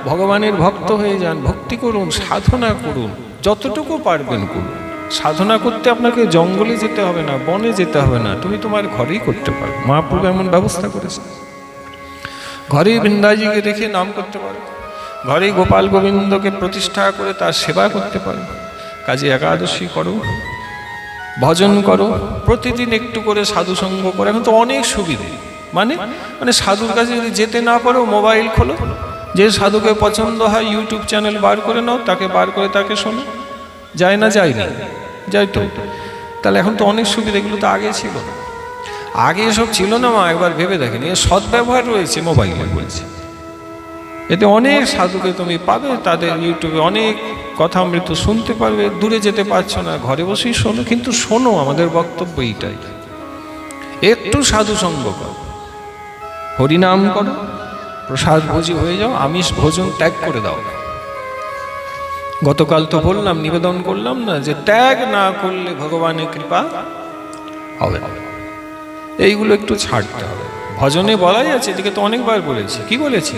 ভগবানের ভক্ত হয়ে যান, ভক্তি করুন, সাধনা করুন, যতটুকু পারবেন করুন। সাধনা করতে আপনাকে জঙ্গলে যেতে হবে না, বনে যেতে হবে না, তুমি তোমার ঘরেই করতে পারো। মহাপ্রভু এমন ব্যবস্থা করেছে, ঘরেই বৃন্দাজিকে রেখে নাম করতে পারো, ঘরেই গোপাল গোবিন্দকে প্রতিষ্ঠা করে তার সেবা করতে পারো। কাজে একাদশী করো, ভজন করো, প্রতিদিন একটু করে সাধুসঙ্গ করো। এখন তো অনেক সুবিধে, মানে সাধুর কাছে যদি যেতে না পারো, মোবাইল খোলো, যে সাধুকে পছন্দ হয় ইউটিউব চ্যানেল বার করে নাও, তাকে বার করে তাকে শোনো। যায় না? যায় না? যাই তো। তাহলে এখন তো অনেক সুবিধা, এগুলো তো আগে ছিল না। আগে এসব ছিল না মা, একবার ভেবে দেখেন। এর সদ্ব্যবহার রয়েছে মোবাইলে, বলছে এতে অনেক সাধুকে তুমি পাবে, তাদের ইউটিউবে অনেক কথামৃত শুনতে পারবে। দূরে যেতে পারছো না, ঘরে বসেই শোনো, কিন্তু শোনো, আমাদের বক্তব্য এইটাই, একটু সাধু সঙ্গ করো, হরিনাম করো, প্রসাদ ভোজি হয়ে যাও, আমিষ ভোজন ত্যাগ করে দাও। গতকাল তো বললাম, নিবেদন করলাম না, যে ত্যাগ না করলে ভগবানের কৃপা হবে না। এইগুলো একটু ছাড়তে হবে। ভজনে বলাই আছে, এদিকে তো অনেকবার বলেছি। কি বলেছি?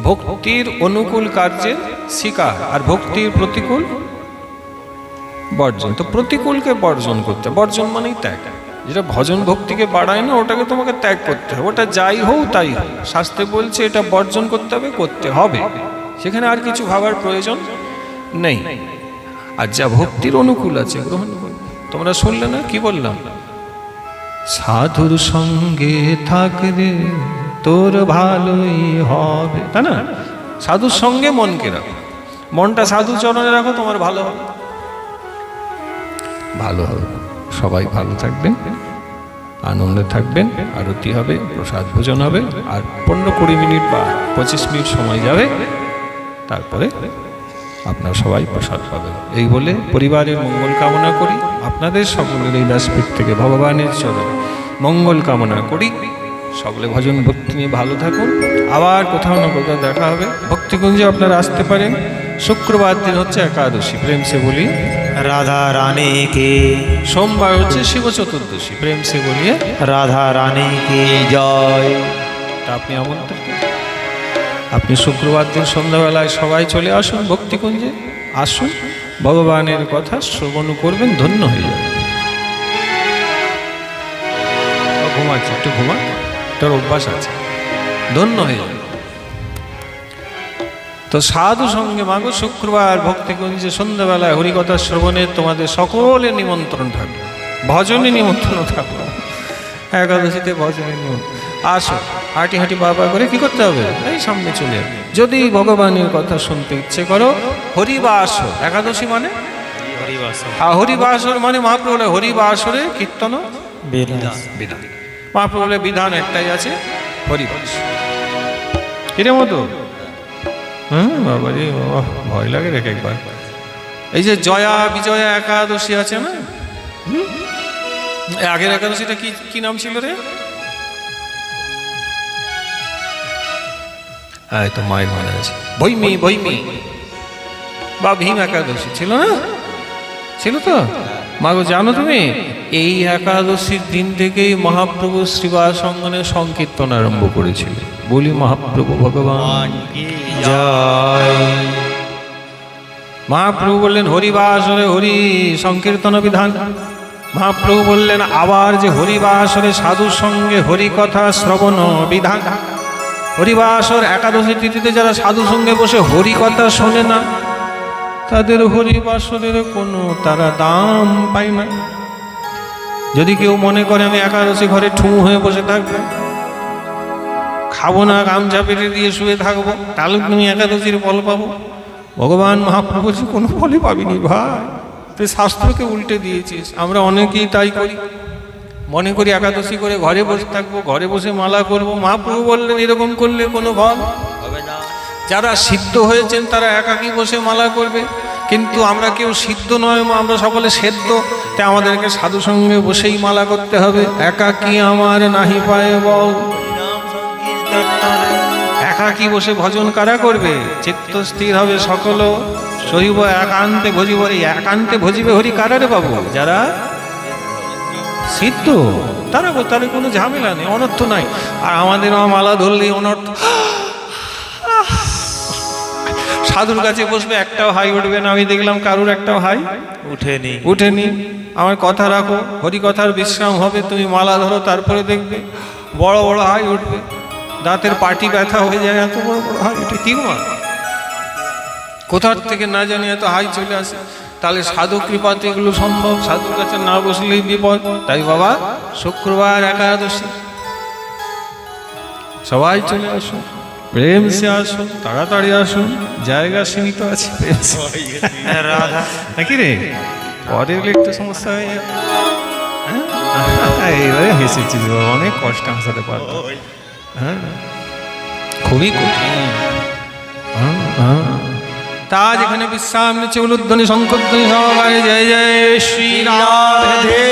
ভক্তির অনুকূল কার্যের শিকার, আর ভক্তির প্রতিকূল বর্জন। তো প্রতিকূলকে বর্জন করতে, বর্জন মানেই ত্যাগ। যেটা ভজন ভক্তিকে বাড়ায় না, ওটাকে তোমাকে ত্যাগ করতে হবে। ওটা যাই হোক তাই হোক, শাস্ত্রে বলছে এটা বর্জন করতে হবে, করতে হবে, সেখানে আর কিছু ভাবার প্রয়োজন নেই। আর যা ভক্তির অনুকূল আছে গ্রহণ করবে। তোমরা শুনলে না কি বললাম? সাধুর সঙ্গে থাকলে তোর ভালোই হবে, তাই না? সাধুর সঙ্গে মনকে রাখো, মনটা সাধু চরণে রাখো, তোমার ভালো হবে। ভালো হবে, সবাই ভালো থাকবেন, আনন্দে থাকবেন। আরতি হবে, প্রসাদ ভোজন হবে, আর 15-20 মিনিট বা 25 মিনিট সময় যাবে, তারপরে আপনারা সবাই প্রসাদ পাবেন। এই বলে পরিবারের মঙ্গল কামনা করি, আপনাদের সকলের এই ব্যাসপীঠ থেকে ভগবানের চরণে মঙ্গল কামনা করি। সকলে ভজন ভক্তি নিয়ে ভালো থাকুন। আবার কোথাও না কোথাও দেখা হবে। ভক্তিকুঞ্জে আপনারা আসতে পারেন। শুক্রবার দিন হচ্ছে একাদশী, প্রেম সে বলি राधा रानी की, সোমবার হচ্ছে শিব চতুর্দশী, প্রেম সে বলিয়ে राधा रानी की जय। তা আপনি আমন্ত্রিত। আপনি শুক্রবার দিন সন্ধ্যাবেলায় সবাই চলে আসুন ভক্তিকুঞ্জে, আসুন, ভগবানের কথা শ্রবণ করবেন, ধন্য হয়ে যাবে। ঘুমাচ্ছে, একটু ঘুমা, তোর অভ্যাস আছে, ধন্য হয়ে যাবে। তো সাধু সঙ্গে মাগো শুক্রবার ভক্তিকুঞ্জে সন্ধ্যাবেলায় হরিকথা শ্রবণে তোমাদের সকলের নিমন্ত্রণ থাকবে, ভজনে নিমন্ত্রণ থাকবে, একাদশীতে ভজনে নিমন্ত্রণ। আসো, হাঁটি হাঁটি বাবা করে কি করতে হবে? এই সামনে চলে যাবে। যদি ভগবানের কথা শুনতে ইচ্ছে করো, হরিবাসর, একাদশী মানে হরিবাসর মানে মহাপ্রভু বলে হরিবাসরে কীর্তন বিধান। মহাপ্রভু বলে বিধান একটাই আছে, হরিবাস। কিরে মতো বাবা রে বাবা, ভয় লাগে রেখে একবার। এই যে জয়া বিজয়া একাদশী আছে না, আগের একাদশীটা কি কি নাম ছিল রে? হ্যাঁ, তো মায়ের মনে আছে, ভৈমী ভৈমী বা ভীম একাদশী ছিল না? ছিল তো মাগো, জানো তুমি এই একাদশীর দিন থেকেই মহাপ্রভু শ্রীবাস অঙ্গনে সংকীর্তন আরম্ভ করেছিল। বলি মহাপ্রভু ভগবান जय। মহাপ্রভু বললেন হরিবাসরে হরি সংকীর্তন বিধান। মহাপ্রভু বললেন আবার যে হরিবাসরে সাধুর সঙ্গে হরি কথা শ্রবণ বিধান। হরিবাসর একাদশী তিথিতে যারা সাধু সঙ্গে বসে হরি কথা শোনে না, তাদের হরিবাসরের কোনো তারা দাম পায় না। যদি কেউ মনে করে আমি একাদশী ঘরে ঠুঁ হয়ে বসে থাকবো, খাবো না, গামছা পেটে দিয়ে শুয়ে থাকবো, তাহলে তুমি একাদশীর ফল পাবো। ভগবান মহাপ্রভু যে কোনো ফলই পাবিনি ভাই, তুই শাস্ত্রকে উল্টে দিয়েছিস। আমরা অনেকেই তাই করি, মনে করি একাদশী করে ঘরে বসে থাকবো, ঘরে বসে মালা করব। মহাপ্রভু বললেন এরকম করলে কোনো ফল হবে না। যারা সিদ্ধ হয়েছেন তারা একাকী বসে মালা করবে, কিন্তু আমরা কেউ সিদ্ধ নয়, আমরা সকলে সেদ্ধ, তাই আমাদেরকে সাধু সঙ্গে বসেই মালা করতে হবে। একাকী আমার নাহি পায় বল, একাকী বসে ভজন কারা করবে? চিত্ত স্থির হবে সকল শৈব একান্তে ভজিব। একান্তে ভজিবে হরি কারারে বাবু? যারা সিদ্ধ, তারা তার কোনো ঝামেলা নেই, অনর্থ নাই। আর আমাদের মালা ধরলেই অনর্থ। সাধুর কাছে বসবে, একটাও হাই উঠবে না। আমি দেখলাম কারুর একটাও হাই উঠেনি। আমার কথা রাখো, হরি কথার বিশ্রাম হবে। তুমি মালা ধরো, তারপরে দেখবে বড় বড় হাই উঠবে। দাঁতের পাটি ব্যথা হয়ে যায়, এত বড় বড় হাই উঠে। কি মা, কোথার থেকে না জানি এত হাই চলে আসে। তাহলে সাধু কৃপাতে এগুলো সম্ভব, সাধুর কাছে না বসলেই বিপদ। তাই বাবা, শুক্রবার একাদশী সবাই চলে আসুন, প্রেম সে আসুন, তাড়াতাড়ি আসুন, জায়গা সীমিত আছে। রাধা নাকি রে, পরের একটু সমস্যা হয়ে যাবে। এইভাবে হেসেছিস বাবা, অনেক কষ্ট হাসাতে পারতো। হ্যাঁ, খুবই কঠিন। তা যেখানে বিশ্রাম নিচ্ছে উলুধ্বনি শঙ্খধ্বনি সহকারে জয় জয় শ্রীরাধে।